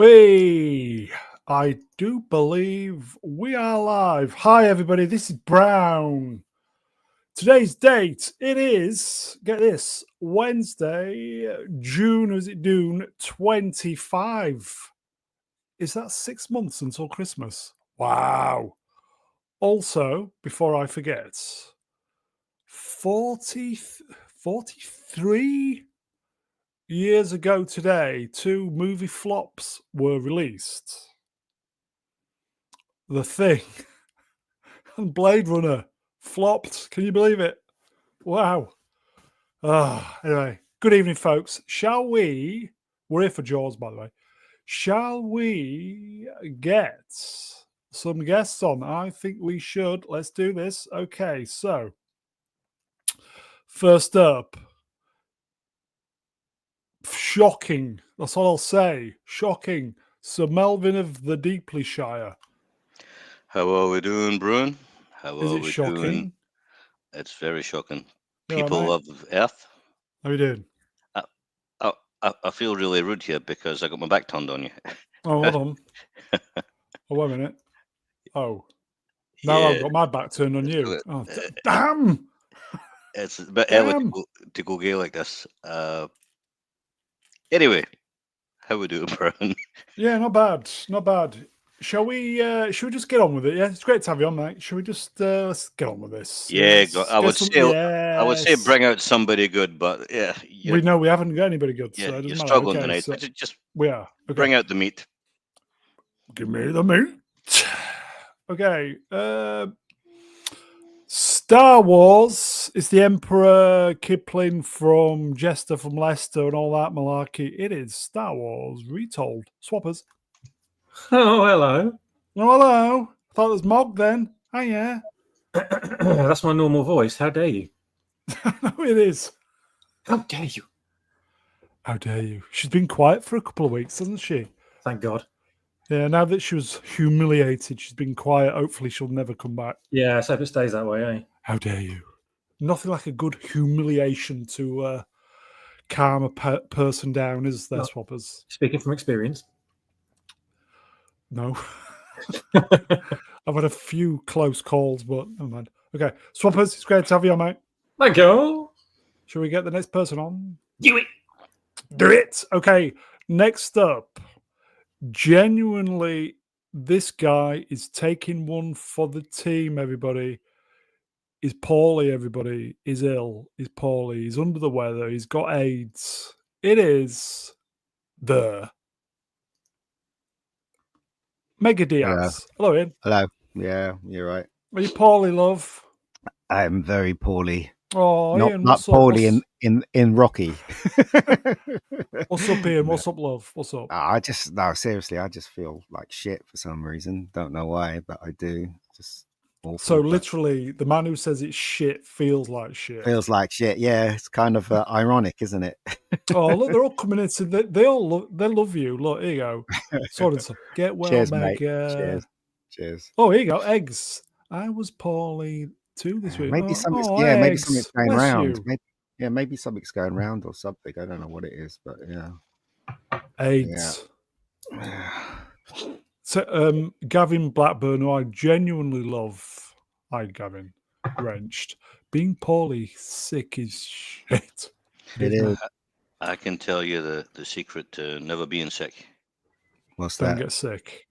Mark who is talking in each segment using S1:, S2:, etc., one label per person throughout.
S1: I do believe we are live. Hi, everybody. This is Brown. Today's date, it is, get this, Wednesday, June 25. Is that 6 months until Christmas? Wow. Also, before I forget, 43 years ago today, 2 movie flops were released. The Thing and Blade Runner flopped. Can you believe it? Wow. Anyway, good evening, folks. Shall we? We're here for Jaws, by the way. Shall we get some guests on? I think we should. Let's do this. Okay, so first up, shocking. That's all I'll say. Shocking. Sir Melvin of the Deeply Shire.
S2: How are we doing, Bruin? How
S1: Is
S2: are
S1: it
S2: we
S1: shocking?
S2: doing? It's very shocking.
S1: You all right,
S2: People
S1: mate?
S2: of Earth.
S1: How you doing?
S2: I feel really rude here because I got my back turned on you.
S1: Oh, hold on. Oh, wait a minute. Oh. Now I've got my back turned on you. Oh, damn!
S2: It's a bit early
S1: Damn!
S2: to go gay like this. Anyway, how we doing, Bruin?
S1: Yeah, not bad. Not bad. Shall we just get on with it? Yeah, it's great to have you on, mate. Shall we just let's get on with this?
S2: Yeah,
S1: Let's
S2: I would
S1: get some-
S2: say I would say
S1: yes.
S2: bring out somebody good, but yeah,
S1: We know we haven't got anybody good, so
S2: yeah,
S1: it
S2: you're
S1: doesn't matter.
S2: struggling
S1: Okay,
S2: tonight.
S1: so
S2: But just
S1: we are. Okay.
S2: bring out the meat.
S1: Give me the meat. Okay. Star Wars is the Emperor Kipling from Jester from Leicester and all that malarkey. It is Star Wars retold. Swappers.
S3: Oh, hello.
S1: Oh, hello. I thought it was Mog then. Hiya.
S3: That's my normal voice. How dare you?
S1: No, it is.
S3: How dare you?
S1: How dare you? She's been quiet for a couple of weeks, hasn't she?
S3: Thank God.
S1: Yeah, now that she was humiliated, she's been quiet. Hopefully she'll never come back.
S3: Yeah, I hope it stays that way, eh?
S1: How dare you? Nothing like a good humiliation to calm a person down, is there,
S3: No.
S1: Swappers?
S3: Speaking from experience.
S1: No. I've had a few close calls, but never mind. Okay, Swappers, it's great to have you on, mate.
S3: Thank you.
S1: Shall we get the next person on?
S3: Do it.
S1: Do it. Okay, next up. Genuinely, this guy is taking one for the team, everybody. He's poorly, everybody. He's ill. He's poorly. He's under the weather. He's got AIDS. It is the Mega Diaz. Hello, Ian.
S4: Hello. Yeah, you're right.
S1: Are you poorly, love?
S4: I am very poorly.
S1: Oh,
S4: Not
S1: Ian,
S4: not
S1: what's up?
S4: poorly in Rocky.
S1: What's up, Ian? What's up, love? What's up?
S4: Seriously, I just feel like shit for some reason. Don't know why, but I do. Just awful.
S1: So literally, the man who says it's shit feels like shit.
S4: Feels like shit. Yeah, it's kind of ironic, isn't it?
S1: Oh, look, they're all coming in. So they love you. Look, here you go. Sort of get well,
S4: Cheers,
S1: Mega.
S4: mate. Cheers.
S1: Oh, here you go. Eggs. I was poorly too this week.
S4: Maybe something's maybe something's going round. Maybe something's going round or something. I don't know what it is, but yeah.
S1: AIDS.
S4: Yeah.
S1: So, Gavin Blackburn, who I genuinely love. Hi, Gavin. Wrenched. Being poorly sick is shit.
S4: It is.
S2: I can tell you the secret to never being sick.
S4: What's
S1: Don't
S4: that?
S1: get sick.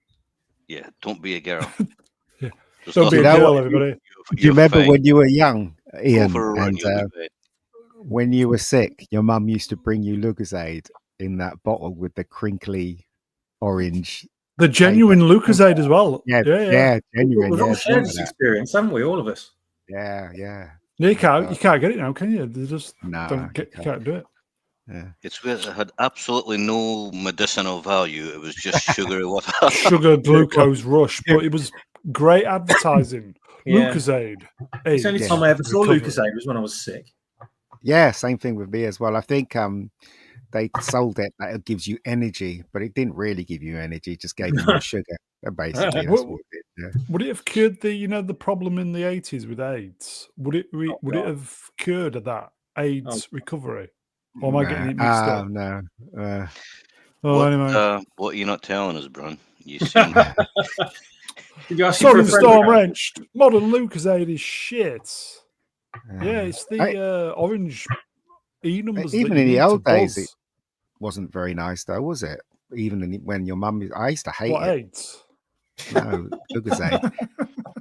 S2: Yeah, don't be a girl.
S1: Yeah.
S2: There's
S1: Don't be a
S2: nothing-
S1: girl, everybody.
S4: Do you remember
S2: fine.
S4: when you were young,
S2: Go
S4: Ian,
S2: for a run,
S4: and
S2: you'll be fine.
S4: when you were sick, your mum used to bring you Lucozade in that bottle with the crinkly orange.
S1: The genuine Lucozade as well.
S4: Yeah, genuine.
S3: We've
S4: Yeah,
S3: all shared
S4: remember
S3: this
S4: that.
S3: experience, haven't we? All of us.
S4: Yeah.
S1: You can't get it now, can you? They just
S4: Nah,
S1: you can't do it.
S4: Yeah.
S2: It's weird. It had absolutely no medicinal value. It was just sugary water.
S1: Sugar glucose rush, but it was great advertising.
S3: Yeah.
S1: Lucozade.
S3: It's the only
S4: Yeah.
S3: time I ever saw
S1: Recovery.
S3: Lucozade was when I was sick.
S4: Yeah, same thing with me as well. I think they sold it that it gives you energy, but it didn't really give you energy. It just gave you more sugar. Basically, that's what it did. Yeah.
S1: Would it have cured the problem in the 80s with AIDS? Would it have cured that AIDS recovery? Or am I getting it mixed up?
S4: No.
S1: Anyway.
S2: What are you not telling us, Brun? You seem
S3: Did you ask him for
S1: Southern
S3: a friend
S1: Storm
S3: request?
S1: Wrenched. Modern Lucasade is shit. Yeah, it's the orange E numbers.
S4: Even
S1: that you
S4: in the
S1: need to
S4: old days,
S1: buzz.
S4: it wasn't very nice, though, was it? Even when your mum, I used to hate
S1: What,
S4: it.
S1: 8?
S4: No, Lucasade.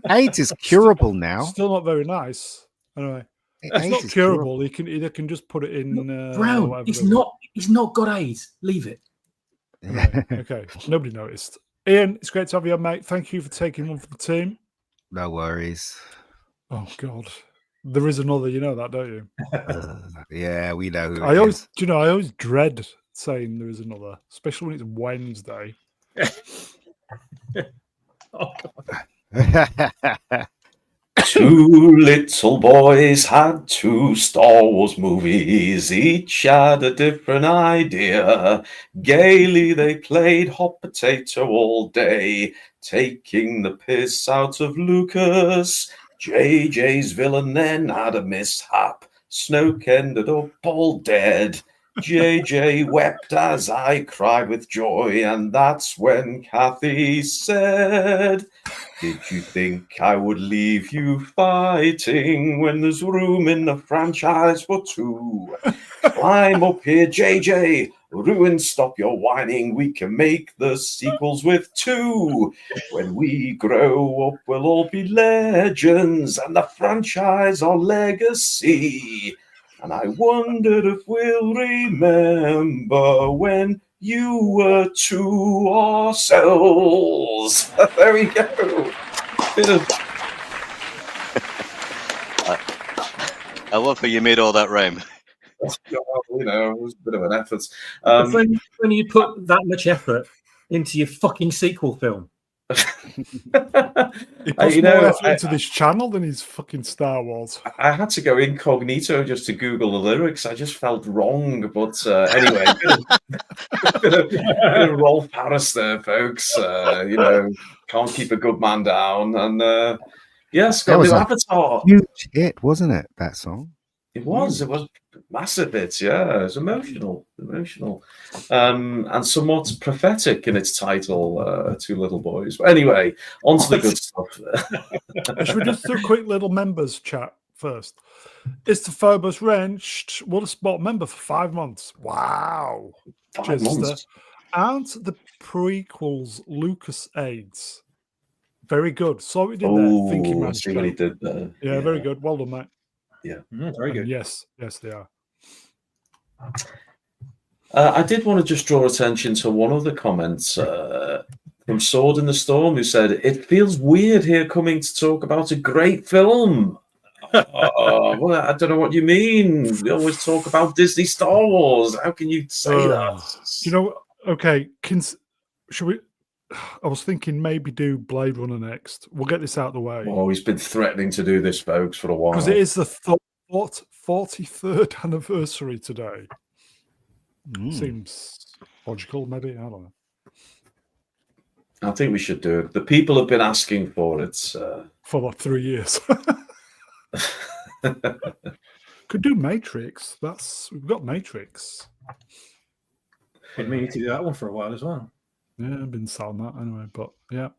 S4: AIDS is curable now.
S1: Still not very nice. Anyway, it's
S4: AIDS
S1: not
S4: is
S1: curable. He can just put it in.
S3: Brown,
S1: whatever
S3: he's
S1: they want.
S3: not. He's not got AIDS. Leave it.
S1: Anyway, okay, nobody noticed. Ian, it's great to have you on, mate. Thank you for taking one for the team.
S4: No worries.
S1: Oh God, there is another. You know that, don't you?
S4: Yeah, we know who
S1: I
S4: it
S1: always,
S4: is.
S1: I always dread saying there is another, especially when it's Wednesday.
S3: Oh,
S5: Two little boys had 2 Star Wars movies. Each had a different idea. Gaily they played hot potato all day, taking the piss out of Lucas. JJ's villain then had a mishap. Snoke ended up all dead. JJ wept as I cried with joy, and that's when Kathy said, "Did you think I would leave you fighting when there's room in the franchise for 2? Climb up here, JJ. Ruin, stop your whining. We can make the sequels with 2. When we grow up, we'll all be legends, and the franchise our legacy. And I wondered if we'll remember when you were 2 ourselves." There we go. Bit of
S2: I love how you made all that rhyme.
S5: it was a bit of an effort.
S3: when you put that much effort into your fucking sequel film.
S1: He puts more effort into this channel than his fucking Star Wars.
S5: I had to go incognito just to Google the lyrics. I just felt wrong, but anyway, bit of Rolf Harris there, folks. Can't keep a good man down, and yes, got
S4: That was
S5: new
S4: a
S5: Avatar.
S4: huge hit, wasn't it? That song.
S5: It was massive hits, yeah. It was emotional, and somewhat prophetic in its title, 2 Little Boys. But anyway, on to the good stuff.
S1: Should we just do a quick little members chat first? Is the Phobos Wrenched World of Sport member for 5 months? Wow.
S5: 5
S1: Cheers,
S5: months.
S1: sister. And the prequels, Lucas AIDS. Very good. So what we did there. Thinking
S5: Oh, I
S1: Man
S5: see what he
S1: show.
S5: did there.
S1: Yeah, very good. Well done, mate.
S3: Very good.
S1: And yes, they are.
S5: I did want to just draw attention to one of the comments from Sword in the Storm, who said, "It feels weird here coming to talk about a great film." Well, I don't know what you mean. We always talk about Disney Star Wars. How can you say that?
S1: Okay, should we? I was thinking maybe do Blade Runner next. We'll get this out of the way.
S5: Oh, he's been threatening to do this, folks, for a while.
S1: Because it is the 43rd anniversary today. Seems logical, maybe. I don't know.
S5: I think we should do it. The people have been asking for it.
S1: For like 3 years. Could do Matrix. We've got Matrix.
S3: Been meaning to do that one for a while as well.
S1: Yeah, I've been selling that anyway, but yeah.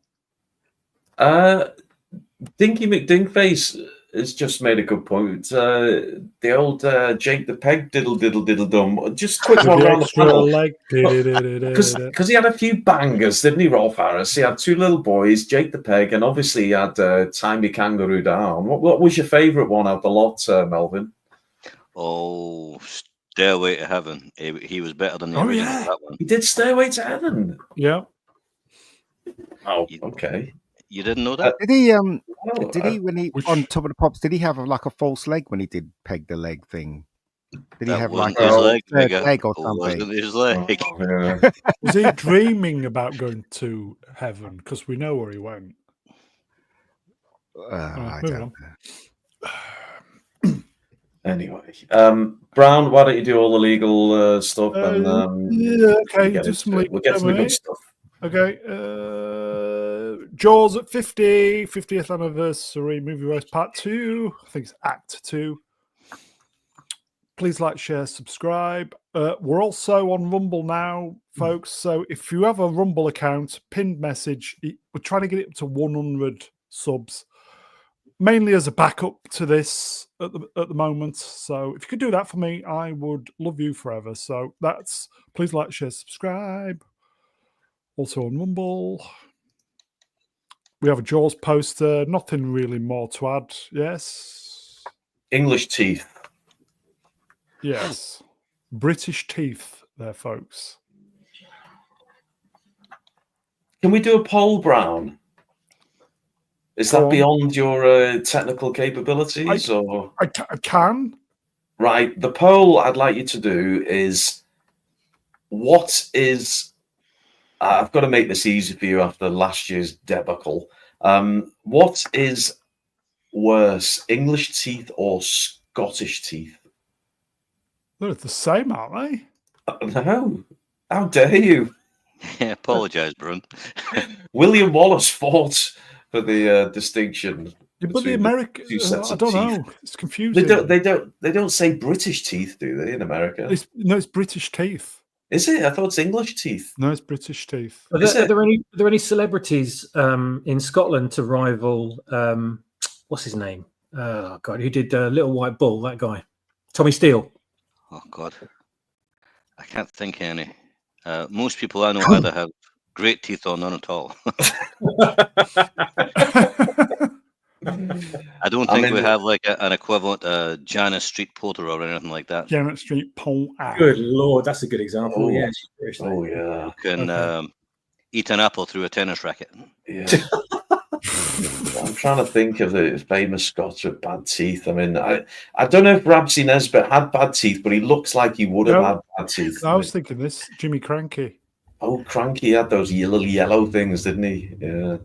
S5: Dinky McDinkface has just made a good point. The old Jake the Peg diddle dum. Just quick one around the panel. Because he had a few bangers, didn't he, Rolf Harris? He had 2 Little Boys, Jake the Peg, and obviously he had Tie Me Kangaroo Down. What was your favourite one out of the lot, Melvin?
S2: Oh, Stairway to Heaven. He was better than the original.
S5: Yeah.
S2: That one.
S5: He did Stairway to Heaven.
S1: Yeah.
S5: Oh, okay.
S2: You didn't know that?
S4: Did he? When he on Top of the Pops? Did he have like a false leg when he did Peg the Leg thing? Did he have like
S2: his leg
S4: or something?
S2: Wasn't his leg?
S5: Yeah.
S1: Was he dreaming about going to heaven? Because we know where he went.
S4: I don't know.
S5: Anyway, Brown, why don't you do all the legal stuff? And
S1: yeah, okay, do some legal.
S5: We'll get to the good stuff.
S1: Okay, Jaws at 50th anniversary movie rose part 2. I think it's Act 2. please like, share, subscribe. We're also on Rumble now, folks. So if you have a Rumble account, pinned message, we're trying to get it up to 100 subs, mainly as a backup to this at the moment. So if you could do that for me, I would love you forever. So that's please like, share, subscribe. Also on Rumble. We have a Jaws poster. Nothing really more to add. Yes.
S5: English teeth.
S1: Yes. British teeth there, folks.
S5: Can we do a poll, Brown? Is
S1: Go
S5: that
S1: on.
S5: beyond your technical capabilities?
S1: I can.
S5: Right. The poll I'd like you to do is, what is... I've got to make this easy for you after last year's debacle. What is worse, English teeth or Scottish teeth?
S1: They're the same, aren't they?
S5: No. How dare you?
S2: Yeah, apologise, Brun.
S5: William Wallace fought for the distinction.
S1: Yeah, but the
S5: between
S1: American,
S5: two sets
S1: I
S5: of
S1: don't
S5: teeth.
S1: know. It's confusing.
S5: They don't say British teeth, do they, in America?
S1: It's British teeth.
S5: Is it? I thought it's English teeth.
S1: No, it's British teeth.
S3: Are there any celebrities in Scotland to rival what's his name? Oh God, who did Little White Bull? That guy, Tommy Steele.
S2: Oh, God. I can't think of any. Most people I know either have great teeth or none at all. I don't think we have like an equivalent Janice Street Porter or anything like that.
S1: Janet Street Pole.
S3: Good Lord, that's a good example.
S5: Oh,
S3: yeah, she's British.
S5: Oh, yeah.
S2: Can eat an apple through a tennis racket.
S5: Yeah. I'm trying to think of the famous Scots with bad teeth. I mean, I don't know if Ramsay Nesbitt had bad teeth, but he looks like he would have had bad teeth.
S1: I was thinking this, Jimmy Cranky.
S5: Oh, Cranky had those yellow things, didn't he? Yeah.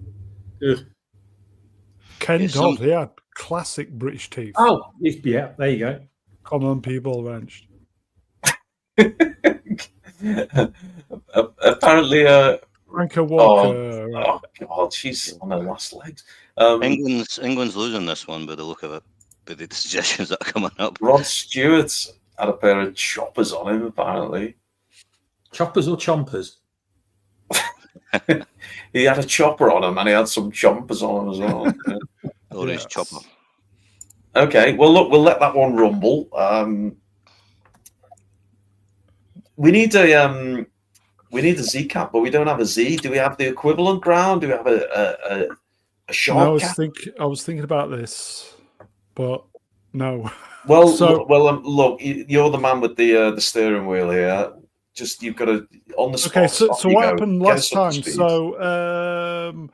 S1: Ken
S2: Yeah,
S1: Dodd, he had classic British teeth.
S3: Oh, yeah, there you go.
S1: Common people wrenched.
S5: Apparently,
S1: Franco Walker.
S5: oh God, she's on her last legs.
S2: England's losing this one by the look of it, by the suggestions that are coming up.
S5: Rod Stewart had a pair of choppers on him, apparently.
S3: Choppers or chompers?
S5: He had a chopper on him and he had some chompers on him as well.
S2: Orange
S1: Yes.
S2: chopper.
S5: Okay, well, look, we'll let that one rumble. We need a Z cap, but we don't have a Z. Do we have the equivalent, Brown? Do we have a shark cap?
S1: I was thinking about this, but no.
S5: Well,
S1: So-
S5: look, you're the man with the steering wheel here. Just you've got to on the spot.
S1: Okay, so
S5: off you
S1: what
S5: go.
S1: happened
S5: Get
S1: last
S5: us up to
S1: time?
S5: speed.
S1: So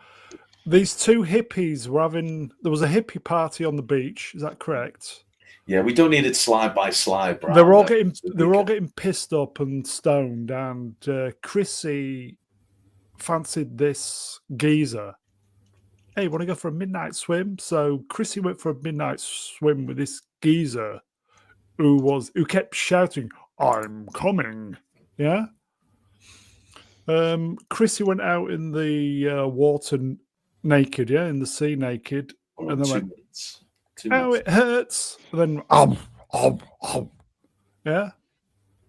S1: these two hippies were having. There was a hippie party on the beach. Is that correct?
S5: yeah, we don't need it slide by slide, Brown.
S1: They were all getting pissed up and stoned, and Chrissy fancied this geezer. Hey, want to go for a midnight swim? So Chrissy went for a midnight swim with this geezer who kept shouting, "I'm coming." Yeah. Chrissy went out in the water naked, yeah, in the sea naked,
S5: Oh,
S1: and then
S5: 2
S1: went,
S5: minutes. 2
S1: "Oh,
S5: minutes.
S1: it hurts." And then, yeah.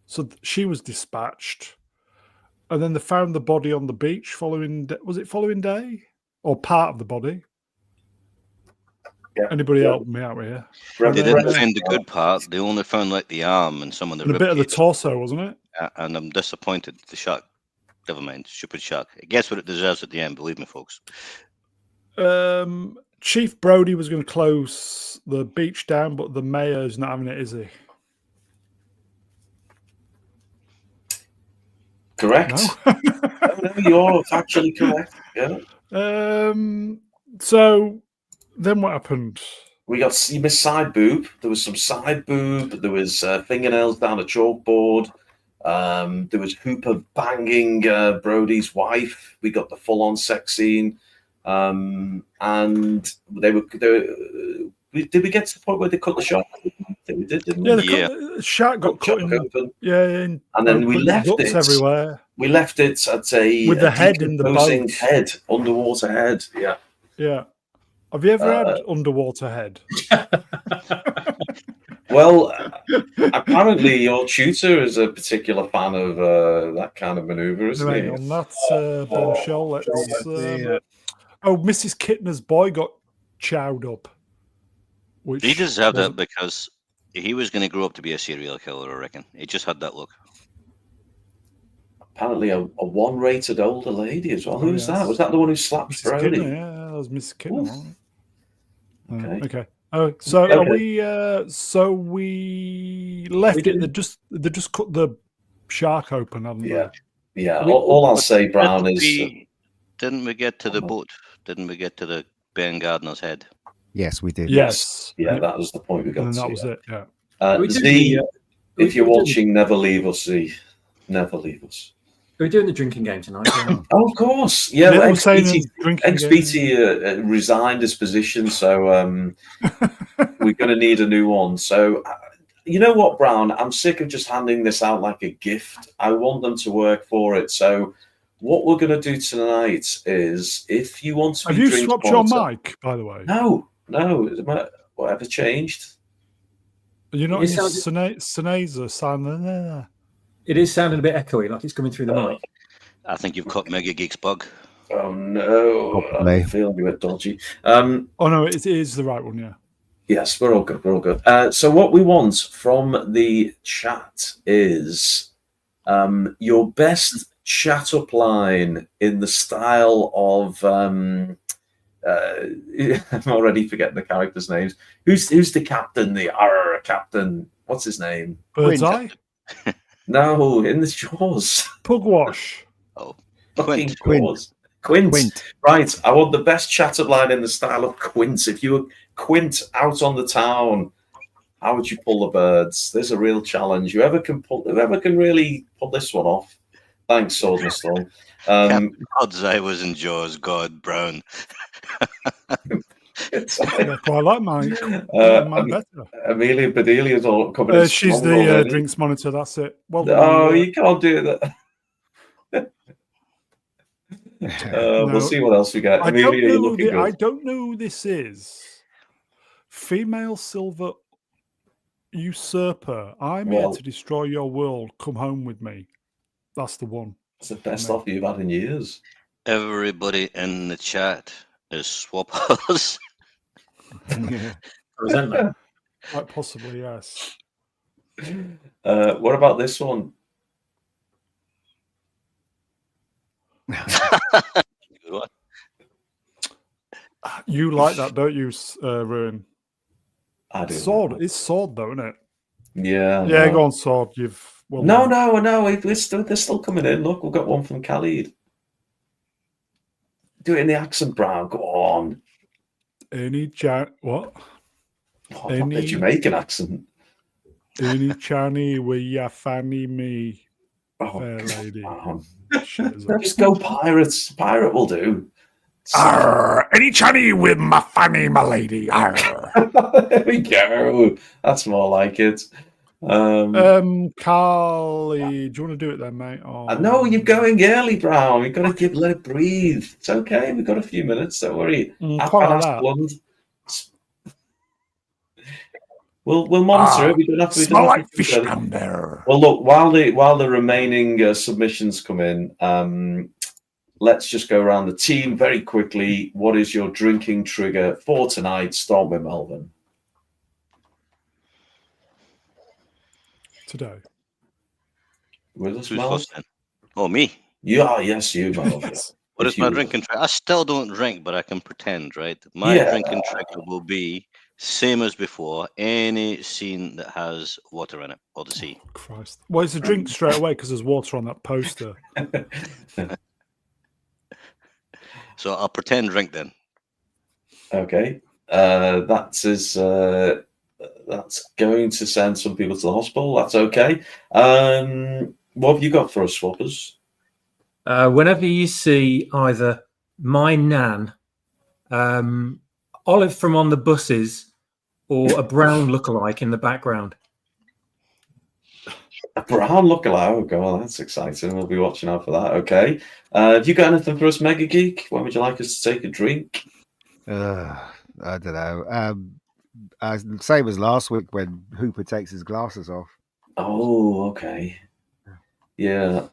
S1: So she was dispatched, and then they found the body on the beach following. Was it following day or part of the body?
S5: Yeah.
S1: Anybody
S5: Yeah.
S1: help me out here?
S2: They
S1: And
S2: didn't
S1: then,
S2: find the good part. They only found like the arm and some of the
S1: and a bit of the
S2: ribcage.
S1: torso, wasn't it?
S2: And I'm disappointed. The shark. Never mind. Stupid shark. It gets what it deserves at the end. Believe me, folks.
S1: Chief Brody was going to close the beach down, but the mayor's not having it, is he?
S5: Correct.
S1: No.
S5: No, you're actually correct. Yeah.
S1: So then what happened?
S5: We got you missed side boob. There was some side boob. There was fingernails down a chalkboard. There was Hooper banging Brody's wife. We got the full-on sex scene, and they were. Did we get to the point where they cut the shark? I think we did, didn't we?
S1: Yeah, the shark got cut in.
S5: Open.
S1: Yeah,
S5: And then we left
S1: guts
S5: it
S1: everywhere.
S5: We left it at a
S1: With the head in the
S5: decomposing
S1: boat.
S5: head, underwater head. Yeah.
S1: Yeah. Have you ever had underwater head?
S5: Well, apparently your tutor is a particular fan of that kind of maneuver, isn't
S1: Right,
S5: he?
S1: on that bombshell, let's.
S4: Yeah.
S1: Oh, Mrs. Kittner's boy got chowed up. Which
S2: He deserved
S1: wasn't-
S2: it because he was going to grow up to be a serial killer, I reckon. He just had that look.
S5: Apparently a one-rated older lady as well.
S1: Oh,
S5: Who's that?
S1: yes.
S5: Was that the one who slapped
S1: Mrs.
S5: Brody?
S1: Kittner, yeah, that was Mrs. Kittner.
S5: Oof.
S1: Wasn't it?
S5: Okay.
S1: Okay. Oh, so
S5: Okay.
S1: are we? So we left
S3: We
S1: it. They just cut the shark open, haven't
S5: Yeah.
S1: they?
S5: Yeah. All I'll say, Brown, is
S2: Didn't we get to the boat? Didn't we get to the Ben Gardner's head?
S4: Yes, we did.
S1: Yes.
S5: yeah, that was the point we got
S1: And
S5: to.
S1: that was it. Yeah.
S3: We did
S5: Z,
S3: the,
S5: if you're watching, never leave us, Z. Never leave us.
S3: We're doing the drinking game tonight.
S5: Oh, of course. Yeah,
S1: They
S5: well,
S1: were saying
S5: XBT,
S1: drinking game.
S5: XBT resigned his position, so we're going to need a new one. So, you know what, Brown? I'm sick of just handing this out like a gift. I want them to work for it. So, what we're going to do tonight is, if you want to
S1: Have
S5: be
S1: you
S5: drink
S1: swapped your
S5: sponsor-
S1: mic, by the way?
S5: No. Whatever changed?
S1: You're not
S3: It
S1: in your
S3: sounded-
S1: Sennheiser sound.
S3: It is sounding a bit echoey, like it's coming through the mic.
S2: I think you've caught Mega Geek's bug.
S5: Oh no,
S4: Probably.
S5: I'm feeling a bit dodgy.
S1: Oh no, it is the right one. Yeah.
S5: Yes, we're all good. We're all good. So what we want from the chat is your best chat up line in the style of I'm already forgetting the characters' names. Who's the captain? The captain. What's his name?
S1: Bird's
S4: Quint.
S1: eye.
S5: No, in the Jaws.
S1: Pugwash.
S2: Oh,
S5: Fucking
S2: Quint.
S5: Jaws. Quint.
S4: Quint.
S5: Right, I want the best chat up line in the style of Quint. If you were Quint out on the town, how would you pull the birds? There's a real challenge. Whoever can really pull this one off. Thanks, Sword and Stone.
S2: God's eye was in Jaws. God, Brown.
S1: Yeah, quite like mine. Mine better.
S5: Amelia Bedelia's all coming in.
S1: She's
S5: strong
S1: the
S5: already.
S1: drinks monitor. That's it. Well done.
S5: Oh, you can't do that.
S1: No.
S5: We'll see what else we get. Amelia, you're looking
S1: I
S5: good.
S1: don't know who this is. Female silver usurper. I'm here
S5: Well-
S1: to destroy your world. Come home with me. That's the one.
S5: It's the best offer you've had in years.
S2: Everybody in the chat is swappers.
S3: Resentment.
S1: Quite possibly, yes.
S5: What about this one?
S2: Good one.
S1: You like that, don't you, Ruin?
S5: I do.
S1: Sword. It's sword, though, isn't it?
S5: Yeah.
S1: Yeah,
S5: no.
S1: go on, sword. You've
S5: No. They're still coming in. Look, we've got one from Khalid. Do it in the accent, Brown. Go on.
S1: Any chat? What?
S5: Oh, not the Jamaican accent.
S1: Any Chani with ya fanny me,
S5: Oh,
S1: fair
S5: come
S1: lady.
S5: on.
S1: Shit, is it?
S5: Just go pirates. Pirate will do.
S1: Arr, any Chani with my fanny, my lady. Arr.
S5: There we go. That's more like it.
S1: Carly, do you want to do it then, mate? Oh,
S5: No, you're going early, Brown. We've got to let it breathe. It's okay. We've got a few minutes. Don't worry.
S1: quite like that.
S5: We'll monitor it. We don't have to.
S1: Smell like fish down there.
S5: Well, look. While the remaining submissions come in, let's just go around the team very quickly. What is your drinking trigger for tonight? Start with Melvin.
S1: Today.
S5: With us,
S2: Who's
S5: Melvin?
S2: first then? Oh, me.
S5: Yeah, yes, you, Melvin.
S2: What
S5: If
S2: is my
S5: you-
S2: drinking trigger? I still don't drink, but I can pretend, right? My
S5: Yeah.
S2: drinking trigger will be same as before. Any scene that has water in it, or the sea.
S1: Christ. Well, it's a drink straight away because there's water on that poster.
S2: So I'll pretend drink then.
S5: Okay, that's going to send some people to the hospital. That's okay. What have you got for us, swappers?
S3: Whenever you see either my nan, Olive from on the buses, or a Brown lookalike in the background.
S5: A Brown lookalike. Oh god, that's exciting. We'll be watching out for that. Okay. Have you got anything for us, Mega Geek? When would you like us to take a drink?
S4: I don't know. Same as last week when Hooper takes his glasses off.
S5: Oh, okay. Yeah.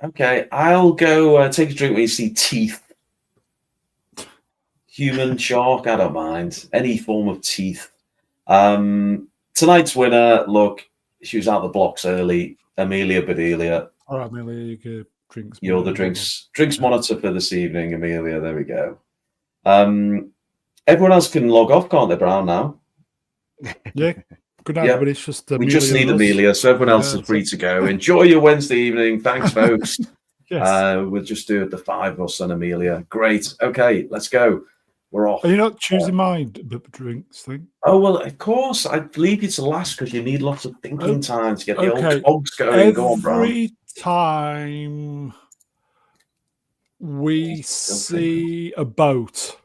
S5: Okay, I'll go take a drink when you see teeth. Human, shark, I don't mind. Any form of teeth. Tonight's winner, look, she was out the blocks early. Amelia Bedelia.
S1: All right, Amelia, you get drinks.
S5: You're the drinks monitor for this evening, Amelia. There we go. Everyone else can log off, can't they, Brown, now?
S1: Yeah. Good night, everybody. It's just
S5: we just need Amelia, so everyone else is free to go. Enjoy your Wednesday evening. Thanks, folks.
S1: Yes.
S5: We'll just do it the five of us and Amelia. Great. Okay, let's go. We're off.
S1: Are you not choosing my drinks thing?
S5: Oh, well, of course. I'd leave you to last because you need lots of thinking time to get the old cogs going. Go on, Brown.
S1: Every time we see a boat.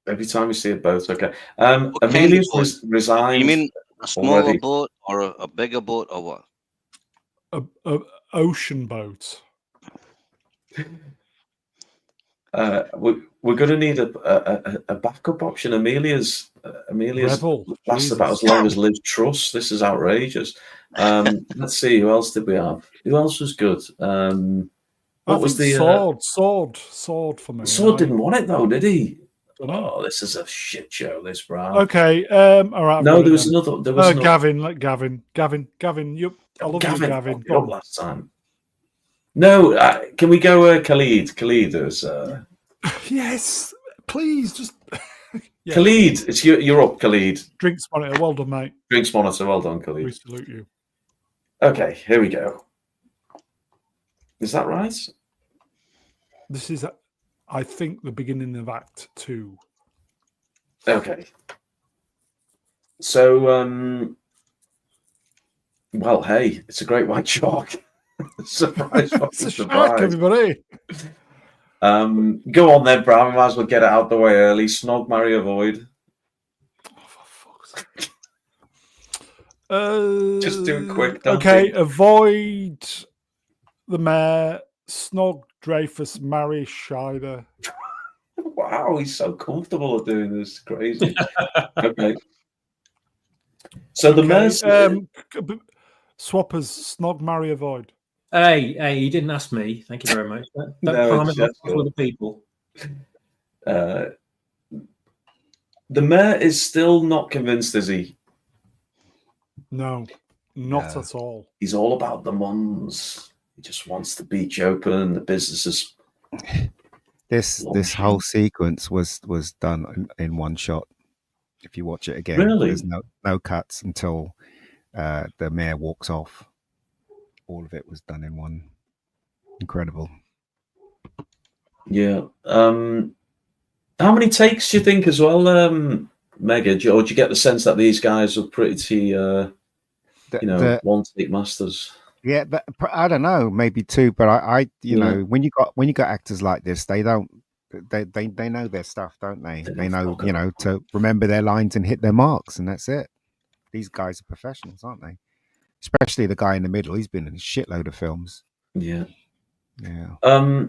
S5: Every time we see a boat, okay. Amelia's resigned.
S2: You mean a smaller boat or a bigger boat or what?
S1: A ocean boat.
S5: We're going to need a backup option. Amelia's
S1: Rebel.
S5: lasts
S1: Jesus.
S5: about as long as Liz Truss. This is outrageous. Let's see, who else did we have? Who else was good? What was the
S1: Sword for me?
S5: Sword didn't want it though, did he?
S1: Oh,
S5: this is a shit show. This, Brown.
S1: Okay. All right.
S5: No, there was another. There was
S1: Gavin. Let Gavin. Gavin. You. I love you, Gavin.
S5: Up last time. No, can we go Khalid? Khalid is.
S1: Yes, please. Just.
S5: Yeah. Khalid, it's you're up, Khalid.
S1: Drinks monitor. Well done, mate.
S5: Drinks monitor. Well done, Khalid.
S1: We salute you.
S5: Okay, here we go. Is that right?
S1: This is, I think, the beginning of Act 2.
S5: Okay. So, well, hey, it's a great white shark. Surprise!
S1: It's a shark, everybody.
S5: Go on then, Brown. We might as well get it out the way early. Snog, marry, avoid.
S1: Oh, for fuck's sake.
S5: Just do it quick.
S1: Okay, avoid the mayor. Snog, Dreyfuss, marry, Scheider.
S5: Wow, he's so comfortable at doing this. Crazy. Okay. So the mayor's
S1: swappers, Snog, marry, avoid.
S3: Hey, you didn't ask me. Thank you very much. Don't palm it off for the people.
S5: The mayor is still not convinced, is he?
S1: No, not at all.
S5: He's all about the mums. He just wants the beach open, the businesses.
S4: This whole sequence was done in one shot. If you watch it again,
S5: really?
S4: There's no cuts until the mayor walks off. All of it was done in one. Incredible.
S5: Yeah. How many takes do you think as well, Mega? Or do you get the sense that these guys are pretty, one take masters?
S4: Yeah, I don't know, maybe two, but I know, when you got actors like this, they know their stuff, don't they? They know, to remember their lines and hit their marks, and that's it. These guys are professionals, aren't they? Especially the guy in the middle. He's been in a shitload of films.
S5: Yeah.
S4: Yeah.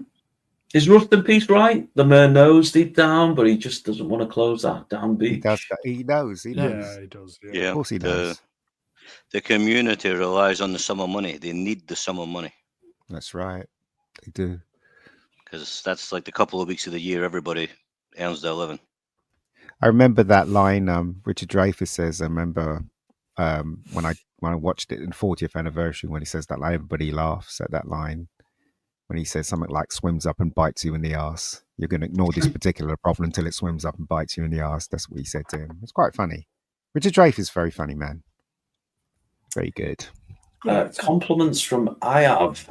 S5: Is Rust in Peace right? The mayor knows deep down, but he just doesn't want to close that damn beach.
S4: He knows.
S1: Yeah, he does.
S2: Yeah.
S4: Of course he does.
S2: The community relies on the summer money. They need the summer money.
S4: That's right. They do.
S2: Because that's like the couple of weeks of the year everybody earns their living.
S4: I remember that line Richard Dreyfuss says. I remember when I watched it in 40th anniversary, when he says that line, everybody laughs at that line. When he says something like swims up and bites you in the arse. You're going to ignore this particular problem until it swims up and bites you in the arse. That's what he said to him. It's quite funny. Richard Dreyfuss is very funny, man. Very good.
S5: Compliments from I have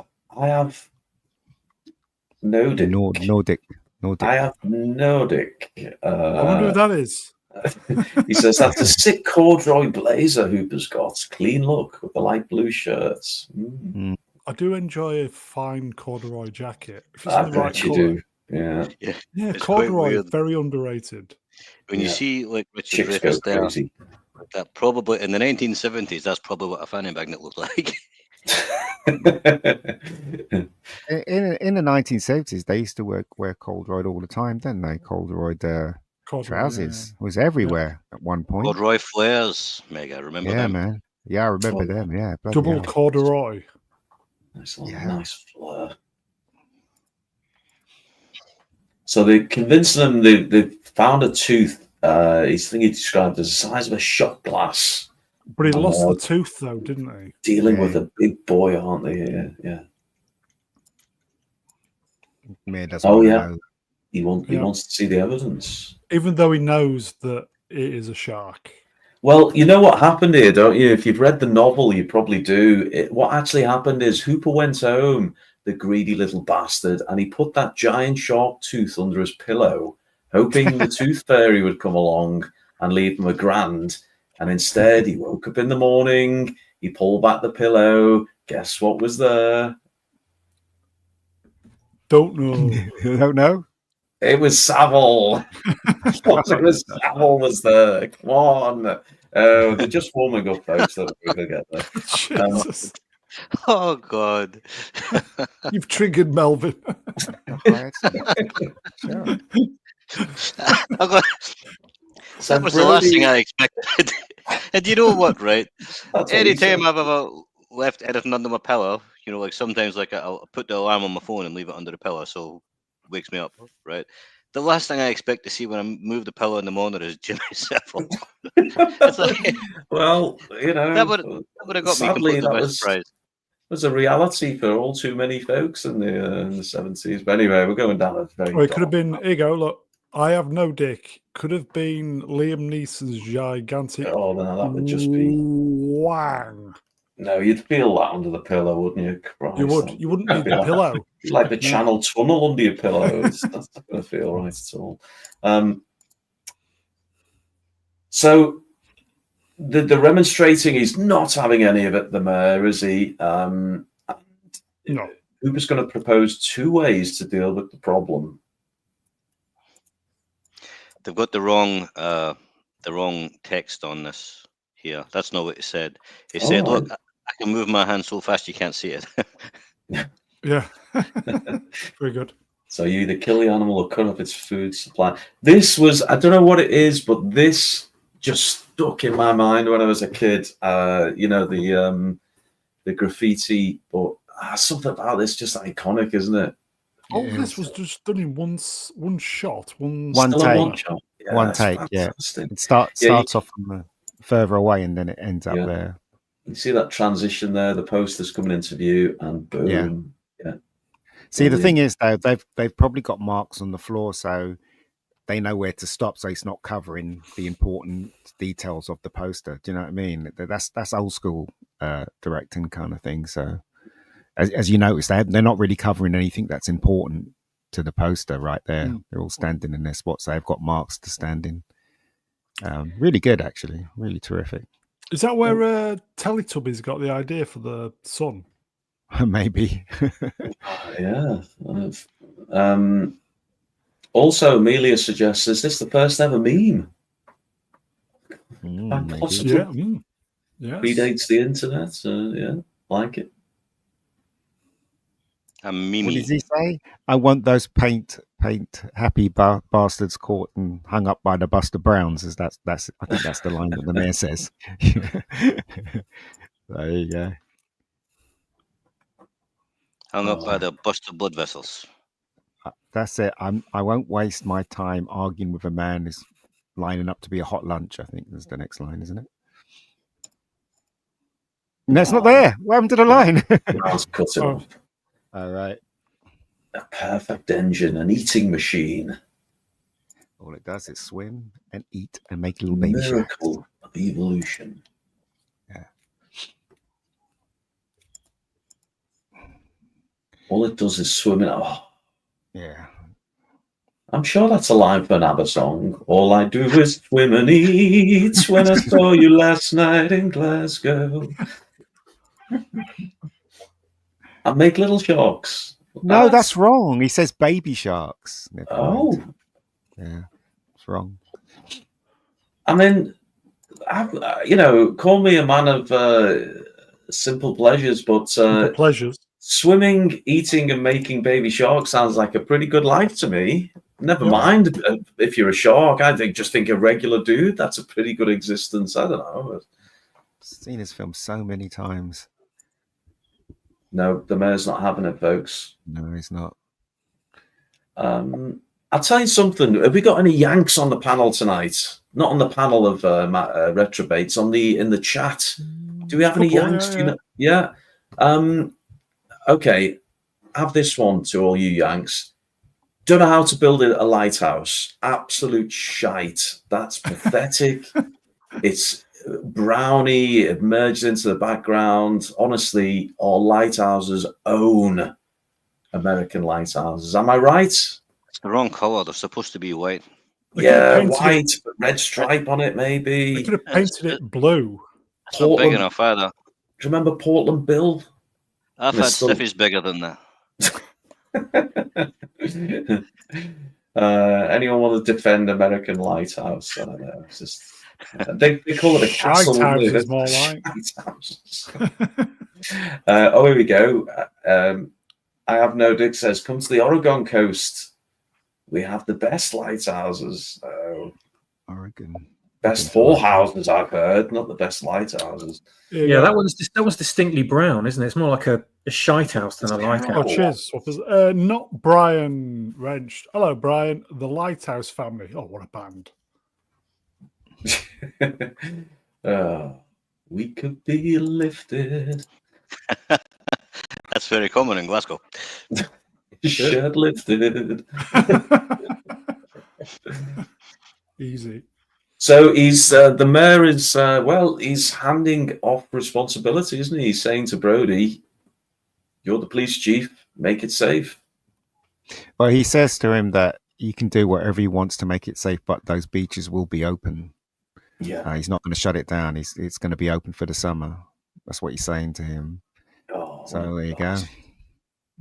S5: Nordic.
S4: Nordic.
S5: I have Nordic.
S1: I wonder who that is.
S5: He says that's a sick corduroy blazer Hooper's got. Clean look with the light blue shirts. Mm.
S1: I do enjoy a fine corduroy jacket. If it's
S5: I
S1: in the right
S5: bet you
S1: colour.
S5: do. Yeah.
S1: Yeah, corduroy, very underrated.
S2: When you see like Richard Dreyfuss there, that probably in the 1970s, that's probably what a fanny magnet looked like.
S4: In the 1970s, they used to wear corduroy all the time, didn't they? Corduroy trousers was everywhere at one point.
S2: Corduroy flares, Mega. Remember
S4: Yeah,
S2: them?
S4: man. Yeah, I remember them. Yeah, bloody
S1: Double
S4: hell.
S1: corduroy.
S5: Nice flare. So they convinced them they found a tooth. He's think he described as the size of a shot glass.
S1: But he lost the tooth, though, didn't he?
S5: Dealing with a big boy, aren't they? Yeah.
S4: Man doesn't want to know.
S5: He wants to see the evidence.
S1: Even though he knows that it is a shark.
S5: Well, you know what happened here, don't you? If you've read the novel, you probably do. What actually happened is Hooper went home, the greedy little bastard, and he put that giant shark tooth under his pillow, hoping the tooth fairy would come along and leave him $1,000. And instead, he woke up in the morning, he pulled back the pillow. Guess what was there?
S1: Don't know.
S4: You don't know?
S5: It was Savile. Savile was there. Come on. They're just warming up, folks. So we're going to get there.
S1: Jesus.
S2: Oh, God.
S1: You've triggered Melvin.
S4: Sure.
S2: That was the last thing I expected. And you know what, right? Anytime I've ever left anything under my pillow, you know, like sometimes like I'll put the alarm on my phone and leave it under the pillow so it wakes me up, right? The last thing I expect to see when I move the pillow in the morning is Jimmy Savile. It's like,
S5: well, you know,
S2: that would have got me completely by surprise.
S5: It was a reality for all too many folks in the 70s. But anyway, we're going down a very
S1: Well, it could have been, here you go, look, I have no dick. Could have been Liam Neeson's gigantic
S5: no, that would just be
S1: wang.
S5: No, you'd feel that under the pillow, wouldn't you? Christ,
S1: You would. You wouldn't need the pillow.
S5: Like the Channel Tunnel under your pillow. That's not going to feel right at all. So the remonstrating, he's not having any of it, the mayor, is he?
S1: No.
S5: Hooper's going to propose 2 ways to deal with the problem.
S2: They've got the wrong text on this here. That's not what he said. He said, "Look, I can move my hand so fast you can't see it."
S1: Yeah. Very good.
S5: So you either kill the animal or cut off its food supply. This was, I don't know what it is, but this just stuck in my mind when I was a kid. You know, the graffiti, but something about this just iconic, isn't it?
S1: All this was just done in one shot.
S4: One take.
S5: Yeah,
S4: one take, yeah. It starts off from further away and then it ends up there.
S5: You see that transition there, the posters coming into view, and boom. Yeah.
S4: See, the thing is, though, they've probably got marks on the floor, so they know where to stop, so it's not covering the important details of the poster. Do you know what I mean? That's old school directing kind of thing. So, as you notice, they're not really covering anything that's important to the poster right there. They're all standing in their spots. So they've got marks to stand in. Really good, actually. Really terrific.
S1: Is that where Teletubbies got the idea for the sun?
S4: Maybe.
S5: Yeah. Also, Amelia suggests, is this the first ever meme? Possibly.
S1: Yeah. Yes.
S5: Predates the internet. Yeah, like it.
S2: A meme.
S4: What does he say? I want those paint happy bastards caught and hung up by the Buster Browns. I think that's the line that the mayor says. There you go.
S2: Hung up by the busted blood vessels.
S4: That's it. I won't waste my time arguing with a man who's lining up to be a hot lunch. I think is the next line, isn't it? No, it's not there. What happened to the line?
S5: Browns cut it off.
S4: All right.
S5: A perfect engine, an eating machine.
S4: All it does is swim and eat and make little baby shacks.
S5: Miracle of evolution.
S4: Yeah.
S5: All it does is swim in. Oh,
S4: yeah.
S5: I'm sure that's a line for an ABBA song. All I do is swim and eat when I saw you last night in Glasgow. I make little sharks.
S4: No, that's wrong. He says baby sharks.
S5: Oh.
S4: Yeah, it's wrong.
S5: I mean, call me a man of simple pleasures, but
S1: Simple pleasures.
S5: swimming, eating, and making baby sharks sounds like a pretty good life to me. Never
S1: Yeah.
S5: mind if you're a shark. I just think a regular dude, that's a pretty good existence. I don't know.
S4: Seen this film so many times.
S5: No, the mayor's not having it, folks.
S4: No, he's not.
S5: I'll tell you something. Have we got any Yanks on the panel tonight? Not on the panel of Retrobates, in the chat. Do we have any
S1: Couple,
S5: Yanks?
S1: yeah,
S5: Do you know? Yeah. Okay. Have this one to all you Yanks. Don't know how to build a lighthouse. Absolute shite. That's pathetic. It's browny. It merges into the background. Honestly, our lighthouses own American lighthouses. Am I right?
S2: It's the wrong color. They're supposed to be white.
S1: They could have painted
S5: White, but red stripe on it,
S1: They
S5: maybe.
S1: could have painted it blue.
S2: It's not big enough either.
S5: Do you remember Portland Bill?
S2: I've had
S5: Mr.
S2: stiffies bigger than that.
S5: Anyone want to defend American Lighthouse? I don't know. It's just they call it a castle.
S1: Shite
S5: don't
S1: house
S5: they?
S1: is more like.
S5: Oh, here we go. I have no dick says, come to the Oregon coast. We have the best lighthouses.
S4: Oregon.
S5: Best whorehouses, I've heard, not the best lighthouses.
S3: Yeah, that one's distinctly brown, isn't it? It's more like a shite house than a
S1: Oh,
S3: lighthouse.
S1: cheers. Swappers. Not Brian Wrench. Hello, Brian. The Lighthouse Family. Oh, what a band.
S5: We could be lifted.
S2: That's very common in Glasgow.
S5: Shirt lifted.
S1: Easy.
S5: So he's the mayor is he's handing off responsibility, isn't he? He's saying to Brody, "You're the police chief. Make it safe."
S4: Well, he says to him that he can do whatever he wants to make it safe, but those beaches will be open.
S5: Yeah,
S4: He's not going to shut it down. It's going to be open for the summer. That's what he's saying to him.
S5: oh,
S4: So there you go.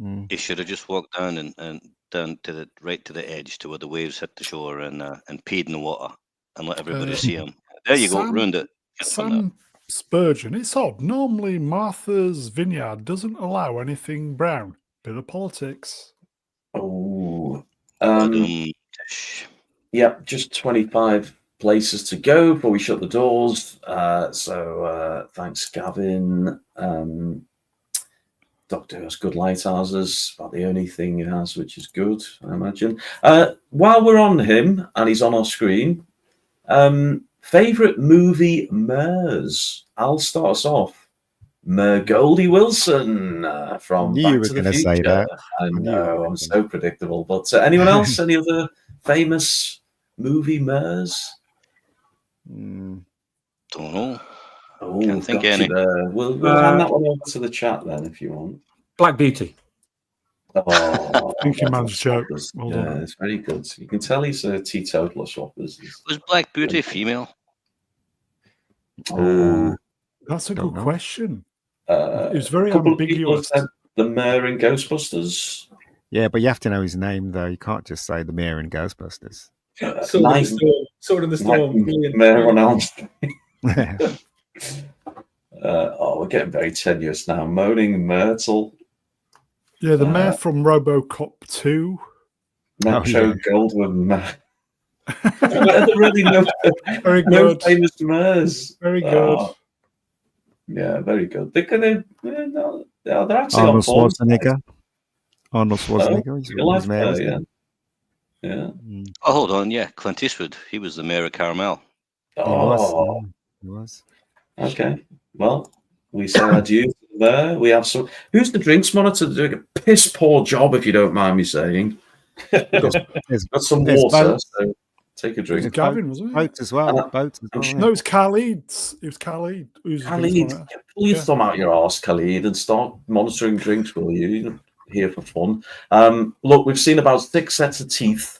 S4: Mm.
S2: He should have just walked down and down to the edge to where the waves hit the shore and peed in the water and let everybody see him. There you go,
S1: Sam-
S2: ruined it.
S1: Sam Spurgeon. It's odd. Normally, Martha's Vineyard doesn't allow anything brown. Bit of politics.
S5: Oh,
S2: Yeah.
S5: just 25 places to go before we shut the doors. So thanks, Gavin. Doctor has good lighthouses, about the only thing he has which is good, I imagine. While we're on him and he's on our screen, favorite movie Mers. I'll start us off. Mer Goldie Wilson from
S4: Knew
S5: Back
S4: you were
S5: to the
S4: gonna
S5: Future.
S4: say that.
S5: I
S4: knew you
S5: know,
S4: were
S5: I'm
S4: gonna.
S5: so predictable. But anyone else? Any other famous movie Mers?
S4: Mm.
S2: Don't know.
S5: Oh,
S2: Can't think
S5: got you
S2: any.
S5: there. We'll hand that one over to the chat then, if you want.
S3: Black Beauty.
S5: Oh,
S1: Thinking
S5: that's
S1: man's joke.
S5: Swappers.
S1: Well
S5: Yeah,
S1: done.
S5: it's very good. You can tell he's a teetotaler, Swappers.
S2: Was Black Beauty female?
S5: Oh,
S1: That's a
S4: Don't
S1: good
S4: know.
S1: question.
S5: it
S1: It was very ambiguous.
S5: The mayor in Ghostbusters.
S4: Yeah, but you have to know his name, though. You can't just say the mayor in Ghostbusters.
S3: Sword in the Storm. Brilliant.
S5: Mayor on Elm Street.
S4: Yeah.
S5: We're getting very tenuous now. Moaning Myrtle.
S1: Yeah, the mayor from RoboCop 2.
S5: Metro
S4: yeah.
S5: Goldwyn. Really
S1: Very
S5: no
S1: good.
S5: famous mayors.
S1: Very good.
S5: Oh, yeah, very good. They're gonna. They're actually
S4: Arnold
S5: on form.
S4: Schwarzenegger. Arnold Schwarzenegger. He's
S5: Real life
S4: mayor,
S5: there,
S4: isn't
S5: yeah.
S4: he?
S5: Yeah.
S4: Mm.
S2: Oh, hold on. Yeah, Clint Eastwood. He was the mayor of Carmel.
S4: He
S5: Oh,
S4: was. He was.
S5: okay. Well, we say adieu to the mayor. We have some. Who's the drinks monitor doing a piss poor job, if you don't mind me saying? We've got some
S4: there's
S5: water,
S4: both.
S5: so take a
S1: It was
S5: drink.
S1: Gavin, wasn't it?
S4: Boats as well.
S5: Uh,
S4: Boats as well.
S5: sure.
S4: yeah.
S1: No, it was Khalid. It was Khalid. Who's the
S5: Khalid,
S1: drinks monitor.
S5: pull your
S1: Yeah.
S5: thumb out your arse, Khalid, and start monitoring drinks, will you? You're here for fun. Look, we've seen about 6 sets of teeth.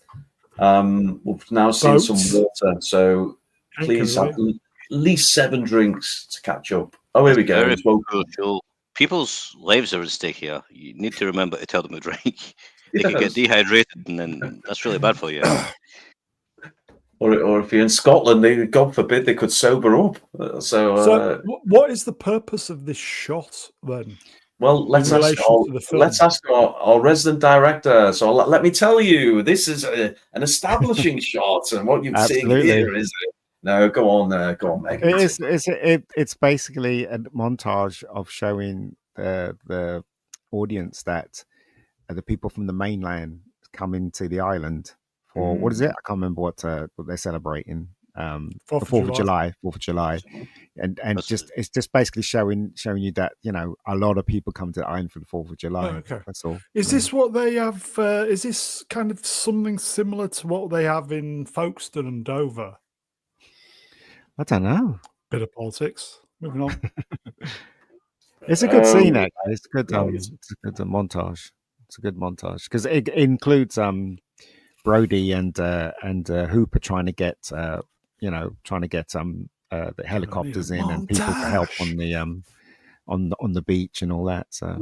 S5: We've now seen
S1: Boats.
S5: some water, so please have
S1: Anchor,
S5: at least 7 drinks to catch up. Oh, here we go.
S2: Very
S5: It's woke-
S2: crucial. People's lives are at stake here. You need to remember to tell them to drink. They could
S5: Yes.
S2: get dehydrated, and then that's really bad for you.
S5: Or if you're in Scotland, God forbid, they could sober up.
S1: So, what is the purpose of this shot then?
S5: Well, let's ask our resident director. So let me tell you, this is an establishing shot, and what you're seeing here is no. Go on, Meg.
S4: It's basically a montage of showing the audience that the people from the mainland come into the island for what is it? I can't remember what they're celebrating. The 4th of July, 4th of July, and it's just basically showing you that a lot of people come to the island for the 4th of July.
S1: Oh, okay,
S4: that's all.
S1: Is this what they have? Is this kind of something similar to what they have in Folkestone and Dover?
S4: I don't know.
S1: Bit of politics. Moving on.
S4: It's a good scene, actually. It's a good. It's a good montage. It's a good montage because it includes Brody and Hooper trying to get the helicopters in and people to help on the beach and all that. So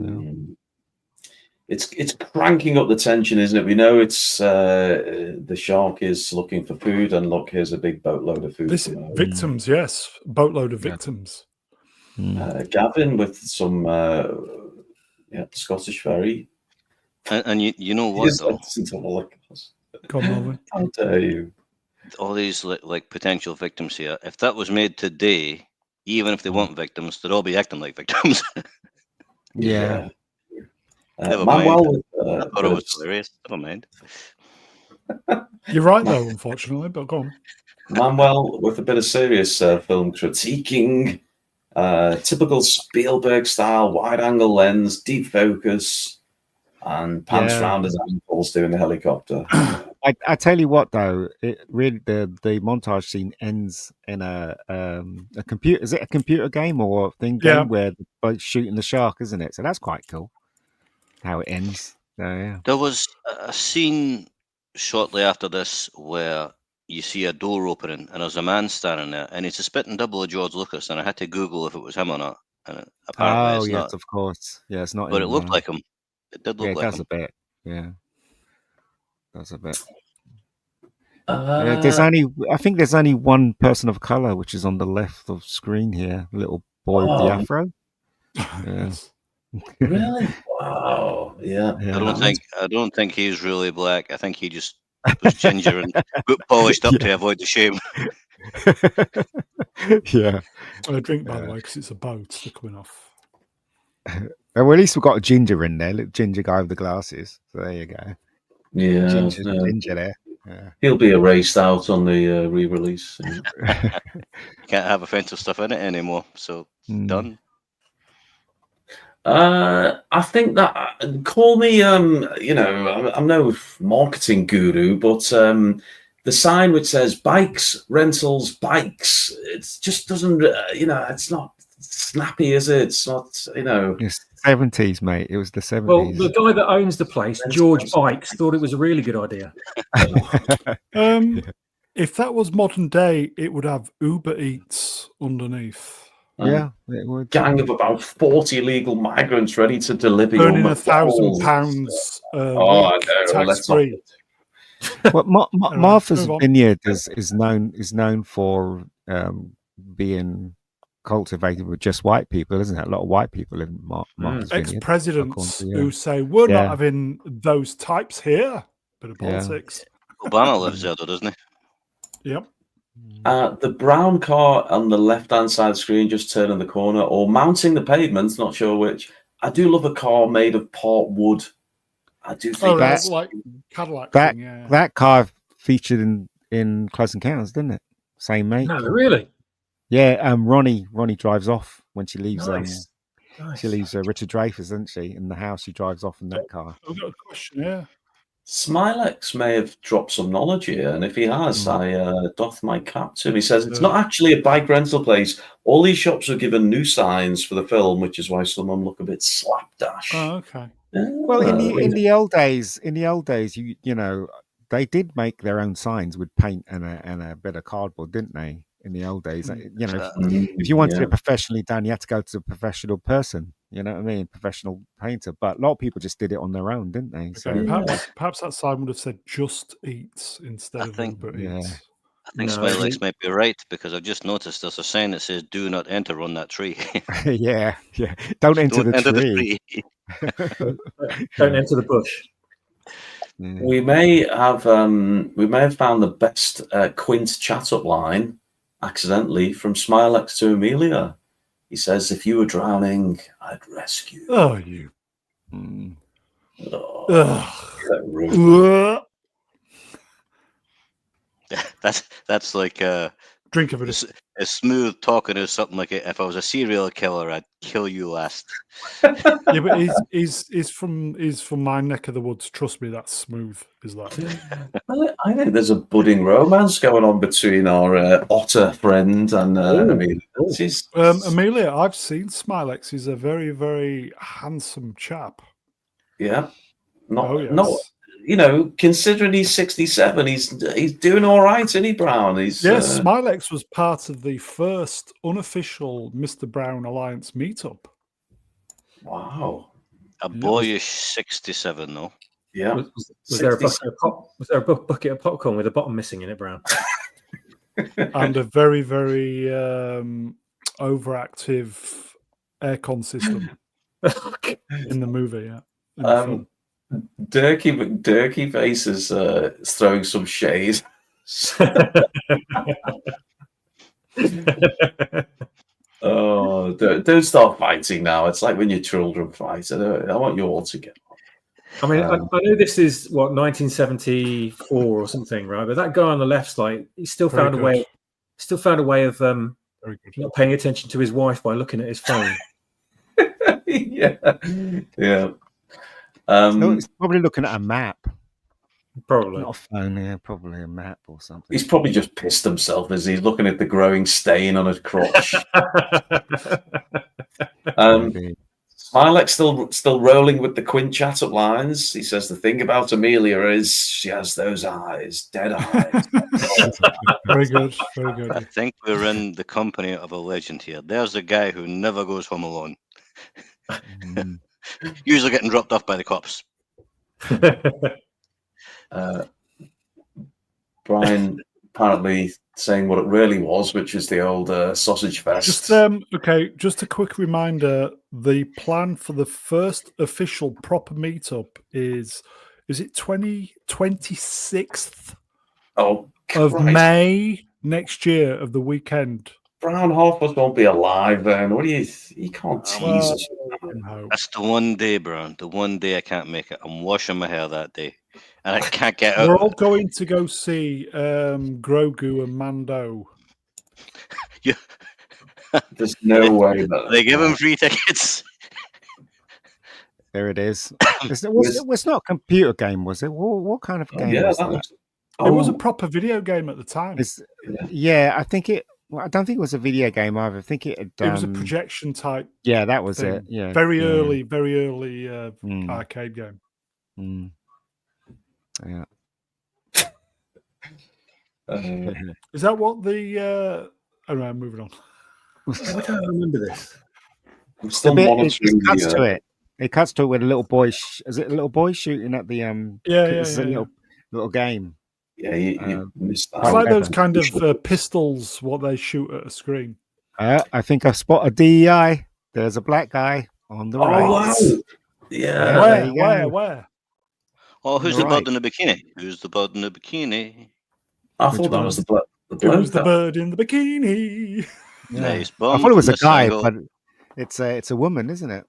S5: it's cranking up the tension, isn't it? We know it's the shark is looking for food, and look, here's a big boatload of food.
S1: Victims, yes, boatload of victims.
S5: Gavin with some Scottish ferry,
S2: and you know what though?
S1: Come on, Melvin.
S5: How dare you?
S2: All these like potential victims here. If that was made today, even if they weren't victims, they'd all be acting like victims.
S4: Yeah.
S2: Never mind. I thought it was hilarious. Never mind.
S1: You're right though, unfortunately, but go on.
S5: Manuel with a bit of serious film critiquing, typical Spielberg style, wide angle lens, deep focus, and pants round his ankles doing the helicopter.
S4: I tell you what though, it really the montage scene ends in a computer. Is it a computer game or game where the boat's shooting the shark, isn't it? So that's quite cool. How it ends.
S2: There was a scene shortly after this where you see a door opening and there's a man standing there, and it's a spitting double of George Lucas, and I had to Google if it was him or not. And apparently it's not.
S4: Of course. Yeah, it's not.
S2: But it looked like him. It did look like him.
S4: It does a bit. Yeah. Does a bit. I think there's only one person of color, which is on the left of screen here. Little boy with the afro. Yeah.
S5: Really? Wow. Yeah.
S2: I don't think he's really black. I think he just was ginger and polished up to avoid the shame.
S4: Yeah.
S1: I drink, by the way, because it's a boat. They're coming off.
S4: Well, at least we've got a ginger in there. Little ginger guy with the glasses. So there you go.
S5: Yeah.
S4: Ginger there. Yeah.
S5: He'll be erased out on the re-release.
S2: Can't have offensive stuff in it anymore. So done.
S5: I think that call me I'm no marketing guru, but the sign which says bikes rentals bikes, it just doesn't it's not snappy, is it? It's not
S4: It's 70s, mate. It was the 70s.
S3: Well, the guy that owns the place, George Bikes, thought it was a really good idea.
S1: If that was modern day, it would have Uber Eats underneath.
S4: Yeah, it would.
S5: Gang of about 40 illegal migrants ready to deliver your
S1: earning £1,000 tax free.
S4: Well, Martha's Vineyard is known for being cultivated with just white people, isn't it? A lot of white people in Martha's Vineyard.
S1: Ex-presidents who say we're not having those types here. Bit of politics.
S2: Obama lives there, though, doesn't he?
S1: Yep.
S5: The brown car on the left-hand side of the screen, just turning the corner or mounting the pavement, not sure which. I do love a car made of part wood. I do think
S1: that's like Cadillac.
S4: That car featured in Close Encounters, didn't it? Same make.
S3: No, really?
S4: Yeah. Ronnie drives off when she leaves.
S3: Nice.
S4: She leaves Richard Dreyfuss, doesn't she? In the house, she drives off in that car.
S1: I've got a question. Yeah.
S5: Smilex may have dropped some knowledge here, and if he has, I doth my cap to him. He says it's not actually a bike rental place. All these shops were given new signs for the film, which is why some of them look a bit slapdash.
S1: Oh, okay.
S4: Well, in the old days, you know, they did make their own signs with paint and a bit of cardboard, didn't they? In the old days, you know, if you wanted it professionally done, you had to go to a professional person. You know what I mean? Professional painter. But a lot of people just did it on their own, didn't they?
S1: Okay, so perhaps that sign would have said "Just Eats" instead of Uber Eats.
S2: I think Smilex might be right because I've just noticed there's a sign that says "Do not enter" on that tree.
S4: Yeah. Don't enter the tree.
S3: Don't enter the bush.
S4: Yeah.
S5: We may have found the best Quint chat-up line accidentally from Smilex to Amelia. He says, "If you were drowning, I'd rescue."
S1: Oh, you.
S5: Oh,
S2: That's like
S1: Drink of it.
S2: as smooth talking as something like if I was a serial killer, I'd kill you last.
S1: Yeah, but he's from my neck of the woods. Trust me, that's smooth. Is that?
S5: I think there's a budding romance going on between our otter friend and Amelia.
S1: Amelia, I've seen Smilex. He's a very, very handsome chap.
S5: Yeah, not
S1: yes.
S5: you know, considering he's 67, he's doing all right, isn't he, Brown?
S1: Yes, Smilex was part of the first unofficial Mr. Brown Alliance meetup.
S5: Wow,
S2: a boyish 67, though.
S5: Yeah.
S3: Was there a bucket of popcorn with a bottom missing in it, Brown?
S1: And a very, very overactive aircon system in the movie. Yeah. In the film.
S5: Dirky McDirky Face is throwing some shade. Oh, don't start fighting now. It's like when your children fight. I want you all to get on.
S3: I mean, I know this is 1974 or something, right? But that guy on the left's like he still found a way of not paying attention to his wife by looking at his phone.
S5: Yeah.
S4: He's probably looking at a map.
S3: Probably.
S4: Not a phone, yeah, probably a map or something.
S5: He's probably just pissed himself as he's looking at the growing stain on his crotch. Smilex still rolling with the Quint chat-up lines. He says the thing about Amelia is she has those eyes, dead eyes.
S1: Very good, very good.
S2: I think we're in the company of a legend here. There's a guy who never goes home alone. Usually getting dropped off by the cops.
S5: Brian apparently saying what it really was, which is the old sausage fest.
S1: Just just a quick reminder: the plan for the first official proper meetup is it 26th
S5: of
S1: May next year of the weekend.
S5: Brown, half of us won't be alive then. What do you can't tease us.
S2: That's the one day, Brown. The one day I can't make it. I'm washing my hair that day. And I can't get out.
S1: We're all going to go see Grogu and Mando.
S5: There's no way that
S2: they give him free tickets.
S4: There it is. It's not a computer game, was it? What kind of game was that?
S1: It was a proper video game at the time.
S4: Yeah, I think it. Well, I don't think it was a video game either. I think it
S1: was a projection type.
S4: Yeah, that was
S1: thing.
S4: it. Yeah,
S1: very early arcade game.
S4: Yeah.
S1: Is that what the? Anyway, moving on.
S3: I don't remember this.
S5: I'm still monitoring.
S4: It cuts to it. It cuts to it with a little boy. Is it a little boy shooting at the It's a little game.
S5: Yeah, you missed that.
S1: It's like those kind of pistols. What they shoot at a screen.
S4: I think I've spotted DEI. There's a black guy on the right.
S5: Wow. Yeah.
S1: Where?
S2: Oh, who's the bird in the bikini? Who's the bird in the bikini?
S5: I thought that was the bloke.
S1: Who's the bird in the bikini?
S4: Yeah.
S2: Nice.
S4: I thought it was a guy, but it's a woman, isn't it?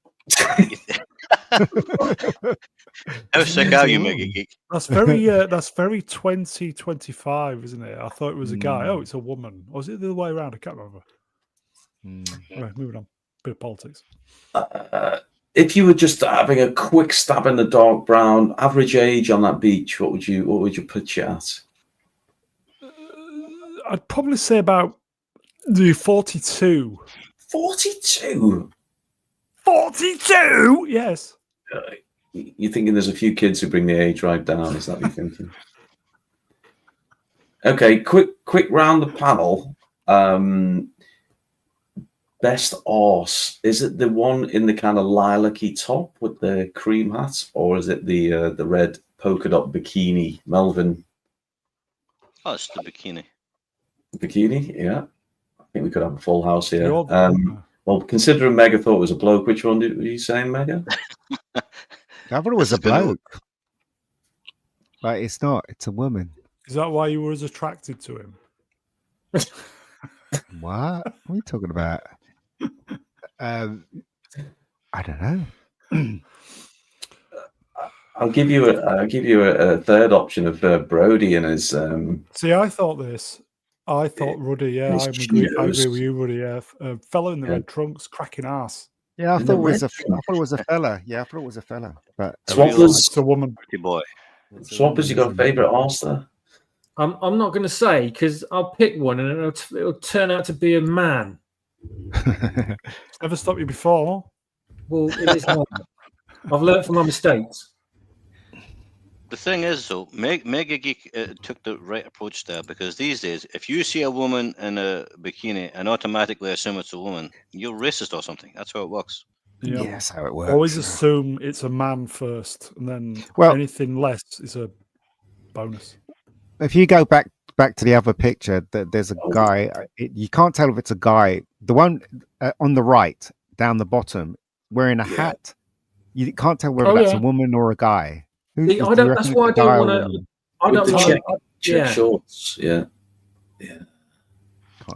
S2: How sick are you, Mega Geek?
S1: That's very 2025, isn't it? I thought it was a guy. Oh, it's a woman. Or is it the other way around? I can't remember. Right, moving on. Bit of politics.
S5: If you were just having a quick stab in the dark, Brown, average age on that beach, what would you pitch it at?
S1: I'd probably say about the 42.
S5: 42?
S1: 42? Yes.
S5: You're thinking there's a few kids who bring the age right down, is that what you're thinking? Okay, quick round the panel. Best arse. Is it the one in the kind of lilac-y top with the cream hat, or is it the red polka dot bikini? Melvin?
S2: Oh, it's the bikini.
S5: Bikini, yeah. I think we could have a full house here.
S1: You're the-
S5: Well, considering Mega thought it was a bloke, which one were you saying, Mega?
S4: I thought it was
S2: This
S4: a
S2: is gonna-
S4: bloke. But it's not. It's a woman.
S1: Is that why you were as attracted to him?
S4: What? What are you talking about? I don't know.
S5: I'll give you a third option of Brody and his.
S1: See, I thought this. I thought Ruddy. Yeah,
S5: His
S1: I agree
S5: Cheetos.
S1: with you, Ruddy. Yeah, fellow in the
S5: Yeah.
S1: red trunks, cracking ass.
S4: Yeah, I
S5: And
S4: thought
S5: the
S4: it was
S5: red
S4: I thought it was a fella. Yeah, I thought it was a fella. But
S5: Swappers,
S1: It's a woman.
S2: Pretty boy.
S5: Swappers, you got a favourite arse there?
S3: I'm not going to say because I'll pick one and it'll turn out to be a man.
S1: Never stopped you before.
S3: Well, it is not. I've learned from my mistakes.
S2: The thing is, though, Mega Geek took the right approach there, because these days, if you see a woman in a bikini and automatically assume it's a woman, you're racist or something. That's how it works.
S1: Yeah.
S4: yeah, that's how it works.
S1: Always assume it's a man first, and then
S4: Well-
S1: anything less is a bonus.
S4: If you go back to the other picture, there's a guy. You can't tell if it's a guy. The one on the right, down the bottom, wearing a hat. You can't tell whether that's a woman or a guy.
S3: See,
S4: do
S3: I
S4: you
S3: don't.
S4: reckon
S3: That's
S4: it's
S3: why
S4: a
S3: I
S4: guy
S3: don't
S4: or
S3: want
S4: a
S3: to.
S4: woman?
S3: I
S5: With
S3: don't
S5: the check
S3: like.
S5: check
S3: Yeah.
S5: shorts, yeah.
S4: Can't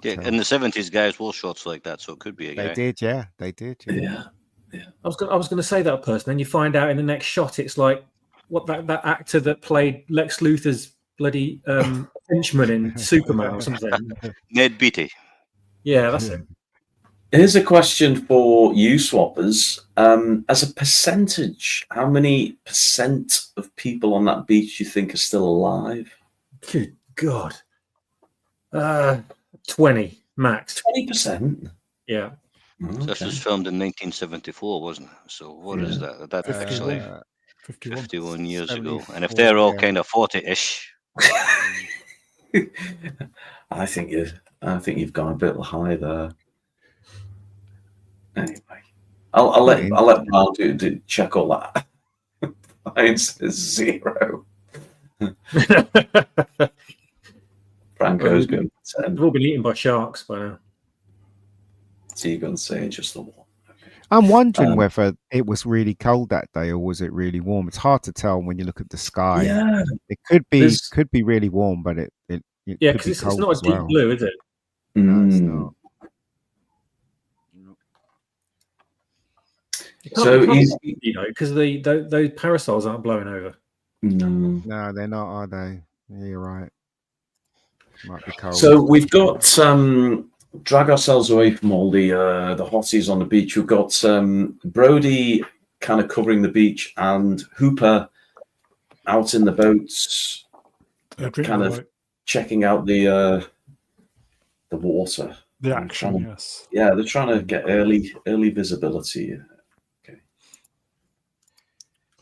S2: Yeah,
S4: tell.
S2: in the 70s, guys wore shorts like that, so it could be a guy.
S4: They did, yeah. They did, yeah.
S5: Yeah.
S3: I was going to say that person. Then you find out in the next shot, it's like what that actor that played Lex Luthor's bloody henchman in Superman or something.
S2: Ned Beatty.
S3: Yeah, that's it.
S5: Here's a question for you, Swappers. As a percentage, how many percent of people on that beach do you think are still alive?
S3: Good God. 20 max.
S5: 20%.
S3: Yeah.
S2: So this was filmed in 1974, wasn't it? So what is that? That's actually
S1: 51.
S2: 51 years ago.
S4: 74,
S2: And if they're all
S4: yeah.
S2: kind of 40-ish,
S5: I think you've gone a bit high there. Anyway, I'll let Brown do check all that. Mine says 0. Franco's going to 10.
S3: They've all been eaten by sharks by now.
S5: So you're going to say just the one.
S4: I'm wondering whether it was really cold that day or was it really warm. It's hard to tell when you look at the sky.
S5: Yeah,
S4: It could
S5: There's-
S4: be really warm, but it
S3: Yeah,
S4: could be
S3: because it's
S4: cold
S3: not a
S4: as
S3: deep
S4: well.
S3: blue, is it?
S4: No, it's
S5: Mm.
S4: not.
S3: It can't
S5: So
S3: be cold,
S5: he's
S3: because those parasols aren't blowing over.
S5: no.
S4: No, they're not, are they? Yeah, you're right. Might be cold.
S5: So we've got drag ourselves away from all the hotties on the beach. We've got Brody kind of covering the beach and Hooper out in the boats,
S1: Drinking
S5: kind of
S1: right.
S5: checking out the water.
S1: The
S5: I'm
S1: action,
S5: trying to-
S1: yes.
S5: Yeah, they're trying to get early visibility.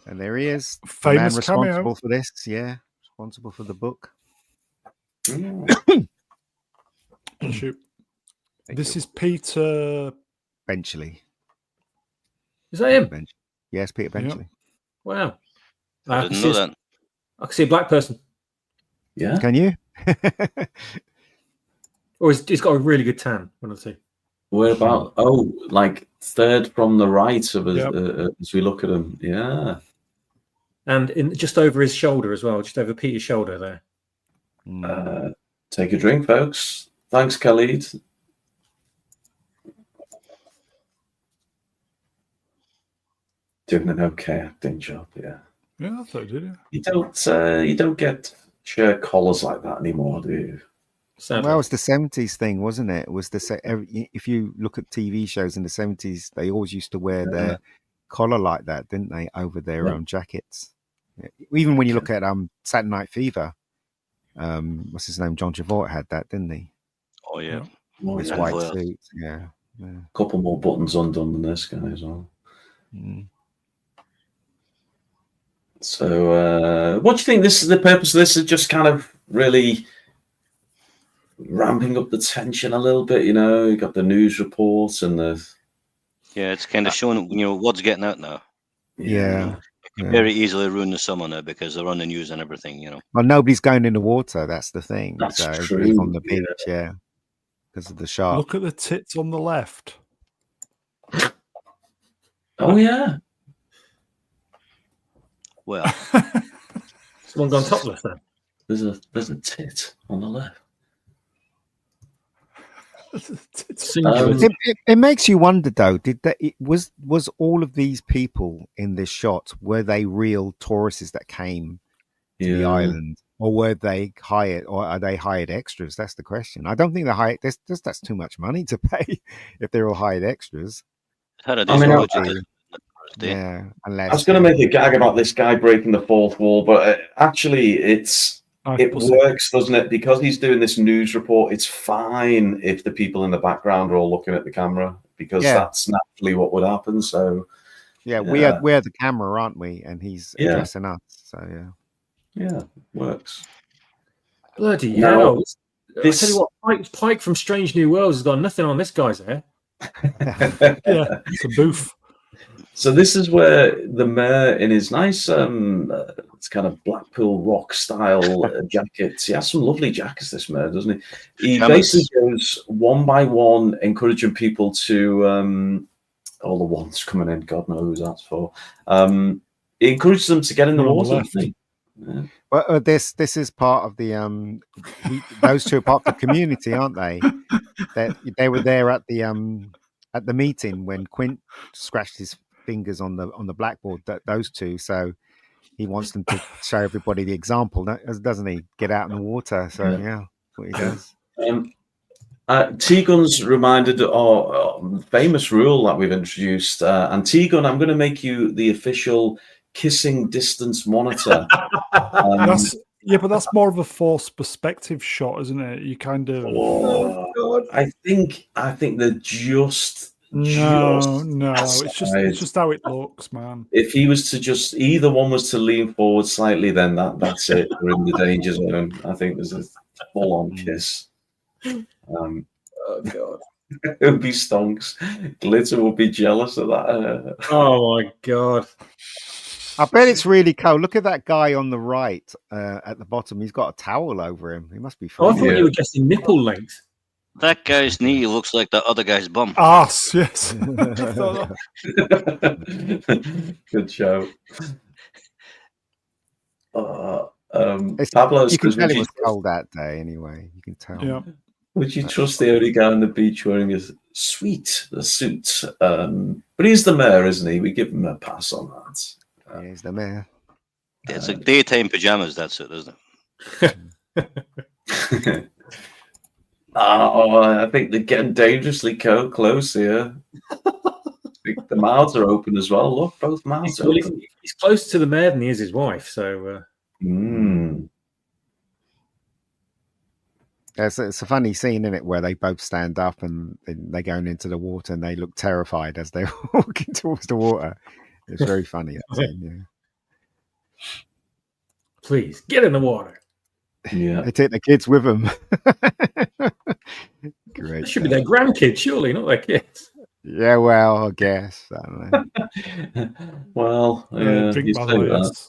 S4: And there he is. The man
S1: Famous
S4: responsible
S1: cameo.
S4: for this. Yeah, responsible for the book.
S5: Mm.
S1: Shoot.
S4: Thank
S1: This
S4: you.
S1: is Peter.
S4: Benchley.
S3: Is that him?
S4: Bench- Yes, Peter Benchley.
S3: Wow.
S2: I didn't know that.
S3: I can see a black person.
S5: Yeah.
S4: Can you?
S3: Or he's got a really good tan, one or two.
S5: Where about? Oh, like third from the right of us,
S1: Yep.
S5: as we look at him. Yeah.
S3: And just over his shoulder as well, just over Peter's shoulder there.
S5: Take a drink, folks. Thanks, Khalid. Doing an okay acting job, yeah.
S1: Yeah, I thought did you?
S5: You don't get shirt collars like that anymore, do you?
S3: Sadly.
S4: Well, it's the 70s thing, wasn't it? It was if you look at TV shows in the 70s, they always used to wear their collar like that, didn't they, over their jackets? Yeah. Even when you look at Saturday Night Fever, what's his name? John Travolta had that, didn't he?
S2: Oh, yeah.
S4: His
S2: yeah.
S4: white
S2: Well.
S4: suit. Yeah.
S5: Couple more buttons undone than this guy as well.
S4: Mm.
S5: So, what do you think? This is the purpose of this? Is just kind of really ramping up the tension a little bit. You know, you got the news reports and the
S2: Yeah, it's kind of showing, what's getting out now.
S4: Yeah.
S2: very easily ruin the summer now because they're on the news and everything, you know.
S4: Well, nobody's going in the water. That's the thing.
S5: That's
S4: so
S5: true,
S4: everybody's on the beach, because of the shark.
S1: Look at the tits on the left.
S5: Oh yeah.
S2: Well,
S3: Someone gone topless then.
S5: There's a tit on the left.
S3: Singular.
S4: It makes you wonder, though. Was all of these people in this shot, were they real tourists that came to the island, or were they hired, or are they hired extras? That's the question. I don't think they're hired. That's too much money to pay if they're all hired extras.
S5: Unless I was going to make a gag about this guy breaking the fourth wall, but actually, it works, doesn't it? Because he's doing this news report, it's fine if the people in the background are all looking at the camera, because that's naturally what would happen. So,
S4: we're the camera, aren't we? And he's addressing us. So
S5: works.
S3: Bloody hell! I tell you what, Pike from Strange New Worlds has got nothing on this guy's hair.
S1: It's a boof.
S5: So this is where the mayor, in his nice, it's kind of Blackpool rock style jackets. He has some lovely jackets, this mayor, doesn't he? He basically goes one by one, encouraging people to, all the ones coming in, God knows who that's for. He encourages them to get in the water, doesn't he? Yeah.
S4: Well, this is part of the those two are part of the community, aren't they? They were there at the meeting when Quint scratched his fingers on the blackboard. Those two, so he wants them to show everybody the example, doesn't he? Get out in the water. So that's what he does.
S5: T-Gun's reminded our famous rule that we've introduced. And T-Gun, I'm going to make you the official kissing distance monitor.
S1: But that's more of a forced perspective shot, isn't it? You kind of.
S5: Oh, God. I think they're just.
S1: No. It's just how it looks, man.
S5: If he was to either one was to lean forward slightly, then that's it. We're in the danger zone. I think there's a full-on kiss. Oh God. It would be stonks. Glitter would be jealous of that.
S3: Oh my God.
S4: I bet it's really cold. Look at that guy on the right at the bottom. He's got a towel over him. He must be fine.
S3: I thought you were guessing nipple length.
S2: That guy's knee looks like the other guy's bum.
S1: Ass, yes.
S5: Good show.
S4: Pablo, you can tell it was cold that day anyway. You can tell.
S1: Yeah.
S5: Would you trust the only guy on the beach wearing a suit? But he's the mayor, isn't he? We give him a pass on that.
S4: He's the mayor.
S2: It's like daytime pajamas, that's it, isn't
S5: it? I think they're getting dangerously close here. The mouths are open as well. Look, both mouths are open.
S3: He's closer to the mayor than he is his wife, so...
S4: It's a funny scene, isn't it, where they both stand up and they're going into the water and they look terrified as they're walking towards the water. It's very funny, that scene,
S3: Please, get in the water.
S5: Yeah.
S4: They take the kids with them. Great.
S3: That should be their grandkids, surely, not their kids.
S4: Yeah, well, I guess. I don't know.
S5: Well,
S1: drink by the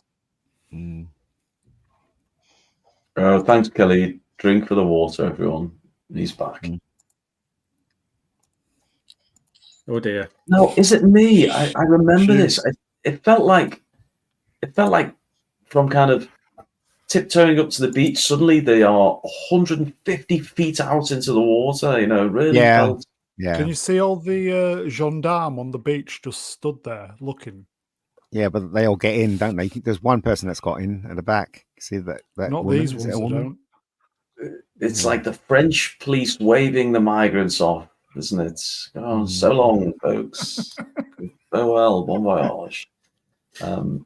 S1: way.
S5: Thanks, Kelly. Drink for the water, everyone. He's back.
S3: Oh dear.
S5: No, is it me? I remember this. It felt like from kind of tiptoeing up to the beach. Suddenly they are 150 feet out into the water. Really.
S4: Yeah.
S1: Can you see all the gendarmes on the beach just stood there looking?
S4: Yeah, but they all get in, don't they? There's one person that's got in at the back. See that?
S1: Not
S4: woman?
S1: these ones. Don't.
S5: It's like the French police waving the migrants off, isn't it? Oh, so long, folks. Farewell, bon voyage. The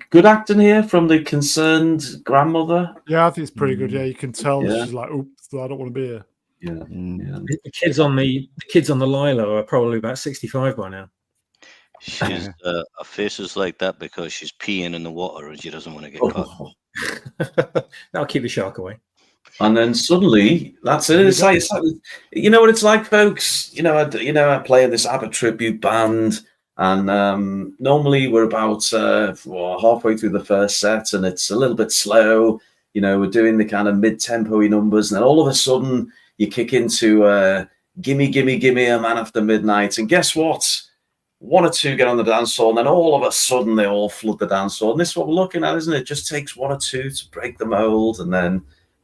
S5: good acting here from the concerned grandmother.
S1: Yeah, I think it's pretty good. Yeah, you can tell she's like, "Oops, I don't want to be here."
S5: Yeah.
S3: The kids on the Lilo are probably about 65 by now.
S2: She's her face is like that because she's peeing in the water and she doesn't want to get caught.
S3: That'll keep the shark away.
S5: And then suddenly, that's it. It's like, you know what it's like, folks. I play in this ABBA tribute band, And normally we're about halfway through the first set, and it's a little bit slow. We're doing the kind of mid-tempo-y numbers, and then all of a sudden you kick into Gimme, Gimme, Gimme, A Man After Midnight. And guess what? One or two get on the dance floor, and then all of a sudden they all flood the dance floor. And this is what we're looking at, isn't it? It just takes one or two to break the mold, and then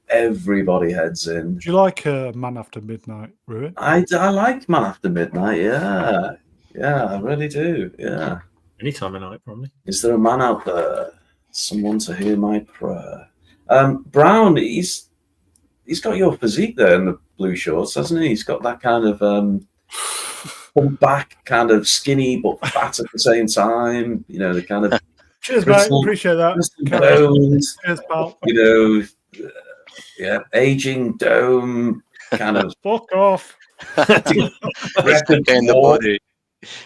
S5: everybody heads in.
S1: Do you like Man After Midnight, Ruin?
S5: I like Man After Midnight, yeah. Yeah, I really do, yeah.
S3: Any time of night, probably.
S5: Is there a man out there? Someone to hear my prayer. Brown, he's got your physique there in the blue shorts, hasn't he? He's got that kind of pump back, kind of skinny but fat at the same time. The kind of
S1: cheers, mate. Appreciate that.
S5: Bones,
S1: cheers, pal.
S5: Aging dome, kind of.
S1: Fuck off.
S2: In the body.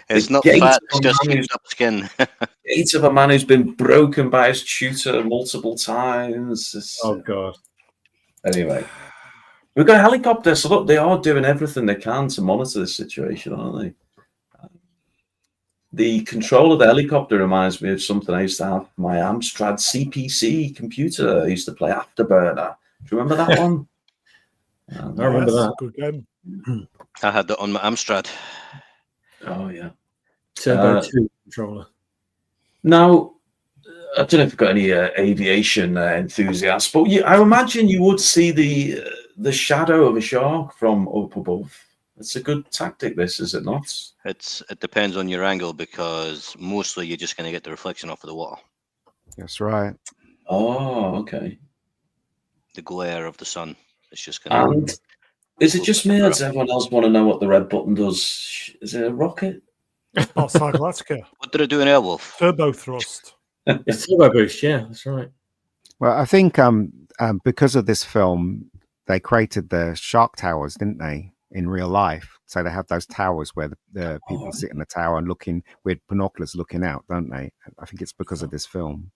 S2: It's not fat, it's just skin up skin.
S5: Gait of a man who's been broken by his tutor multiple times.
S3: Oh, God.
S5: Anyway, we've got a helicopter, so look, they are doing everything they can to monitor this situation, aren't they? The control of the helicopter reminds me of something I used to have my Amstrad CPC computer. I used to play Afterburner. Do you remember that one?
S3: I remember that.
S1: Good game.
S2: I had that on my Amstrad.
S5: Oh, yeah.
S3: Turbo 2 controller.
S5: Now, I don't know if you've got any aviation enthusiasts, but I imagine you would see the shadow of a shark from up above. It's a good tactic, this, is it not?
S2: It depends on your angle, because mostly you're just going to get the reflection off of the water.
S4: That's right.
S5: Oh, okay.
S2: The glare of the sun. It's just going to...
S5: Is it just me, or does everyone else want to know what the red button does? Is it a rocket?
S1: Oh, Cyclatica.
S2: What did I do in Airwolf?
S1: Turbo thrust.
S3: It's turbo boost, yeah, that's right.
S4: Well, I think because of this film, they created the shark towers, didn't they, in real life? So they have those towers where the people sit in the tower and looking with binoculars looking out, don't they? I think it's because of this film.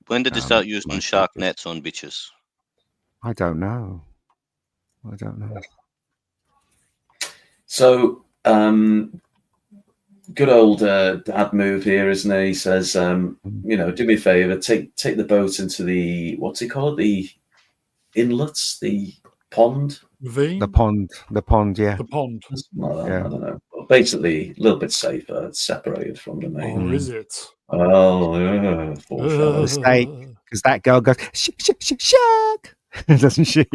S2: When did they start using shark nets on beaches?
S4: I don't know.
S5: So, good old dad move here, isn't he? He says, do me a favor, take the boat into the, what's he called? The inlets, the pond?
S1: Ravine?
S4: The pond, yeah.
S1: The pond.
S5: I don't know. But basically, a little bit safer. It's separated from the main.
S1: Or is it?
S5: Oh, yeah.
S4: Because that girl goes, shark! Doesn't she?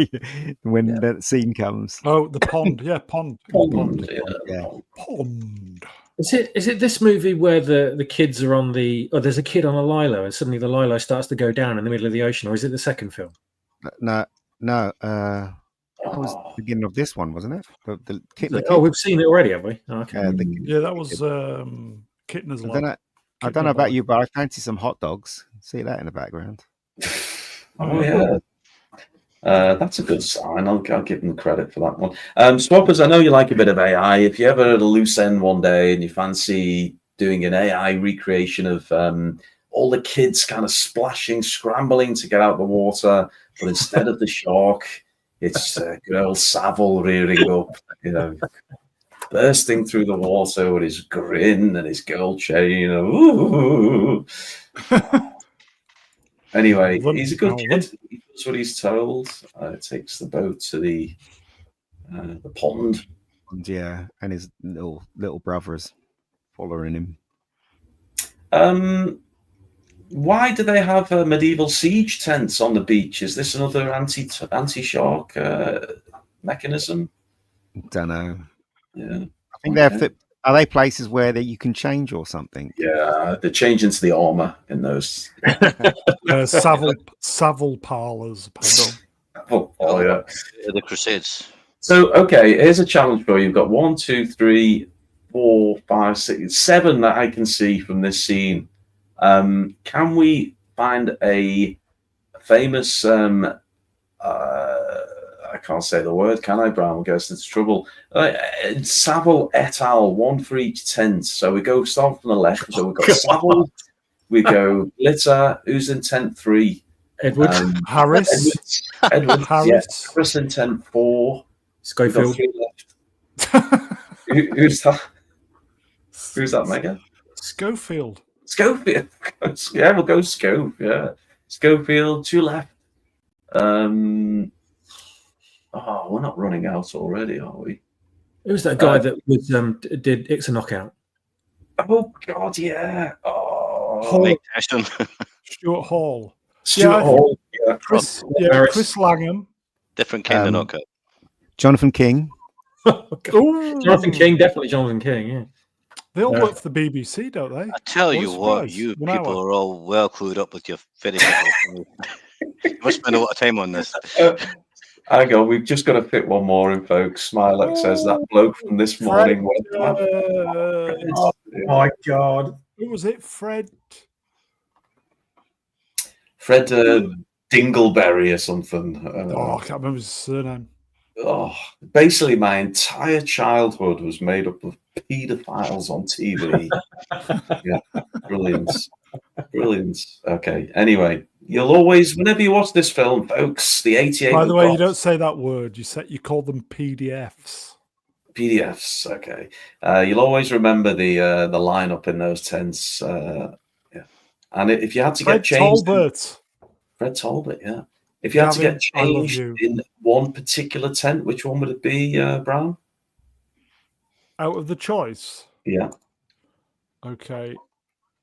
S4: When that scene comes.
S1: Oh, the pond. Yeah, pond.
S5: Pond.
S1: Pond.
S3: Is it this movie where the kids are on there's a kid on a lilo and suddenly the lilo starts to go down in the middle of the ocean, or is it the second film?
S4: No. That was the beginning of this one, wasn't it? The kid.
S3: Oh, we've seen it already, have we? Oh, okay.
S1: That was Kitner's Lab.
S4: I don't know about you, but I fancy some hot dogs. See that in the background.
S5: Oh, yeah. That's a good sign. I'll give them credit for that one. Swappers, I know you like a bit of AI. If you ever at a loose end one day and you fancy doing an AI recreation of all the kids kind of splashing, scrambling to get out of the water, but instead of the shark, it's good old Savile rearing up, bursting through the water with his grin and his gold chain. Ooh. Anyway, he's a good kid. He does what he's told. Takes the boat to the pond.
S4: Yeah, and his little brothers following
S5: him. Why do they have medieval siege tents on the beach? Is this another anti-shark mechanism?
S4: Don't know.
S5: Yeah,
S4: I think they're. Are they places where you can change or something?
S5: Yeah, they change into the armor in those.
S1: Savile parlors.
S5: Oh, yeah.
S2: The Crusades.
S5: So, okay, here's a challenge for you. You've got 1, 2, 3, 4, 5, 6, 7 that I can see from this scene. Can we find a famous I can't say the word, can I, Brown? Goes into trouble. Savile et al., 1 for each tent. So we start from the left. So we've got Savile, we go Glitter. Who's in tent 3?
S3: Edward.
S1: Harris.
S5: Edward
S1: Harris.
S5: Yeah. Chris in tent 4.
S3: Schofield.
S5: Who's that? Who's that, Mega?
S1: Schofield.
S5: Schofield. Yeah, we'll go Scope. Yeah, Schofield. 2 left. We're not running out already, are we?
S3: Who's that guy that was did It's a Knockout?
S5: Oh God, yeah.
S2: Mike Tyson.
S1: Stuart Hall.
S5: Stuart Hall. Yeah.
S1: Chris Langham.
S2: Different kind of knockout.
S4: Jonathan King.
S3: Jonathan King, definitely Jonathan King. Yeah.
S1: They all work for the BBC, don't they?
S2: I tell you what, you people are all well clued up with your fitting. You must spend a lot of time on this.
S5: Hang on, we've just got to fit one more in, folks. Smilex says that bloke from this morning.
S3: Oh my God.
S1: Who was it? Fred
S5: Dingleberry or something.
S1: I can't remember his surname.
S5: Basically, my entire childhood was made up of paedophiles on TV. Yeah, brilliant. Okay, anyway, you'll always, whenever you watch this film, folks, the 88.
S1: By the way, you don't say that word. You call them PDFs.
S5: PDFs. Okay, you'll always remember the lineup in those tents. Yeah, and if you had to get changed, Fred Talbot. Yeah. If you had to get changed in one particular tent, which one would it be, Brown?
S1: Out of the choice?
S5: Yeah.
S1: Okay.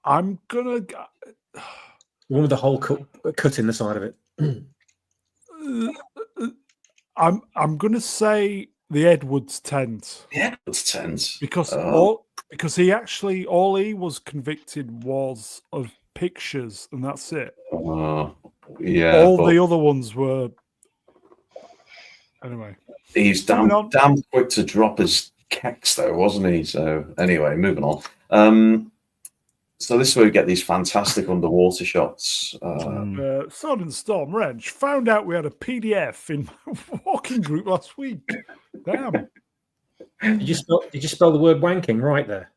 S1: I'm going to...
S3: One with the hole cut in the side of it.
S1: I'm going to say the Edwards tent.
S5: The Edwards tent?
S1: Because he actually, all he was convicted was of pictures, and that's it.
S5: Yeah,
S1: all the other ones were. Anyway,
S5: he's damn quick to drop his kecks, though, wasn't he? So anyway, moving on. So this is where we get these fantastic underwater shots.
S1: Sun and Storm Wrench found out we had a PDF in my walking group last week. Damn.
S3: Did you spell the word wanking right there?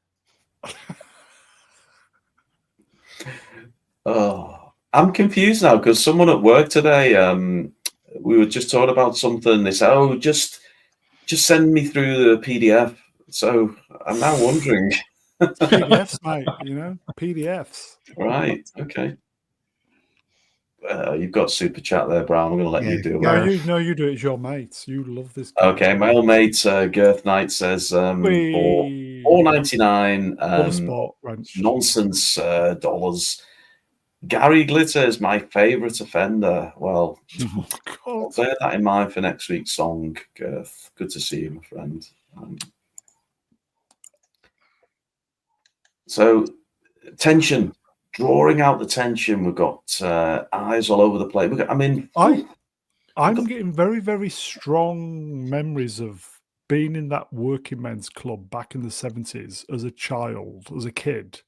S5: I'm confused now because someone at work today, we were just talking about something. They said, "Oh, just send me through the PDF." So I'm now wondering.
S1: PDFs, mate. PDFs.
S5: Right. Okay. You've got super chat there, Brown. I'm going to let you do it.
S1: No, you do it. It's your mates. You love this.
S5: Okay, my old mate Girth Knight says for $4.99 nonsense dollars. Gary Glitter is my favourite offender. Well, I'll bear that in mind for next week's song, Girth. Good to see you, my friend. So, tension, drawing out the tension. We've got eyes all over the place.
S1: I'm getting very, very strong memories of being in that working men's club back in the 70s as a child, as a kid.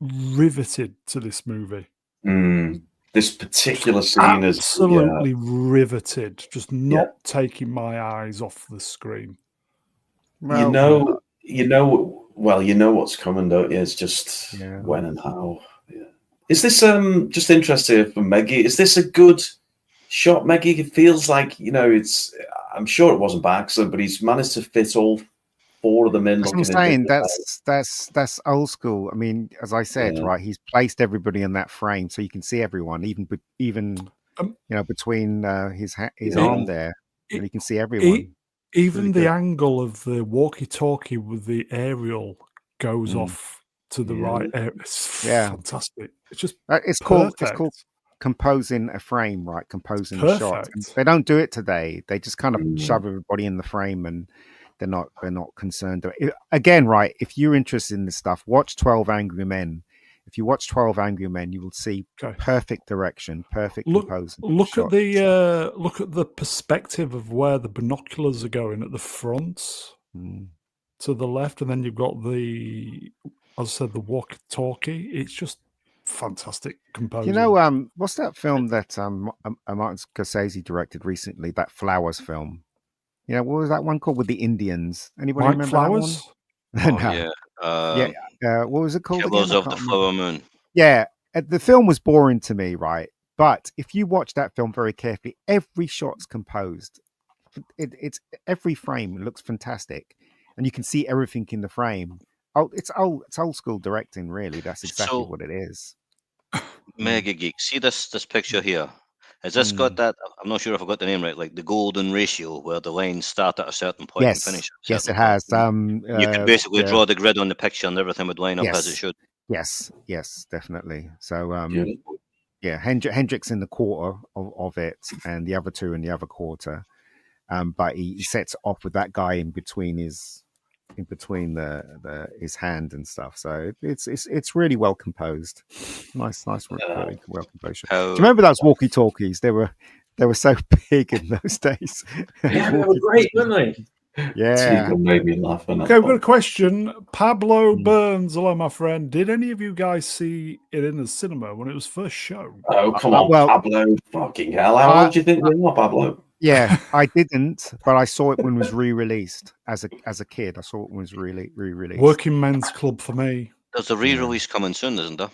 S1: Riveted to this movie.
S5: This particular scene is
S1: absolutely riveted, just not taking my eyes off the screen.
S5: Well, you know what's coming, don't you? It's just when and how. Yeah. Is this just interested for Meggie? Is this a good shot, Meggie? It feels like it's. I'm sure it wasn't by accident, but he's managed to fit all 4 of them in.
S4: I'm saying that's old school. I mean, as I said, right, he's placed everybody in that frame so you can see everyone, even between his arm there, and you can see everyone.
S1: Even the angle of the walkie-talkie with the aerial goes off to the right. It's fantastic. It's just
S4: it's called composing a frame, right? Composing a shot. And they don't do it today. They just kind of shove everybody in the frame and. They're not concerned. Again, right, if you're interested in this stuff, watch 12 Angry Men. If you watch 12 Angry Men, you will see perfect direction, perfect composing.
S1: Look at the perspective of where the binoculars are going at the front to the left, and then you've got as I said, the walkie-talkie. It's just fantastic composing.
S4: What's that film that Martin Scorsese directed recently? That Flowers film. What was that one called with the Indians? Anybody remember
S1: Flowers?
S4: That one? No. What was it called?
S2: Killers of the Flower Moon.
S4: Yeah, the film was boring to me, right? But if you watch that film very carefully, every shot's composed. It's every frame looks fantastic, and you can see everything in the frame. it's old school directing, really. That's exactly what it is.
S2: Mega Geek. See this picture here. Has this got that? I'm not sure if I got the name right. Like the golden ratio, where the lines start at a certain point and finish at a
S4: Yes,
S2: certain
S4: it has.
S2: point. You could basically draw the grid on the picture, and everything would line up as it should.
S4: Yes, definitely. So, yeah, Hendrick's in the quarter of it, and the other two in the other quarter. But he sets off with that guy in between his hand and stuff. So it's really well composed. Nice, really well composed. Do you remember those walkie talkies? They were so big in those days.
S3: Yeah, they were great, weren't they?
S4: Yeah.
S5: Made me laugh.
S1: Okay, we've got a question. Pablo Burns, hello, my friend. Did any of you guys see it in the cinema when it was first shown?
S5: Oh, come on, Pablo. Fucking hell. How old do you think we are, Pablo?
S4: Yeah, I didn't, but I saw it when it was re-released as a kid. I saw it when it was re-released.
S1: Working Men's Club for me.
S2: There's a re-release coming soon, isn't there?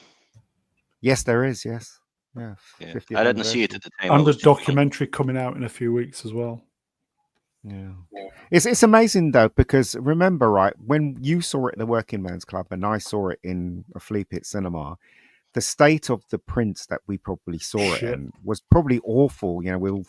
S4: Yes, there is. Yes. Yeah.
S2: I didn't see it at the time.
S1: And a documentary coming out in a few weeks as well.
S4: Yeah. It's amazing though, because remember, right, when you saw it at the Working Men's Club and I saw it in a Flea Pit cinema, the state of the prints that we probably saw it in was probably awful. You know, we all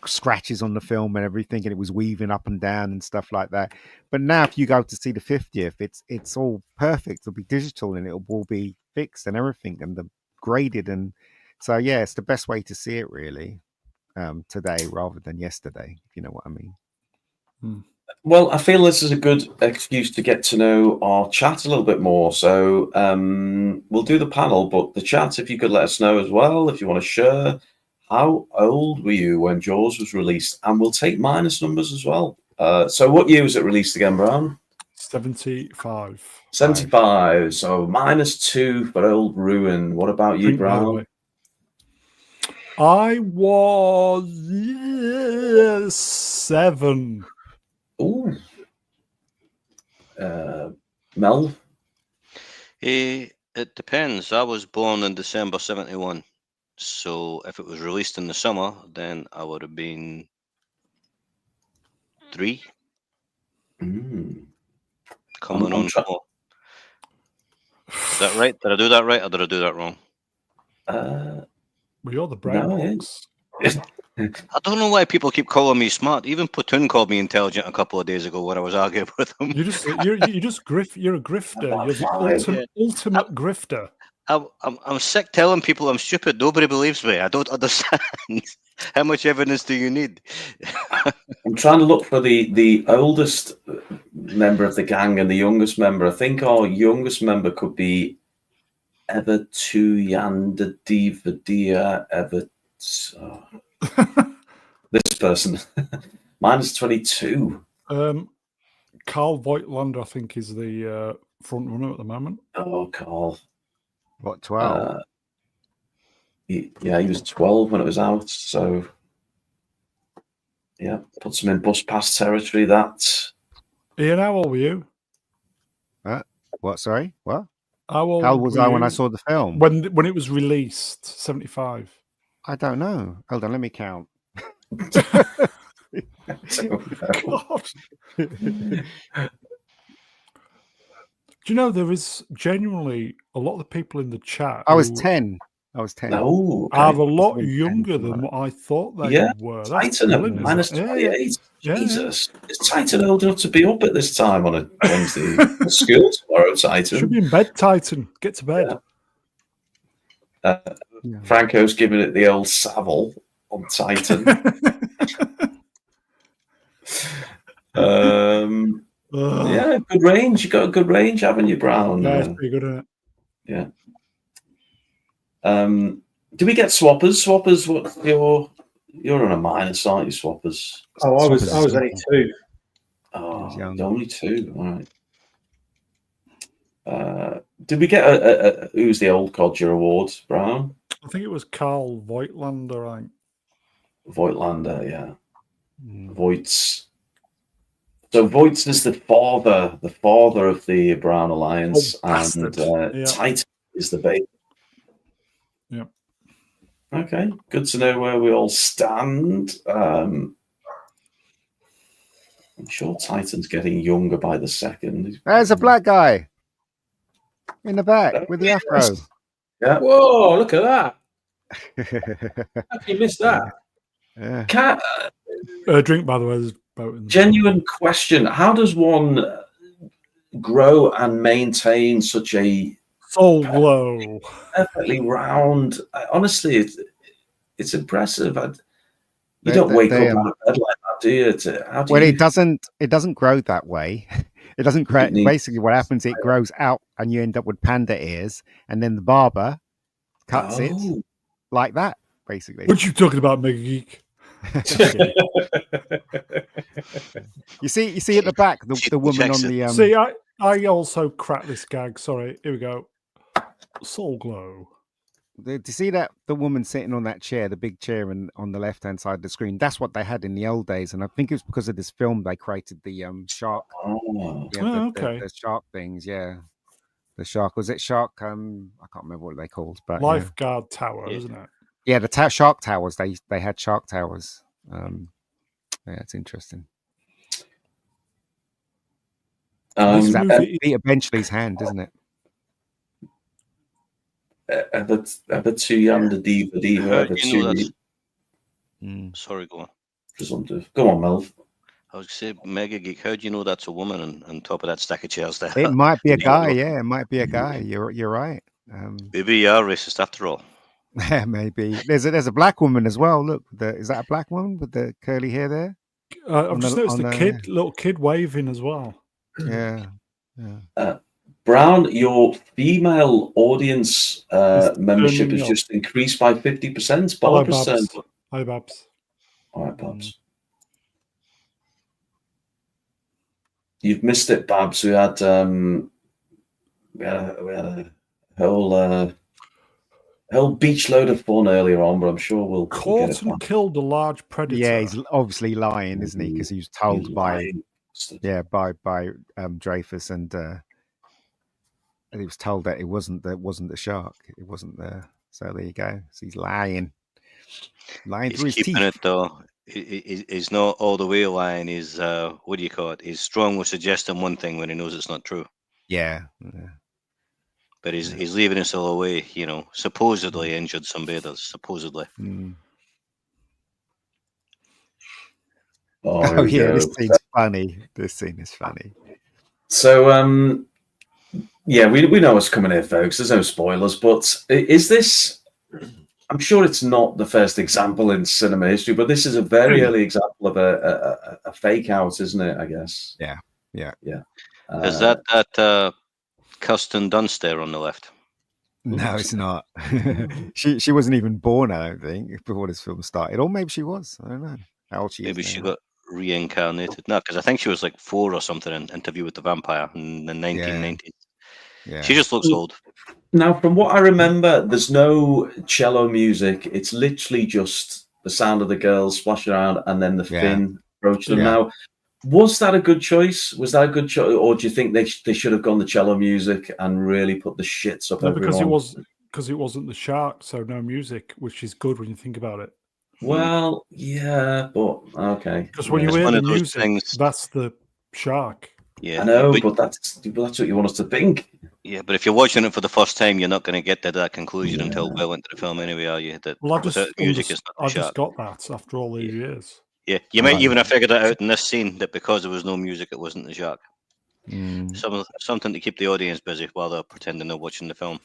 S4: scratches on the film and everything, and it was weaving up and down and stuff like that. But now if you go to see the 50th, it's all perfect. It'll be digital and it'll all be fixed and everything and the graded, and so yeah, it's the best way to see it really today rather than yesterday, if you know what I mean.
S5: Well, I feel this is a good excuse to get to know our chat a little bit more. So we'll do the panel, but the chat, if you could let us know as well, if you want to share. How old were you when Jaws was released? And we'll take minus numbers as well. So what year was it released again, Brown?
S1: 75.
S5: 75. So -2 for old Ruin. What about you, Brown?
S1: I was 7.
S5: Ooh. Mel?
S2: It depends. I was born in December 71. So if it was released in the summer, then I would have been 3. Coming on 4. Is that right? Did I do that right or did I do that wrong?
S1: Well, you're the brain box.
S2: I don't know why people keep calling me smart. Even Platoon called me intelligent a couple of days ago when I was arguing with them.
S1: You're a grifter. You're the ultimate grifter.
S2: I'm sick telling people I'm stupid. Nobody believes me. I don't understand. How much evidence do you need?
S5: I'm trying to look for the oldest member of the gang and the youngest member. I think our youngest member could be Ever Tu Yanda Diva Dia Ever. This person. Minus 22.
S1: Carl Voigtlander, I think, is the front runner at the moment.
S5: Oh, Carl.
S4: What, 12?
S5: He was 12 when it was out. So, yeah, puts him in bus pass territory. That.
S1: Ian, how old were you?
S4: What? Sorry, what?
S1: How old
S4: was I when I saw the film?
S1: When it was released, 75.
S4: I don't know. Hold on, let me count.
S1: God. Do you know there is genuinely a lot of the people in the chat?
S4: I was 10.
S5: Oh, okay.
S1: Are a lot younger than what I thought they were. That's
S5: Titan minus 28. Jesus. Is Titan old enough to be up at this time on a Wednesday? School tomorrow, Titan.
S1: Should be in bed, Titan. Get to bed.
S5: Franco's giving it the old Savile on Titan. Yeah, good range. You got a good range, haven't you, Brown?
S1: Yeah, it's pretty good, isn't it?
S5: Yeah. Do we get swappers? Swappers, what you're on a minus, aren't you, swappers?
S3: Oh, I was only 2.
S5: Oh, only 2. All right. Did we get a who's the old codger award, Brown?
S1: I think it was Carl Voigtlander, I think.
S5: Voigtlander, yeah. Voigts. So Voigts is the father of the Brown Alliance, and Titan is the baby.
S1: Yeah.
S5: Okay, good to know where we all stand. I'm sure Titan's getting younger by the second.
S4: There's a black guy in the back with the afro.
S5: Yeah.
S3: Whoa, look at that. How can you miss that?
S5: Yeah.
S1: Drink, by the way. There's boat
S5: genuine question. How does one grow and maintain such a
S1: soul glow?
S5: Perfectly round. Honestly, it's impressive. You don't wake up out of bed like that, do you?
S4: It doesn't grow that way. It doesn't grow. Basically, what happens, it grows out, and you end up with panda ears, and then the barber cuts it like that. Basically,
S1: what you talking about, Mega Geek?
S4: you see at the back the woman on the.
S1: See, I also cracked this gag. Sorry, here we go. Soul glow.
S4: Do you see that the woman sitting on that chair, the big chair, and on the left hand side of the screen? That's what they had in the old days, and I think it was because of this film they created the shark. The shark things, yeah. The shark, was it shark? I can't remember what they called, but
S1: lifeguard tower, isn't it?
S4: Yeah, the shark towers. They had shark towers. Yeah, it's interesting. Peter Benchley's hand, isn't it?
S5: Ever too young to DVD.
S2: Sorry, go on.
S5: Presumptive. Go on, Melv.
S2: I was going to say, Mega Geek, how do you know that's a woman on top of that stack of chairs there?
S4: It might be a guy, yeah. It might be a guy. You're right.
S2: Maybe you are racist after all.
S4: Maybe. There's a black woman as well. Look, is that a black woman with the curly hair there?
S1: I've just noticed the little kid waving as well.
S4: Yeah.
S5: Brown, your female audience membership has just increased by 50%.
S1: Hi, Babs.
S5: All right, Babs. You've missed it, Babs. We had a whole beach load of fun earlier on, but I'm sure we'll
S1: caught and killed a large predator.
S4: Yeah, he's obviously lying, isn't he? Because he was told by Dreyfuss, and he was told that it wasn't the shark. It wasn't there. So there you go. So he's lying.
S2: He's through his keeping teeth. It though. He's not all the way lying. He's what do you call it? He's strong with suggesting one thing when he knows it's not true.
S4: Yeah.
S2: But he's leaving us all away, supposedly injured some bathers, supposedly.
S4: Oh yeah, this scene's funny. This scene is funny.
S5: So, yeah, we know what's coming here, folks. There's no spoilers, but is this... I'm sure it's not the first example in cinema history, but this is a very early example of a fake out, isn't it, I guess?
S4: Yeah.
S2: Is that Kirsten Dunst there on the left?
S4: No, it's not. she wasn't even born, I don't think, before this film started. Or maybe she was. I don't know how old she is.
S2: Maybe she got reincarnated. No, because I think she was like 4 or something in Interview with the Vampire in the 1990s. Yeah. She just looks old.
S5: Now, from what I remember, there's no cello music. It's literally just the sound of the girls splashing around and then the fin approaching them. Now, was that a good choice? Was that a good choice? Or do you think they should have gone the cello music and really put the shits up everyone?
S1: Because it wasn't the shark, so no music, which is good when you think about it.
S5: Well, yeah, but okay.
S1: Because when you hear the music, that's the shark.
S2: Yeah,
S5: I know, but that's what you want us to think.
S2: Yeah, but if you're watching it for the first time, you're not going to get to that conclusion until well into the film anyway, are you? That
S1: I've just got that after all these years.
S2: Yeah, you might even have figured it out in this scene that because there was no music, it wasn't the shark. Something to keep the audience busy while they're pretending they're watching the film.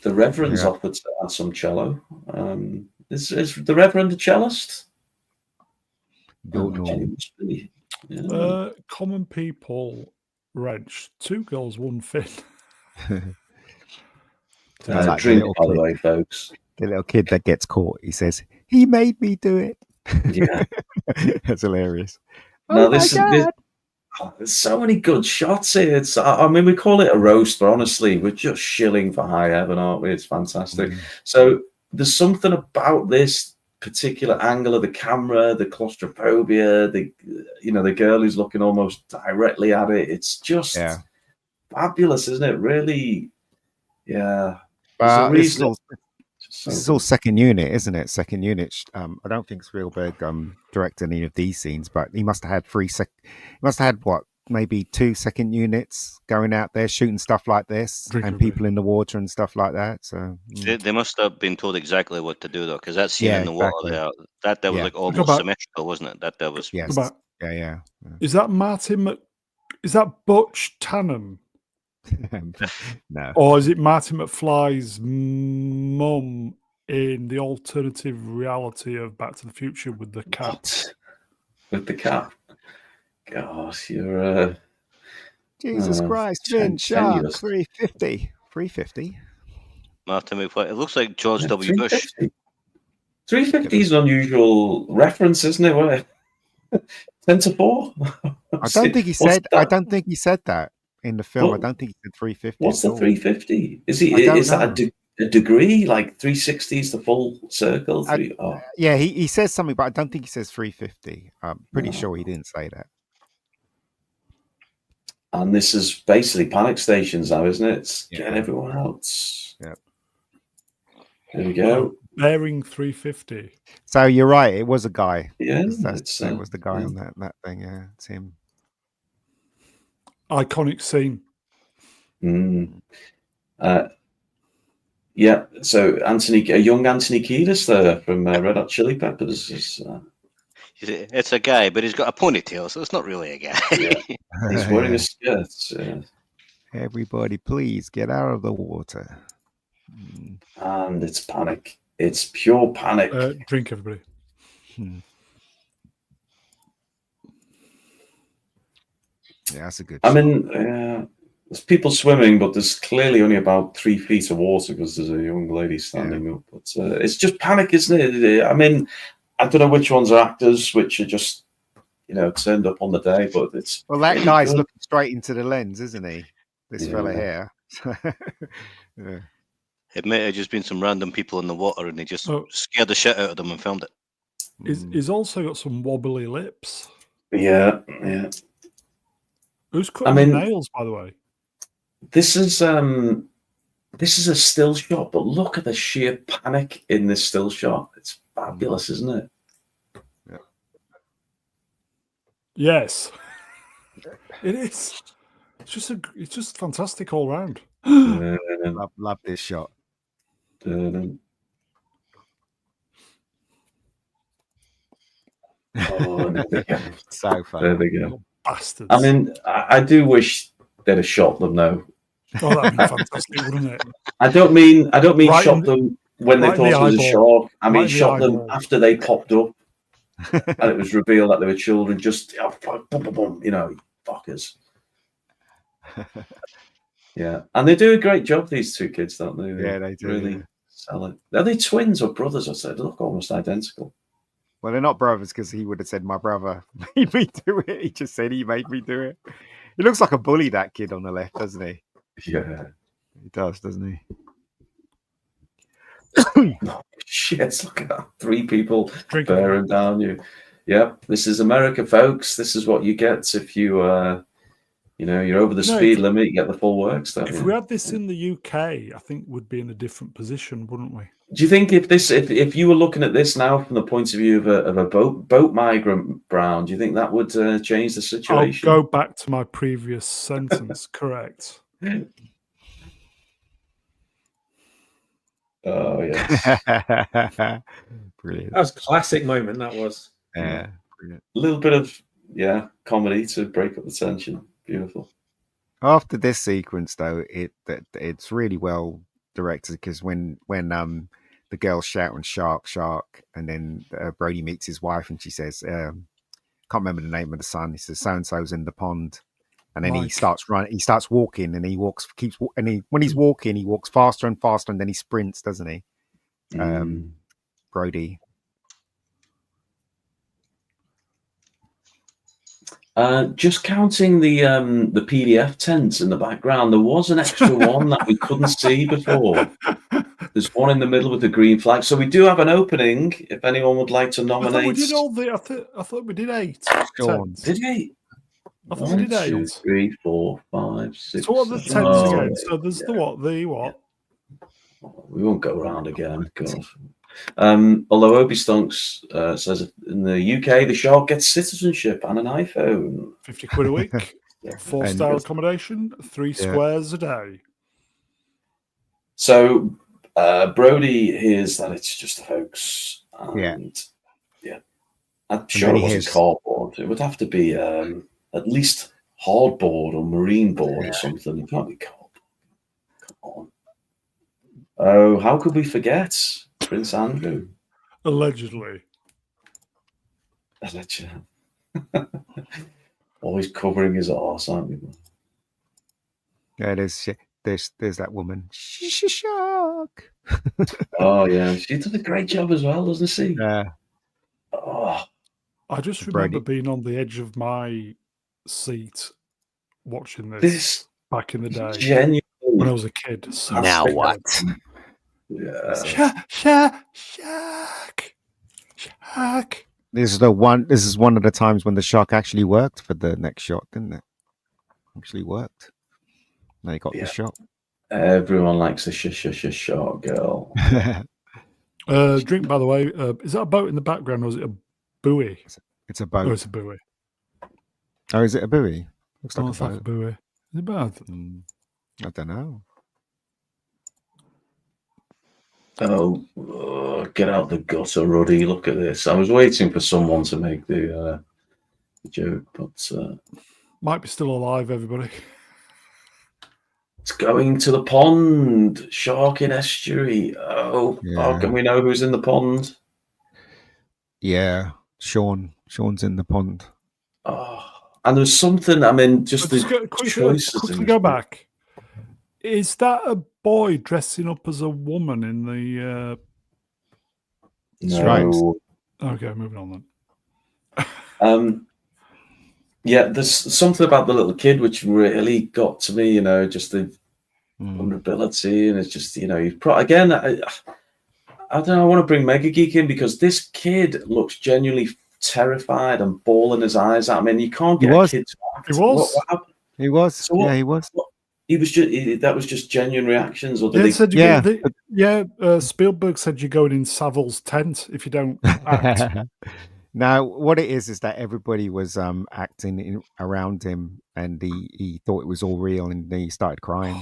S5: The Reverend's offered to add some cello. Is the Reverend a cellist?
S4: Don't know.
S1: Common people wrench 2 girls, 1 fin.
S5: Like drink, by the way, folks.
S4: The little kid that gets caught, he says, "He made me do it."
S5: Yeah,
S4: that's hilarious.
S5: Now there's so many good shots here. I mean, we call it a roast, but honestly, we're just shilling for high heaven, aren't we? It's fantastic. So there's something about this particular angle of the camera, the claustrophobia, the girl who's looking almost directly at it. It's just fabulous, isn't it? Really, yeah. So
S4: this is all second unit, isn't it? Second unit. I don't think Spielberg directed any of these scenes, but he must have had He must have had what, maybe 2 second units going out there shooting stuff like this, and people in the water and stuff like that. So
S2: They must have been told exactly what to do, though, because that scene in the water there, that was like almost symmetrical, wasn't it? That was.
S4: Yes. Yeah.
S1: Is that Is that Butch Tannen?
S4: No.
S1: Or is it Martin McFly's mum in the alternative reality of Back to the Future with the cat?
S5: What? With the cat? Gosh, you're
S4: Jesus Christ, Vin Shark, 350. 350.
S2: Martin McFly. It looks like George W. Bush.
S5: 350 is an unusual reference, isn't it? What? 10 to 4?
S4: I don't think he said that in the film. I don't think he said 350.
S5: What's the 350? Is that a degree? Like 360 is the full circle?
S4: Yeah, he says something, but I don't think he says 350. I'm pretty sure he didn't say that.
S5: And this is basically panic stations now, isn't it? It's getting everyone out.
S4: Yeah.
S5: There we go.
S1: Bearing 350.
S4: So you're right. It was a guy.
S5: Yeah,
S4: it was the guy on that thing. Yeah, it's him.
S1: Iconic scene.
S5: Yeah. So a young Anthony Kiedis there from Red Hot Chili Peppers.
S2: It's a guy, but he's got a ponytail, so it's not really a guy.
S5: Yeah. He's wearing a skirt. Yeah.
S4: Everybody, please get out of the water.
S5: And it's panic. It's pure panic.
S1: Drink, everybody.
S4: Yeah, that's a good.
S5: I mean, there's people swimming, but there's clearly only about 3 feet of water because there's a young lady standing up. But it's just panic, isn't it? I mean, I don't know which ones are actors, which are just, turned up on the day. But it's
S4: that guy's looking straight into the lens, isn't he? This fella here. Yeah.
S2: It may have just been some random people in the water, and they just scared the shit out of them and filmed it.
S1: He's also got some wobbly lips.
S5: Yeah.
S1: Who's cutting the nails, by the way?
S5: This is a still shot, but look at the sheer panic in this still shot. It's fabulous, isn't it?
S4: Yeah.
S1: Yes, it is. It's just fantastic all round.
S4: Love this shot. So fun.
S5: There they go.
S1: Bastards.
S5: I mean, I do wish they'd have shot them though.
S1: Oh, that'd be fantastic, wouldn't it?
S5: I don't mean
S1: right
S5: shot them when they thought it was a shark. I mean shot them after they popped up and it was revealed that they were children. Just fuckers. Yeah, and they do a great job. These two kids, don't they?
S4: Yeah, they do.
S5: Really sell it. Are they twins or brothers? I said, they look almost identical.
S4: Well, they're not brothers because he would have said, my brother made me do it. He just said he made me do it. He looks like a bully, that kid on the left, doesn't he?
S5: Yeah.
S4: He does, doesn't he?
S5: Oh, shit, look at that. 3 people bearing down you. Yep, this is America, folks. This is what you get if you, you're over the speed limit, you get the full works.
S1: If we had this in the UK, I think we'd be in a different position, wouldn't we?
S5: Do you think if you were looking at this now from the point of view of a boat migrant, Brown, do you think that would change the situation?
S1: I'll go back to my previous sentence. Correct.
S5: Oh yes,
S4: brilliant.
S3: That was a classic moment. That was.
S4: Yeah, brilliant.
S5: A little bit of comedy to break up the tension. Beautiful.
S4: After this sequence, though, it's really well directed because when the girls shout and shark, and then Brody meets his wife and she says, can't remember the name of the son. He says, so-and-so's in the pond. And then he starts running. He starts walking, and when he's walking, he walks faster and faster, and then he sprints, doesn't he? Brody.
S5: Just counting the PDF tents in the background, there was an extra one that we couldn't see before. There's one in the middle with the green flag. So we do have an opening. If anyone would like to nominate,
S1: I thought we did 8.
S5: Did we?
S1: I thought we did 8.
S5: 2, 3, 4, 5, 6.
S1: So what are the tents again? So there's the what?
S5: We won't go around again. God. Although Obi Stonks says in the UK, the shark gets citizenship and an iPhone.
S1: 50 quid a week, 4-star accommodation, 3 squares a day.
S5: So Brody hears that it's just a hoax. And I'm sure it wasn't cardboard. It would have to be at least hardboard or marine board or something. It can't be cardboard. Come on. Oh, how could we forget Prince Andrew?
S1: Allegedly.
S5: Always covering his arse, aren't we?
S4: Yeah, there's that woman. She's a shark.
S5: Oh yeah, she did a great job as well, doesn't she?
S4: Yeah.
S5: Oh,
S1: I just remember being on the edge of my seat watching this back in the day.
S5: Genuinely.
S1: When I was a kid. So
S2: now what?
S5: Yeah.
S1: Shark.
S4: This is one of the times when the shark actually worked for the next shot, didn't it? Actually worked. They got the shot.
S5: Everyone likes a shark girl.
S1: Drink, by the way. Is that a boat in the background or is it a buoy?
S4: It's a boat.
S1: Oh, it's a buoy.
S4: Oh, is it a buoy? Looks like
S1: like a buoy. Is it bad?
S4: I don't know.
S5: Oh, get out the gutter, Ruddy. Look at this. I was waiting for someone to make the joke, but
S1: might be still alive, everybody.
S5: It's going to the pond. Shark in estuary. Oh, how can we know who's in the pond?
S4: Yeah, Sean's in the pond.
S5: Oh, and there's something. I mean, just
S1: quickly go back. Is that a boy dressing up as a woman in the?
S5: No.
S1: Okay, moving on then.
S5: Yeah, there's something about the little kid which really got to me. You know, just the vulnerability, and it's just again. I don't know. I want to bring Mega Geek in because this kid looks genuinely terrified and bawling his eyes out. I mean, you can't get a kid to act.
S1: He was.
S5: What happened?
S4: He was.
S5: So
S4: yeah, he was.
S5: He was just. That was just genuine reactions, or
S1: did Spielberg said you're going in Savile's tent if you don't act.
S4: Now, what it is that everybody was acting around him, and he thought it was all real, and he started crying,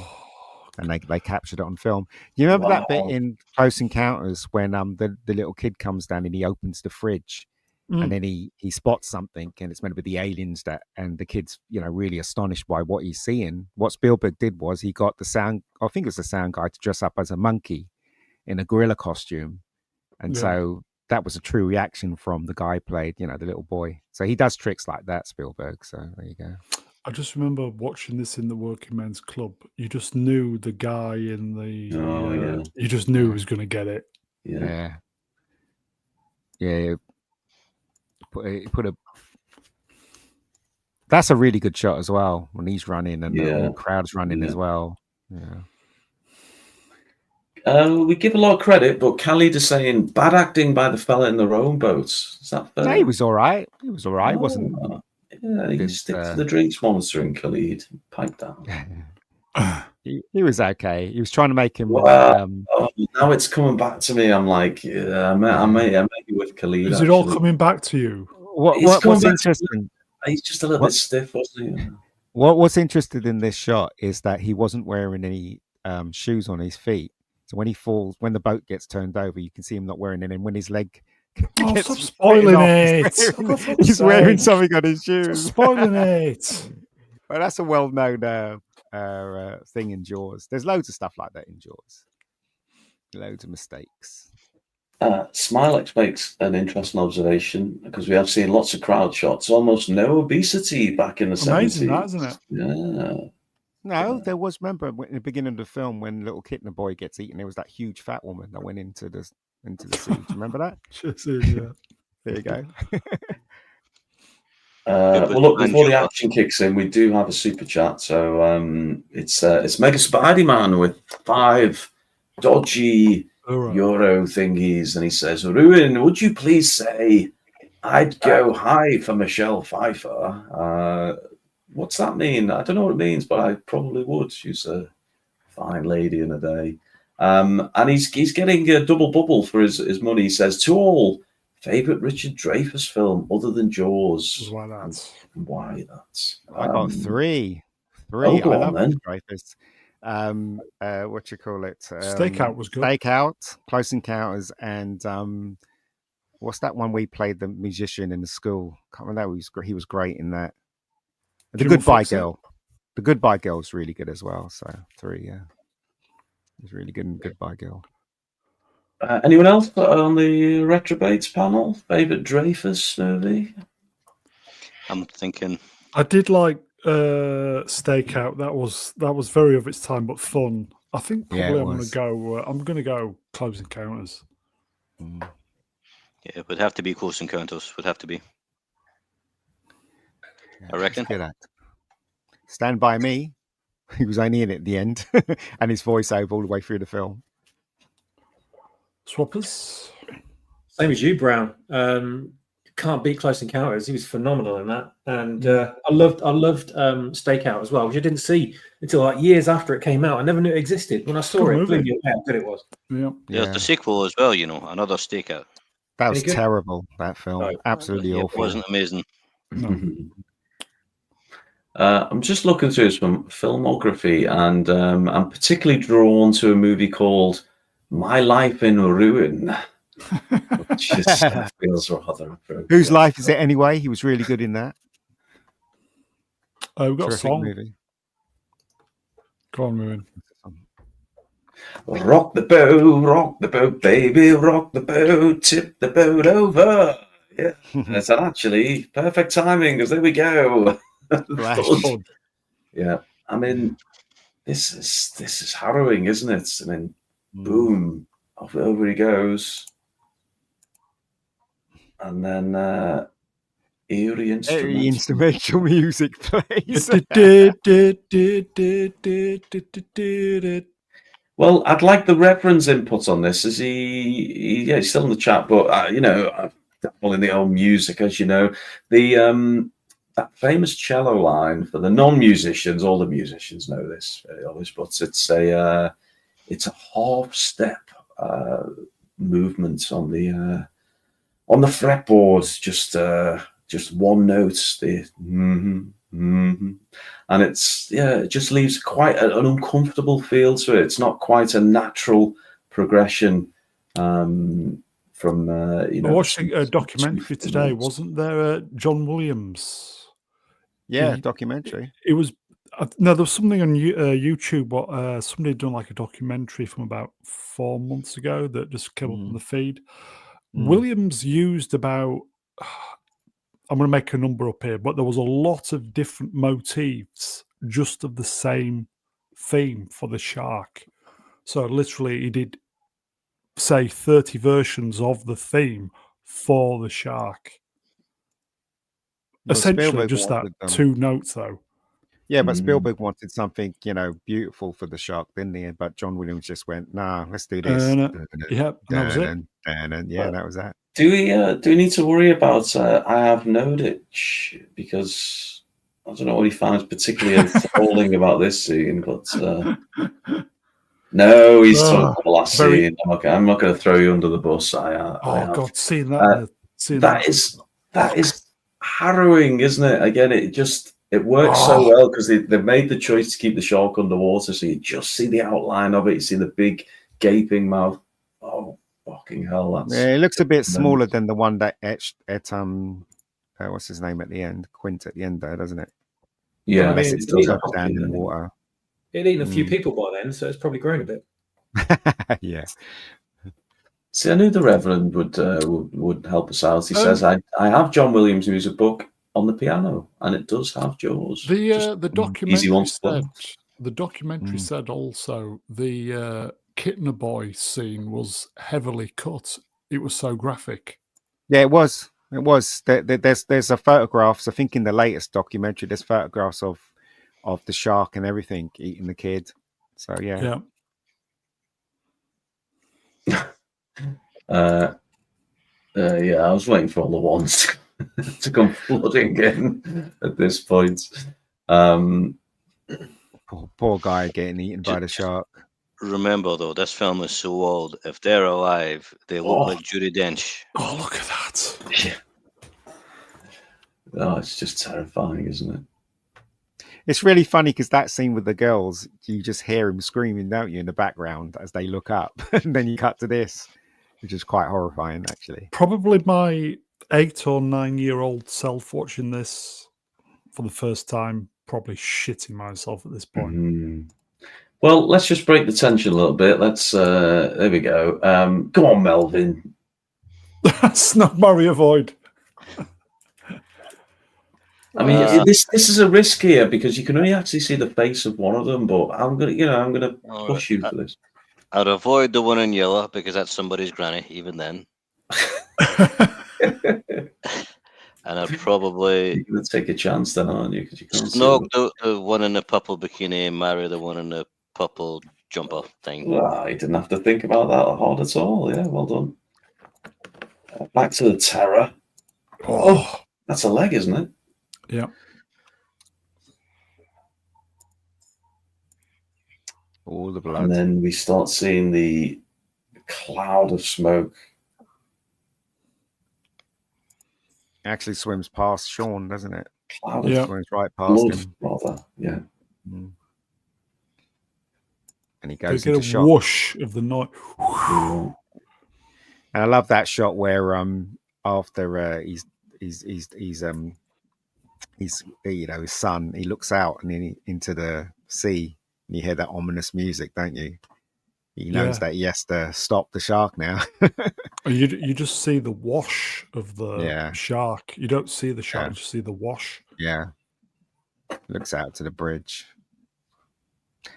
S4: and they captured it on film. You remember that bit in Close Encounters when the little kid comes down and he opens the fridge, and then he spots something, and it's meant to be the aliens and the kid's really astonished by what he's seeing. What Spielberg did was he got the sound guy to dress up as a monkey in a gorilla costume, and so that was a true reaction from the guy played, the little boy. So he does tricks like that, Spielberg. So there you go. I
S1: just remember watching this in the Working Men's Club. You just knew the guy in the. You just knew he was going to get it.
S5: Yeah.
S4: Put a. That's a really good shot as well when he's running and the crowd's running as well. Yeah.
S5: We give a lot of credit, but Khalid is saying bad acting by the fella in the rowing boats. Is that fair?
S4: No, he was all right. He was all right, wasn't?
S5: Yeah, you stick to the drinks monster in Khalid. Pipe down.
S4: he was okay. He was trying to make him.
S5: Now it's coming back to me. I'm like, I may be with Khalid.
S1: Is it all coming back to you?
S4: What's interesting?
S5: He's just a little bit stiff, wasn't he?
S4: What's interesting in this shot is that he wasn't wearing any shoes on his feet. So when he falls, when the boat gets turned over, you can see him not wearing it. And when his leg gets
S1: stop spoiling it.
S4: He's wearing something on his shoes.
S1: Stop spoiling it.
S4: Well, that's a well-known thing in Jaws. There's loads of stuff like that in Jaws. Loads of mistakes.
S5: Smilex makes an interesting observation because we have seen lots of crowd shots, almost no obesity back in the 70s.
S1: Amazing, that, isn't it?
S5: Yeah.
S4: No, there was. Remember in the beginning of the film when little kitten boy gets eaten, there was that huge fat woman that went into the sea. Do you remember that?
S1: Yeah.
S4: There you go.
S5: Well, look, before the action kicks in, we do have a super chat. So it's Mega Spidey-Man with 5 dodgy Euro thingies, and he says, "Ruin, would you please say I'd go high for Michelle Pfeiffer?" What's that mean? I don't know what it means, but I probably would. She's a fine lady in a day. And he's getting a double bubble for his money. He says, to all, favourite Richard Dreyfuss film other than Jaws.
S1: Why that?
S5: Why that?
S4: I got three.
S5: Oh, go
S4: I
S5: on,
S4: love
S5: then.
S4: Dreyfuss. What you call it?
S1: Stakeout was good.
S4: Stakeout, Close Encounters, and what's that one we played the musician in the school? Can't remember. He was great in that. The
S1: Jim
S4: Goodbye
S1: Foxy.
S4: Girl. The Goodbye Girl is really good as well. So 3, yeah. He's really good in Goodbye Girl.
S5: Anyone else on the Retrobates panel? Favourite Dreyfuss movie?
S2: I'm thinking.
S1: I did like Stakeout. That was very of its time, but fun. I think probably I'm going to go Close Encounters.
S4: Mm.
S2: Yeah, it would have to be Close Encounters. Would have to be.
S4: Yeah,
S2: I reckon.
S4: Good at. Stand By Me. He was only in it at the end, and his voiceover all the way through the film.
S1: Swappers.
S3: Same as you, Brown. Can't beat Close Encounters. He was phenomenal in that, and I loved Stakeout as well, which I didn't see until like years after it came out. I never knew it existed. When I saw it, it blew me away how good it was.
S1: Yeah.
S2: There's the sequel as well. Another Stakeout.
S4: That was terrible. That film, absolutely
S2: It
S4: awful.
S2: wasn't amazing.
S1: No.
S5: I'm just looking through his filmography, and I'm particularly drawn to a movie called My Life in Ruin, which feels rather appropriate.
S4: Whose life is it anyway? He was really good in that.
S1: We've got a song.
S4: Movie.
S1: Go on, Melvin.
S5: Rock the boat, baby, rock the boat, tip the boat over. Yeah, it's actually perfect timing, because there we go. Yeah, I mean, this is harrowing, isn't it? I mean, boom, over he goes, and then eerie
S4: instrumental music plays.
S5: Well, I'd like the Reverend's input on this. Is he's still in the chat, but I'm in the old music, as you know. That famous cello line for the non-musicians, all the musicians know this, but it's a half step movement on the fretboard, just one note, and it just leaves quite an uncomfortable feel to it. It's not quite a natural progression from
S1: I watched a documentary today. Wasn't there John Williams?
S4: Yeah, documentary.
S1: It was there was something on YouTube. What somebody had done, like a documentary from about 4 months ago that just came up on the feed. Williams used about, I'm going to make a number up here, but there was a lot of different motifs just of the same theme for the shark. So literally, he did say 30 versions of the theme for the shark.
S4: Well,
S1: essentially
S4: Spielberg
S1: just that
S4: wanted,
S1: 2 notes though.
S4: Yeah, but Spielberg wanted something, beautiful for the shark, didn't he? But John Williams just went, "Nah, let's do this."
S1: Yeah, that was it.
S4: Yeah, that was that.
S5: Do we need to worry about I Have Knowledge? Because I don't know what he finds particularly enthralling about this scene, but no, he's talking about the last scene. I'm not going to throw you under the bus.
S1: God, seeing that,
S5: that is harrowing, isn't it? Again, it works so well because they've made the choice to keep the shark underwater, so you just see the outline of it. You see the big gaping mouth. Oh, fucking hell!
S4: It looks a bit smaller than the one that etched at what's his name at the end, Quint at the end there, doesn't it?
S5: Yeah,
S3: I mean,
S4: it still goes down in the water.
S3: It'd eaten a few people by then, so it's probably grown a bit.
S4: Yeah.
S5: See, I knew the Reverend would help us out. He says, "I have John Williams' music book on the piano, and it does have Jaws."
S1: The documentary said also the Kittner Boy scene was heavily cut. It was so graphic.
S4: Yeah, it was. It was. There's a photographs. I think in the latest documentary, there's photographs of the shark and everything eating the kid. So yeah.
S5: I was waiting for all the ones to come flooding in at this point.
S4: Poor guy getting eaten by the shark.
S2: Remember, though, this film is so old. If they're alive, they look like Judi Dench.
S1: Oh, look at that.
S5: Yeah. Oh, it's just terrifying, isn't it?
S4: It's really funny because that scene with the girls, you just hear him screaming, don't you, in the background as they look up. And then you cut to this, which is quite horrifying, actually.
S1: Probably my 8 or 9-year-old self watching this for the first time, probably shitting myself at this point.
S5: Mm. Well, let's just break the tension a little bit. Let's, there we go. Come on, Melvin.
S1: Snug Murray avoid.
S5: I mean, this is a risk here because you can only actually see the face of one of them. But I'm gonna push you for this.
S2: I'd avoid the one in yellow because that's somebody's granny. Even then, and I'd probably
S5: You're gonna take a chance then, aren't you? Because you can't
S2: snog the one in the purple bikini and marry the one in the purple jumper thing.
S5: Well, I didn't have to think about that hard at all. Yeah, well done. Back to the terror. Oh, that's a leg, isn't it?
S1: Yeah.
S4: All the blood.
S5: And then we start seeing the cloud of smoke.
S4: It actually swims past Sean, doesn't it?
S5: Cloud
S1: Yeah.
S5: of
S4: Swims right past
S5: blood,
S4: him.
S5: rather. Yeah.
S4: Mm. And he
S1: They
S4: goes
S1: get
S4: into
S1: a
S4: shock.
S1: whoosh of the night.
S5: Yeah.
S4: And I love that shot where after he's you know, his son, he looks out and then into the sea and you hear that ominous music, don't you? He knows that he has to stop the shark now.
S1: You just see the wash of the
S4: Yeah.
S1: shark. You don't see the shark,
S4: Yeah.
S1: you just see the wash.
S4: Yeah. Looks out to the bridge.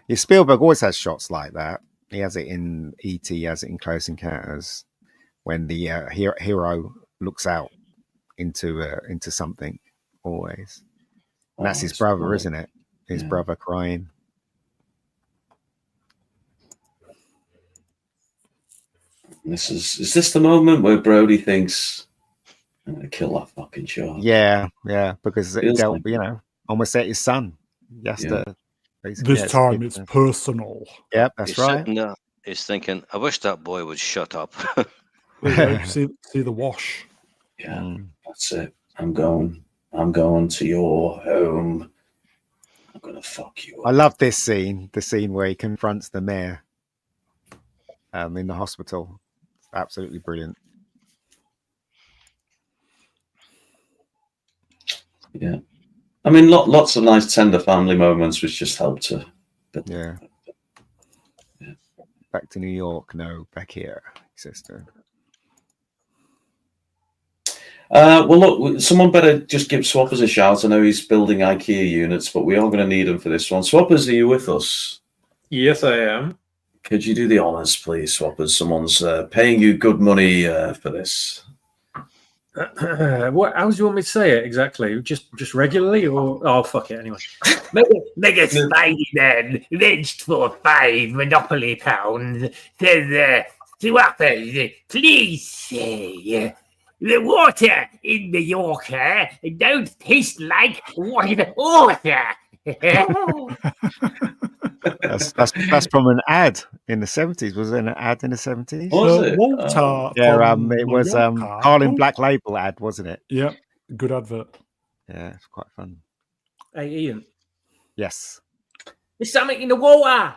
S4: Yeah, Spielberg always has shots like that. He has it in E.T., he has it in Close Encounters when the hero looks out into something always. And that's his brother, isn't it? His brother crying.
S5: Is this the moment where Brody thinks, I'm gonna kill that fucking shark?
S4: Yeah, because it
S5: Feels
S4: dealt,
S5: like
S4: you know, almost at his son. Yes,
S1: This time it's personal.
S4: Yep, that's
S2: He's
S4: right.
S2: sitting there, he's thinking, I wish that boy would shut up.
S1: You see the wash.
S5: Yeah, that's it. I'm going to your home. I'm gonna fuck you up.
S4: I love this scene, the scene where he confronts the mayor in the hospital. It's absolutely brilliant.
S5: Yeah. I mean, lots of nice tender family moments which just help to.
S4: Yeah. Back to New York. No, back here, sister.
S5: Well, look, someone better just give Swappers a shout. I know he's building IKEA units, but we are going to need him for this one. Swappers, are you with us?
S3: Yes, I am.
S5: Could you do the honours, please, Swappers? Someone's paying you good money for this.
S3: What? How do you want me to say it exactly? Just regularly, or fuck it anyway.
S6: Make a Spidey then, lynched for 5 Monopoly pounds. Says, Swappers, please say, the water in the Yorker don't taste like water.
S4: That's from an ad in the 70s. Was there an ad in the 70s?
S5: Was it?
S1: Walter.
S4: Yeah,
S1: from
S4: it was
S1: Mallorca.
S4: Carlin Black Label ad, wasn't it?
S1: Yeah, good advert.
S4: Yeah, it's quite fun.
S3: Hey, Ian.
S4: Yes.
S6: There's something in the water.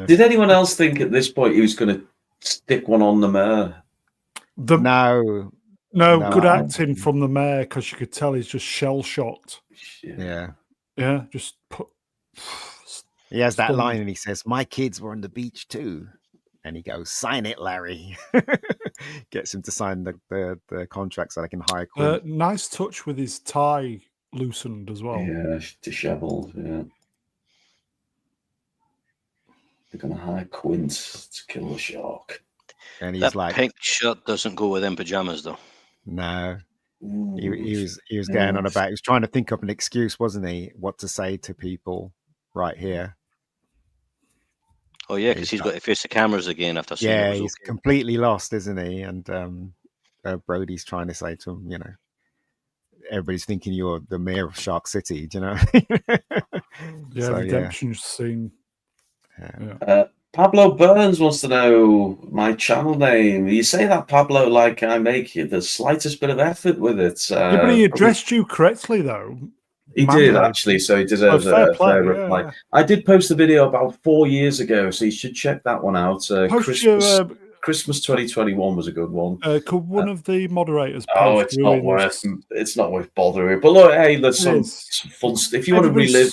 S5: Did anyone else think at this point he was going to stick one on the mayor?
S4: No,
S1: good acting from the mayor because you could tell he's just shell shocked.
S4: Yeah.
S1: Yeah, just put.
S4: He has that line and he says, "My kids were on the beach too," and he goes, "Sign it, Larry." Gets him to sign the contract so they can hire Quinn.
S1: Nice touch with his tie loosened as well.
S5: Yeah, dishevelled. Yeah, they're going to hire Quint to kill the shark.
S4: And he's
S2: that
S4: like,
S2: pink shirt doesn't go with them pajamas, though.
S4: No.
S5: Ooh,
S4: He was going on about. He was trying to think of an excuse, wasn't he? What to say to people right here.
S2: Oh yeah, because he's got to face the cameras again after seeing
S4: Yeah,
S2: it was
S4: he's
S2: okay.
S4: completely lost, isn't he? And Brody's trying to say to him, you know, everybody's thinking you're the mayor of Shark City. Do you know?
S1: Yeah,
S4: So,
S1: redemption scene.
S4: Yeah.
S5: Pablo Burns wants to know my channel name. You say that, Pablo, like I make the slightest bit of effort with it.
S1: Yeah, but he addressed you correctly, though.
S5: He did, actually, so he deserves a fair reply.
S1: Yeah.
S5: I did post the video about 4 years ago, so you should check that one out. Christmas 2021 was a good one.
S1: Could one of the moderators
S5: Oh,
S1: post
S5: it's not worth bothering. But look, hey, there's some fun stuff. If you want to relive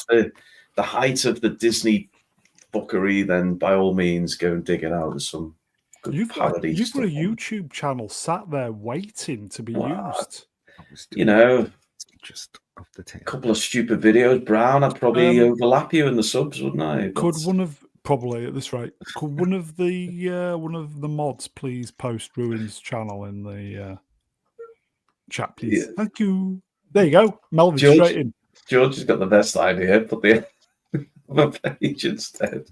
S5: the height of the Disney fuckery, then by all means go and dig it out. There's some good
S1: You've got a YouTube channel sat there waiting to be used.
S5: You know,
S4: just off the tip.
S5: A couple of stupid videos, Brown. I'd probably overlap you in the subs, wouldn't I?
S1: Could one of probably at this rate? Could one of the mods please post Ruin's channel in the chat, please? Yeah. Thank you. There you go, Melvin. Straight in.
S5: George has got the best idea. Put the page instead.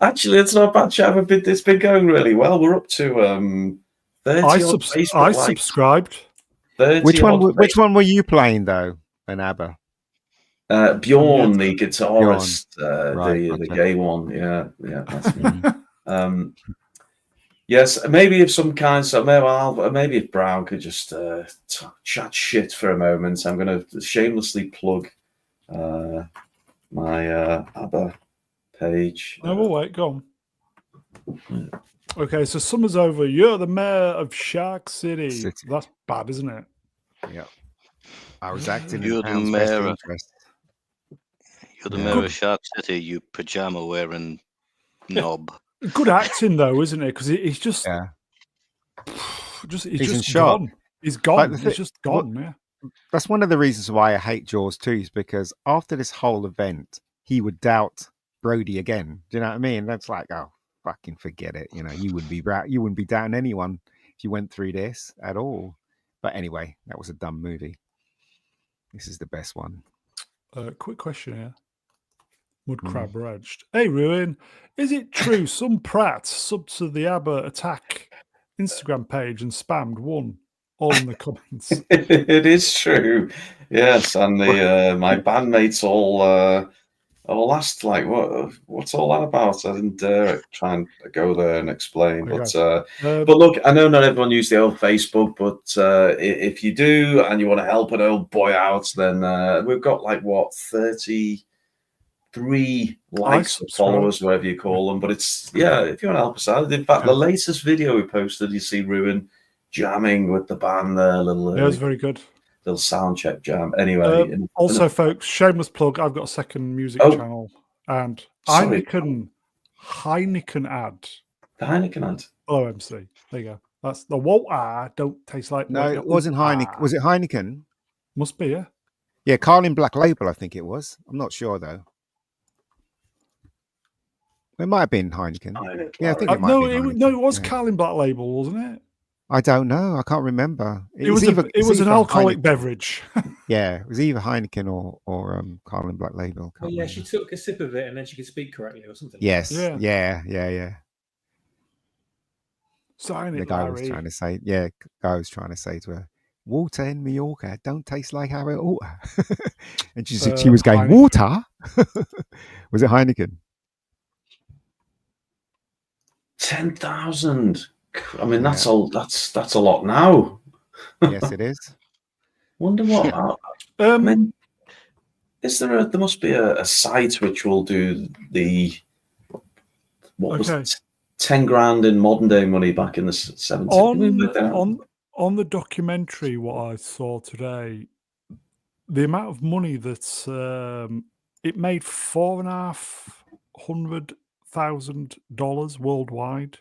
S5: Actually, it's not a bad chat. It's been going really well. We're up to 30. I
S1: subscribed.
S4: Which one were you playing though? An ABBA.
S5: Bjorn, the guitarist, the gay one. Yeah, that's me. Yes, maybe if some kind of maybe if Brown could just chat shit for a moment. I'm going to shamelessly plug my ABBA page.
S1: No, we'll wait. Go on. Okay, so summer's over. You're the mayor of Shark City. That's bad, isn't it?
S4: Yeah. I was acting.
S2: You're the mayor. You're the mayor of Shark City. You pajama wearing knob.
S1: Good acting though, isn't it? Because he's just, he's just gone. He's gone. He's just gone. Yeah.
S4: That's one of the reasons why I hate Jaws too, is because after this whole event, he would doubt Brody again. Do you know what I mean? That's like, oh, fucking forget it. You know, you wouldn't be doubting anyone if you went through this at all. But anyway, that was a dumb movie. This is the best one.
S1: Quick question here. Mudcrab Raged. Hey, Ruin, is it true some prat subbed to the ABBA Attack Instagram page and spammed one? All in the comments.
S5: It is true. Yes, and my bandmates all asked like, what's all that about? I didn't dare try and go there and explain. But look, I know not everyone uses the old Facebook, but if you do and you want to help an old boy out, then we've got like 33 likes or followers, whatever you call them. But it's if you want to help us out. In fact, the latest video we posted, you see Ruin jamming with the band there, it
S1: was very good.
S5: Little sound check jam. Anyway,
S1: also, folks, shameless plug. I've got a second music channel, and Heineken ad.
S5: The Heineken ad.
S1: OMC. There you go. That's the water. Don't taste like.
S4: No, it wasn't Heineken. Was it Heineken?
S1: Must be, yeah.
S4: Yeah, Carlin Black Label. I think it was. I'm not sure though. It might have been Heineken. Yeah, I think it might be Heineken.
S1: It was Carlin Black Label, wasn't it?
S4: I don't know. I can't remember.
S1: It was an alcoholic beverage.
S4: Yeah, it was either Heineken or Carlin Black Label.
S3: Oh, yeah, she took a sip of it and then she could speak correctly or something.
S4: Yes. Yeah.
S1: Sign it,
S4: the guy
S1: Larry.
S4: was trying to say. Yeah, guy was trying to say to her, "Water in Mallorca don't taste like our water," and she was going, Heineken. Water. Was it Heineken?
S5: 10,000. I mean, that's a lot now.
S4: Yes, it is.
S5: Wonder what. I mean, there must be a site which will do the was it, 10 grand in modern day money back in the 70s.
S1: On the documentary, what I saw today, the amount of money that it made $450,000 worldwide.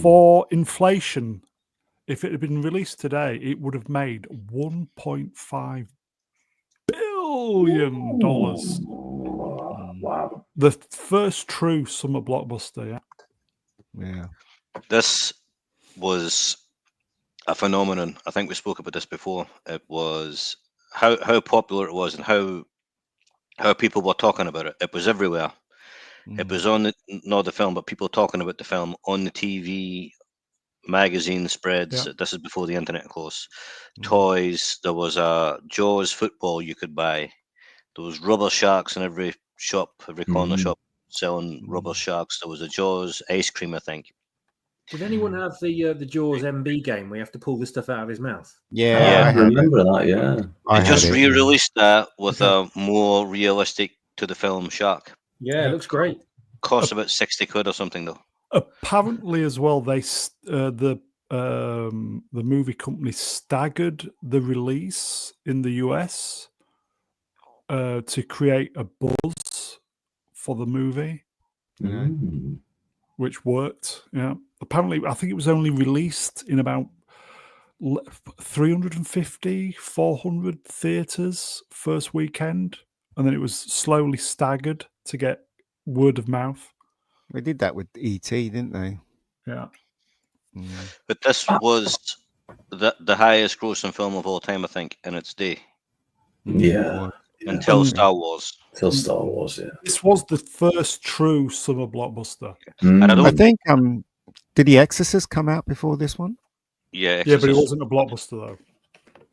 S1: For inflation, if it had been released today, it would have made $1.5 billion.
S5: Wow.
S1: The first true summer blockbuster,
S4: yeah.
S2: This was a phenomenon. I think we spoke about this before. It was how popular it was and how people were talking about it. It was everywhere. It was on not the film, but people talking about the film on the TV, magazine spreads. This is before the internet, of course. Toys. There was a Jaws football you could buy. There was rubber sharks in every shop, every corner shop selling rubber sharks. There was a Jaws ice cream, I think.
S3: Did anyone have the Jaws MB game where you have to pull this stuff out of his mouth?
S5: Yeah, I remember that. Yeah,
S2: They just re-released that with a more realistic to the film shark.
S3: Yeah, it looks great.
S2: Costs about 60 quid or something though.
S1: Apparently, as well, the movie company staggered the release in the US to create a buzz for the movie, which worked. Yeah, apparently, I think it was only released in about 350, 400 theaters first weekend, and then it was slowly staggered to get word of mouth.
S4: They did that with E.T., didn't they?
S1: Yeah.
S2: But this was the highest grossing film of all time, I think, in its day.
S5: Yeah.
S2: Until Star Wars.
S5: Until Star Wars, yeah.
S1: This was the first true summer blockbuster.
S2: And
S4: I think, did The Exorcist come out before this one?
S2: Yeah,
S1: yeah, but it wasn't a blockbuster, though.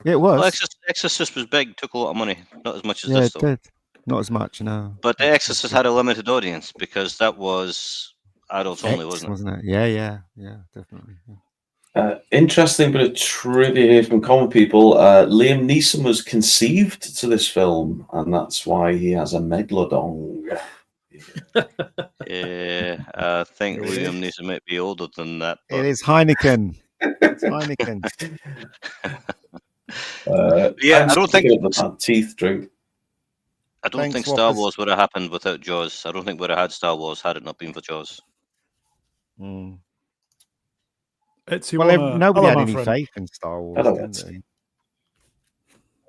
S4: Yeah, it was.
S2: Well, Exorcist was big, took a lot of money. Not as much as
S4: yeah,
S2: this,
S4: it
S2: though.
S4: did. Not as much, no.
S2: But The Exorcist had a limited audience because that was adults only, wasn't
S4: it? Yeah, definitely. Yeah.
S5: Interesting bit of trivia here from common people. Liam Neeson was conceived to this film, and that's why he has a megalodon.
S2: Yeah, I think Liam Neeson might be older than that. But...
S4: It is Heineken. It's Heineken.
S2: Yeah, I don't think
S5: that teeth drink.
S2: I don't think Star Wars would have happened without Jaws. I don't think we'd have had Star Wars had it not been for Jaws.
S4: Nobody had any faith in Star Wars, didn't they?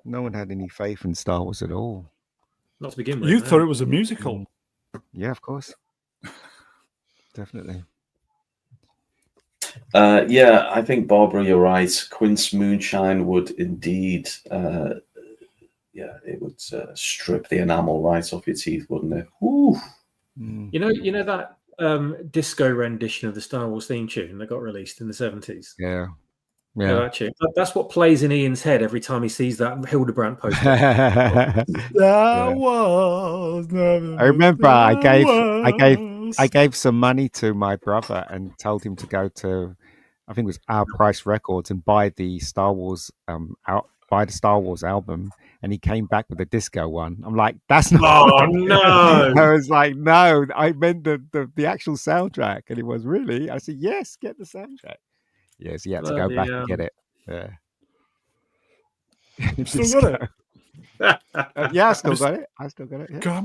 S4: No one had any faith in Star Wars at all.
S3: Not to begin with.
S1: You thought it was a musical.
S4: Yeah, of course. Definitely.
S5: Yeah, I think, Barbara, you're right. Quint's moonshine would indeed, it would strip the enamel right off your teeth, wouldn't it? Woo.
S3: You know that disco rendition of the Star Wars theme tune that got released in the 70s?
S4: Yeah.
S3: That tune. That's what plays in Ian's head every time he sees that Hildebrandt poster.
S4: I remember I gave some money to my brother and told him to go to, I think it was Our Price Records, and buy the Star Wars album, and he came back with a disco one. I'm like, that's not.
S3: Oh no!
S4: I was like, no, I meant the actual soundtrack, and he was really. I said, yes, get the soundtrack. Yes, he had to go back and get it. Yeah.
S1: Still got it.
S4: Yeah, I still got it. Yeah.
S1: God, how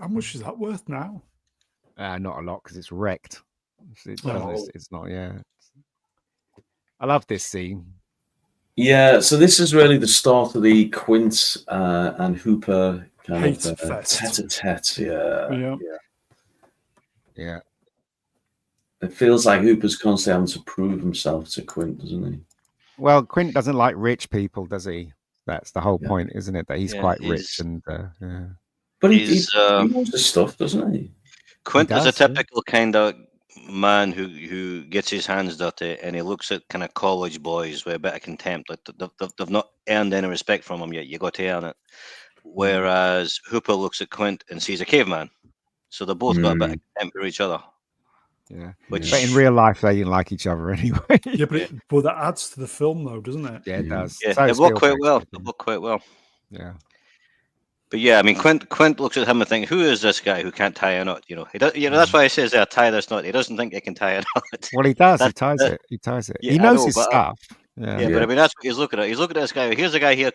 S1: much is that worth now?
S4: Not a lot because it's wrecked. It's not. Yeah. I love this scene.
S5: Yeah, so this is really the start of the Quint and Hooper kind of tete-a-tete.
S4: Yeah.
S5: It feels like Hooper's constantly having to prove himself to Quint, doesn't he?
S4: Well, Quint doesn't like rich people, does he? That's the whole point, isn't it? That he's quite rich and
S5: But he knows the stuff, doesn't he?
S2: Quint is a typical kind of man who gets his hands dirty, and he looks at kind of college boys with a bit of contempt. Like they've not earned any respect from him yet. You got to earn it. Whereas Hooper looks at Quint and sees a caveman. So they both got a bit of contempt for each other.
S4: Yeah, but in real life they didn't like each other anyway.
S1: Yeah, but that adds to the film, though, doesn't it?
S4: Yeah, it does.
S2: Yeah, they work quite well. They work quite well.
S4: Yeah.
S2: But yeah, I mean, Quint looks at him and thinks, "Who is this guy who can't tie a knot?" He does. That's why he says, "Tie this knot." He doesn't think he can tie a knot.
S4: Well, he does. He ties it. Yeah, he knows his stuff.
S2: But I mean, that's what he's looking at. He's looking at this guy. Here's a guy here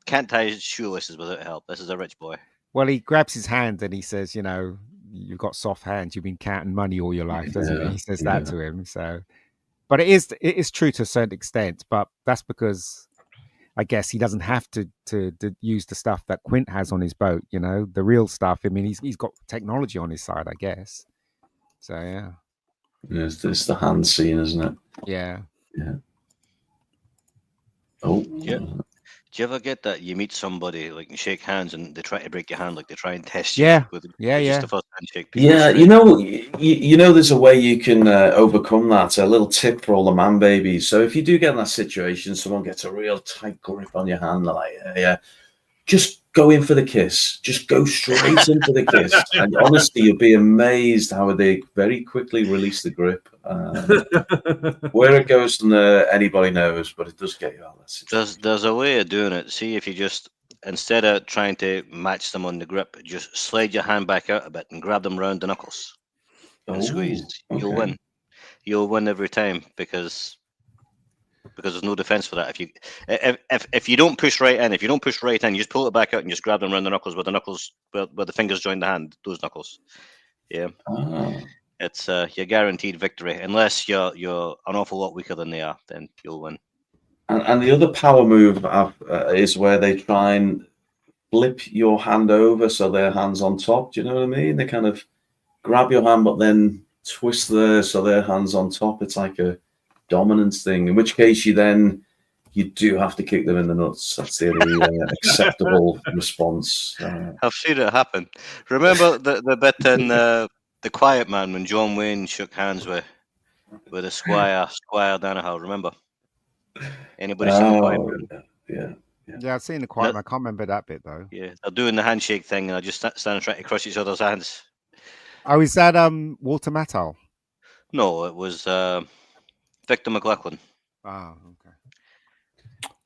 S2: can't tie his shoelaces without help. This is a rich boy.
S4: Well, he grabs his hand and he says, "You've got soft hands. You've been counting money all your life," doesn't he? He says that to him. So, but it is true to a certain extent. But that's because I guess he doesn't have to use the stuff that Quint has on his boat. The real stuff. I mean, he's got technology on his side, I guess. So yeah.
S5: It's the hand scene, isn't it?
S4: Yeah.
S5: Yeah. Oh
S2: yeah. Do you ever get that you meet somebody like you shake hands and they try to break your hand, like they try and test
S4: Yeah.
S2: you with
S4: Yeah,
S2: just
S4: yeah.
S2: the first handshake? People
S5: Yeah,
S2: straight-
S5: you know, there's a way you can overcome that. A little tip for all the man babies. So if you do get in that situation, someone gets a real tight grip on your hand, they're like, yeah, just go in for the kiss. Just go straight in for the kiss. And honestly, you'll be amazed how they very quickly release the grip. Where it goes from there, anybody knows, but it does get you out of that situation.
S2: There's a way of doing it. See if you just instead of trying to match them on the grip, just slide your hand back out a bit and grab them round the knuckles and squeeze. You'll
S5: okay.
S2: win. You'll win every time because there's no defense for that. If you don't push right in, you just pull it back out and just grab them around the knuckles where the fingers join the hand. Those knuckles. Yeah. It's your guaranteed victory unless you're an awful lot weaker than they are. Then you'll win.
S5: And the other power move is where they try and flip your hand over so their hand's on top. Do you know what I mean? They kind of grab your hand, but then twist there so their hand's on top. It's like a dominance thing. In which case, you do have to kick them in the nuts. That's the only acceptable response.
S2: I've seen it happen. Remember the bit in The Quiet Man when John Wayne shook hands with a Squire Danaher? Remember? Anybody seen The Quiet Man?
S5: Yeah.
S4: I've seen The Quiet Man. I can't remember that bit though.
S2: Yeah, they're doing the handshake thing, and I just stand trying to crush each other's hands.
S4: Oh, is that Walter Matthau?
S2: No, it was Victor McLachlan.
S4: Oh,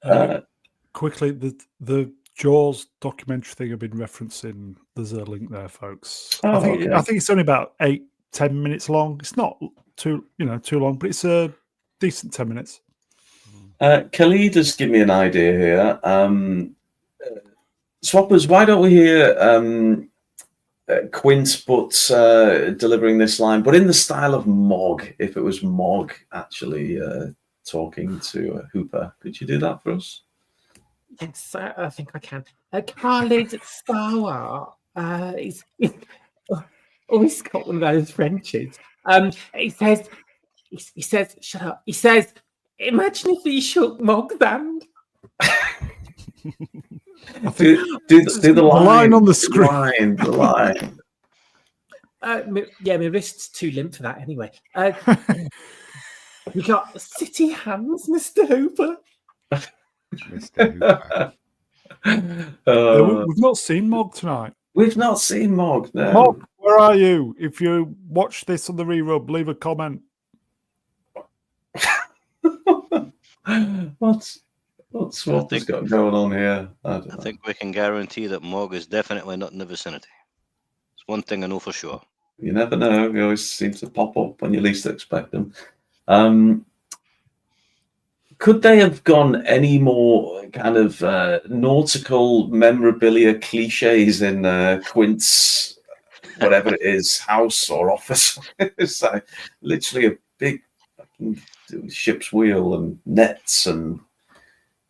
S5: okay.
S1: Quickly, the Jaws documentary thing I've been referencing. There's a link there, folks. I think it's only about 8-10 minutes long. It's not too long, but it's a decent 10 minutes.
S5: Khalid has given me an idea here. Swappers, why don't we hear Quint delivering this line, but in the style of Mog, if it was Mog actually talking to Hooper. Could you do that for us?
S6: Yes, I think I can. Khalid Sawar, he's got one of those Frenches. He says, shut up. He says, imagine if he shook Mog's hand.
S5: Do the
S1: line on the screen.
S5: The line.
S6: My wrist's too limp for that anyway. We got city hands, Mr. Hooper.
S4: Mr.
S5: Hooper.
S1: We've not seen Mog tonight.
S5: We've not seen Mog. No.
S1: Mog, where are you? If you watch this on the re-rub, leave a comment.
S5: What's got going on here? I
S2: think we can guarantee that Mog is definitely not in the vicinity. It's one thing I know for sure.
S5: You never know. He always seems to pop up when you least expect them. Could they have gone any more kind of nautical memorabilia cliches in Quint's, whatever it is, house or office? It's like literally a big fucking ship's wheel and nets and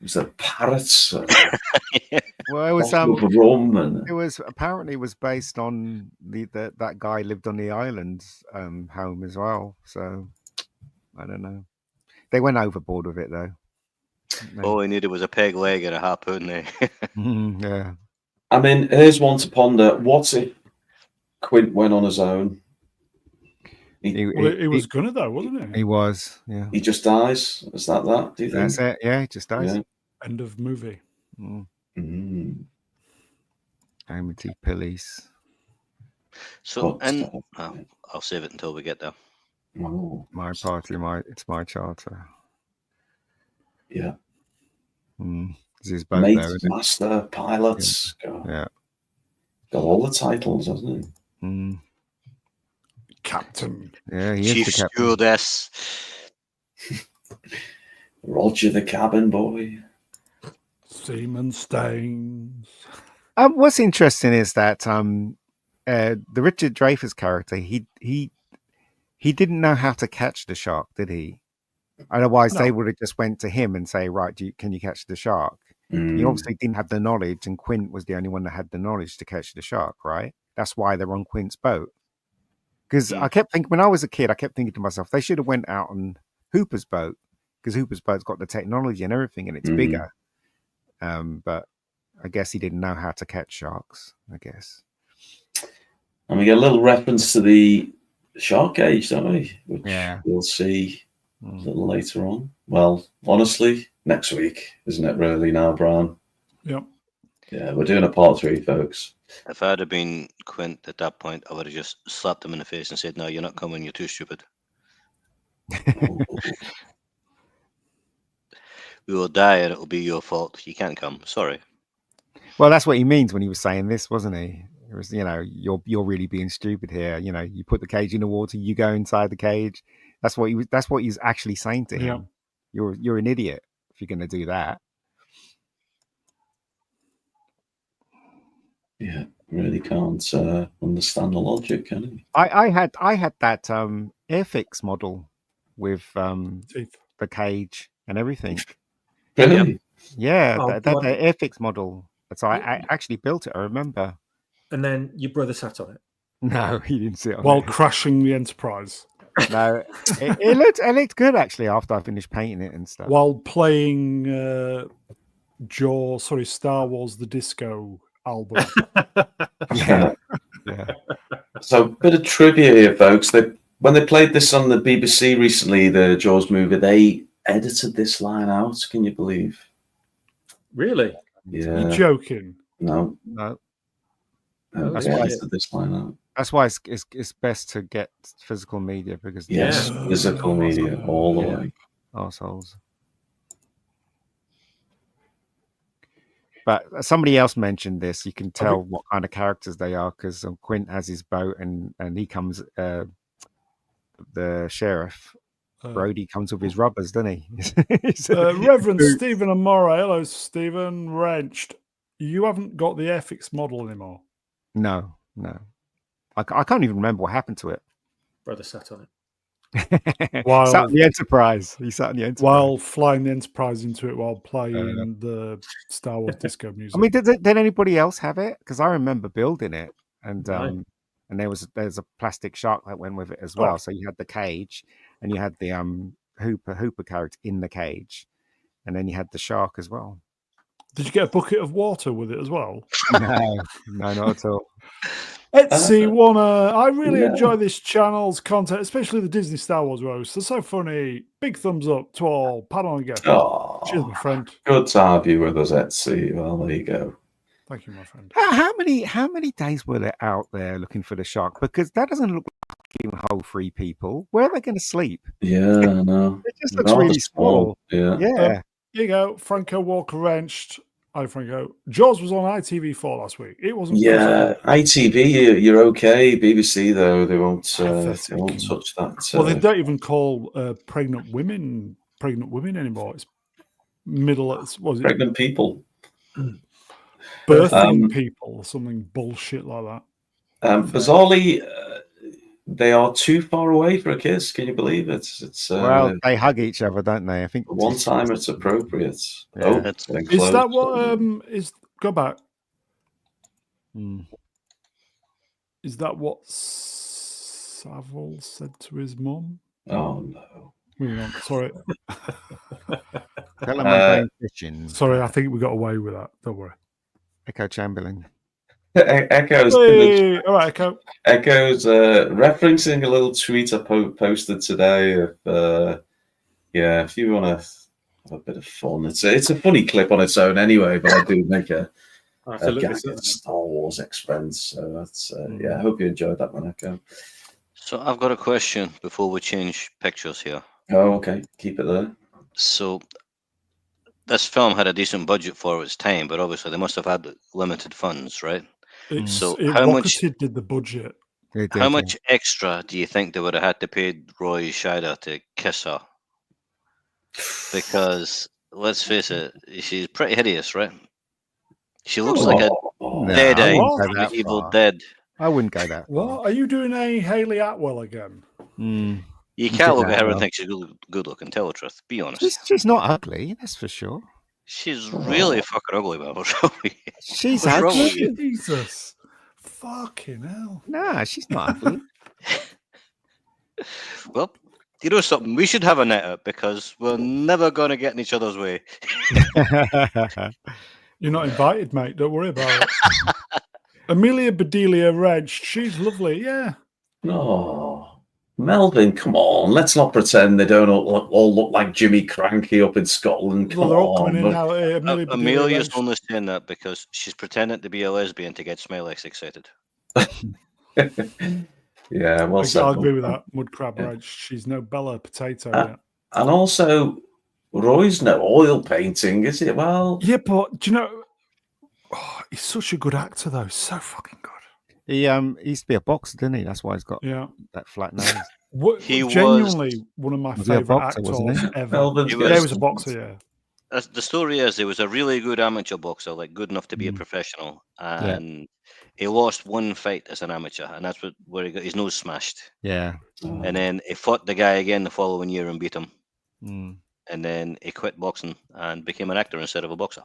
S5: was there parrots?
S4: Well, it was
S5: rum and
S4: it was apparently based on that guy lived on the island home as well. So I don't know. They went overboard with it though.
S2: All he needed was a peg leg and a harpoon.
S4: Yeah.
S5: I mean, here's one to ponder. What if Quint went on his own?
S1: He was gonna though, wasn't he?
S4: He was, yeah.
S5: He just dies. Is that? Do you think?
S4: That's it. Yeah, he just dies.
S5: Yeah.
S1: End of movie.
S4: Amity police.
S2: So, I'll save it until we get there.
S5: Oh.
S4: My party, it's my charter.
S5: Yeah.
S4: This is both
S5: Mate,
S4: there,
S5: master, pilots.
S4: Yeah.
S5: Got all the titles, hasn't
S4: he?
S1: Captain.
S4: Yeah, he
S2: Chief
S4: is the captain.
S2: Stewardess.
S5: Roger the cabin boy.
S1: Seaman Staines.
S4: What's interesting is that the Richard Dreyfuss character, he didn't know how to catch the shark, did he? Otherwise, they would have just went to him and say, right, can you catch the shark? He obviously didn't have the knowledge, and Quint was the only one that had the knowledge to catch the shark, right? That's why they're on Quint's boat. Because I kept thinking, when I was a kid, I kept thinking to myself, they should have went out on Hooper's boat, because Hooper's boat's got the technology and everything, and it's bigger. but I guess he didn't know how to catch sharks. I guess.
S5: And we get a little reference to the shark cage, don't we? Which we'll see a little later on. Well, honestly, next week, isn't it? Really now, Brian?
S1: Yep.
S5: Yeah, we're doing a part 3, folks.
S2: If I'd have been Quint at that point, I would have just slapped him in the face and said, "No, you're not coming. You're too stupid. We will die, and it will be your fault. You can't come. Sorry."
S4: Well, that's what he means when he was saying this, wasn't he? It was, you're really being stupid here. You put the cage in the water, you go inside the cage. That's what he's actually saying to him. You're an idiot if you're going to do that.
S5: Yeah, really can't understand the logic, can he?
S4: I had that Airfix model with the cage and everything.
S5: Really?
S4: Yeah, that Airfix model. So I actually built it. I remember.
S3: And then your brother sat on it.
S4: No, he didn't sit on it.
S1: While crashing the Enterprise.
S4: No, it looked good actually after I finished painting it and stuff.
S1: While playing Star Wars the Disco album.
S4: Yeah.
S5: So, bit of trivia here, folks. When they played this on the BBC recently, the Jaws movie, they edited this line out. Can you believe?
S3: Really?
S5: Yeah.
S1: You're joking?
S5: No.
S4: That's
S5: they
S4: why
S5: edited this line out.
S4: That's why it's best to get physical media because
S5: physical media all the way.
S4: Arseholes. But somebody else mentioned this. You can tell what kind of characters they are because Quint has his boat and he comes. The sheriff Brody comes with his rubbers, doesn't he?
S1: Reverend Stephen Amora. Hello, Stephen. Wrenched. You haven't got the Airfix model anymore.
S4: No. I can't even remember what happened to it.
S3: Brother sat on it.
S4: Sat on the Enterprise. He sat on the Enterprise
S1: while flying the Enterprise into it while playing the Star Wars disco music.
S4: I mean, did anybody else have it? Because I remember building it, and there's a plastic shark that went with it as well. So you had the cage, and you had the Hooper character in the cage, and then you had the shark as well.
S1: Did you get a bucket of water with it as well?
S4: No, not at all.
S1: Etsy Wanna, I really enjoy this channel's content, especially the Disney Star Wars roast. They're so funny. Big thumbs up to all. Pat on again. Cheers, my friend.
S5: Good to have you with us, Etsy. Well, there you go.
S1: Thank you, my friend.
S4: How many days were they out there looking for the shark? Because that doesn't look like whole 3 people. Where are they going to sleep?
S5: Yeah, I know.
S4: It just looks really small.
S5: Yeah.
S1: Here you go. Franco Walker Wrenched. Hi, Franco. Jaws was on ITV4 last week. It wasn't.
S5: Yeah, ITV, you're okay. BBC though, they won't touch that.
S1: Well, they don't even call pregnant women anymore. It's
S5: pregnant people,
S1: birthing people, or something bullshit like that.
S5: Bizarrely, they are too far away for a kiss. Can you believe it?
S4: Well, they hug each other, don't they? I think
S5: one time it's appropriate.
S4: Yeah.
S1: Is that what is? Go back. Is that what Savile said to his mum?
S5: Oh no!
S1: Moving on. Sorry.
S4: Tell him I'm going fishing.
S1: Sorry, I think we got away with that. Don't worry.
S4: Echo Chamberlain.
S5: Echo's
S1: all right,
S5: Echo's referencing a little tweet I posted today of if you want to have a bit of fun, it's a funny clip on its own anyway, but I do make a Star Wars expense, so that's I hope you enjoyed that one, Echo.
S2: So I've got a question before we change pictures here.
S5: Oh, okay, keep it there.
S2: So this film had a decent budget for its time, but obviously they must have had limited funds, right?
S1: How much did the budget?
S2: How much extra do you think they would have had to pay Roy Scheider to kiss her? Because let's face it, she's pretty hideous, right? She looks like a dead eye from the Evil Dead.
S4: I wouldn't go that far.
S1: What? Are you doing a Hayley Atwell again?
S2: You can't look at her and think she's good looking. Tell the truth. Be honest.
S4: She's not ugly, that's for sure.
S2: She's really fucking ugly, man.
S4: She's ugly.
S1: Jesus. Fucking hell.
S4: Nah, she's not ugly.
S2: Well, you know something? We should have a night out because we're never going to get in each other's way.
S1: You're not invited, mate. Don't worry about it. Amelia Bedelia Reg, she's lovely. Yeah.
S5: No, Melvin, come on. Let's not pretend they don't all look like Jimmy Cranky up in Scotland.
S1: Well,
S5: Come
S1: they're all coming in
S5: on.
S1: now. Amelia Bedelia
S2: Amelia's
S1: Reg.
S2: only saying that because she's pretending to be a lesbian to get Smilex excited.
S5: Yeah, well said.
S1: I'll agree with that. Mud Crab Reg. She's no Bella Potato yet.
S5: And also, Roy's no oil painting, is it? Well,
S1: Yeah, but do you know? Oh, he's such a good actor, though. So fucking good.
S4: He used to be a boxer, didn't he? That's why he's got that flat nose.
S2: He
S1: genuinely one of my
S4: Was he a
S1: favorite
S4: boxer,
S1: actors
S4: wasn't he?
S1: ever.
S5: Melvin's
S1: Yeah, he was a boxer. Yeah.
S2: The story is he was a really good amateur boxer, like good enough to be a professional, and he lost one fight as an amateur, and that's where he got his nose smashed.
S4: Yeah.
S2: And then he fought the guy again the following year and beat him.
S4: Mm.
S2: And then he quit boxing and became an actor instead of a boxer.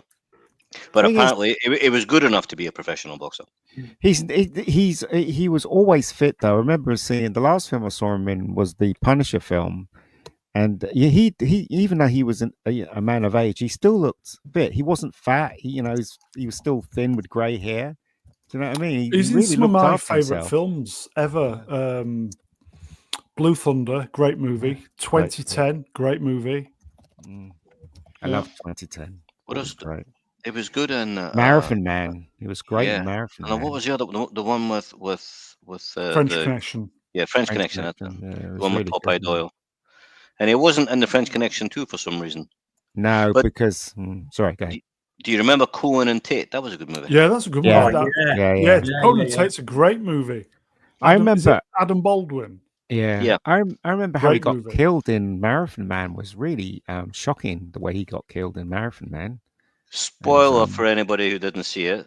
S2: But apparently, it was good enough to be a professional boxer.
S4: He was always fit, though. I remember seeing the last film I saw him in was the Punisher film, and he even though he was a man of age, he still looked fit. He wasn't fat. He was still thin with grey hair. Do you know what I mean?
S1: He's
S4: really
S1: in some of
S4: looked
S1: my
S4: after
S1: favorite
S4: himself.
S1: films ever. Blue Thunder, great movie. 2010, great movie.
S4: I love 2010.
S2: What else?
S4: Great.
S2: It was good in
S4: Marathon Man. He was great in Marathon Man.
S2: What was the other? The one with
S1: French Connection.
S2: Yeah, French Connection.
S4: Yeah,
S2: the one
S4: really
S2: with Popeye
S4: good,
S2: Doyle. And he wasn't in the French Connection too for some reason.
S4: No,
S2: But
S4: because sorry, go ahead.
S2: Do you remember Cohen and Tate? That was a good movie.
S1: Yeah, that's a good
S4: Yeah.
S1: movie.
S4: Yeah.
S1: Conan and Tate's a great movie.
S4: I remember
S1: Adam Baldwin.
S4: Yeah. I remember how he
S1: Great
S4: got
S1: movie.
S4: killed in Marathon Man was really shocking. The way he got killed in Marathon Man.
S2: Spoiler for anybody who didn't see it.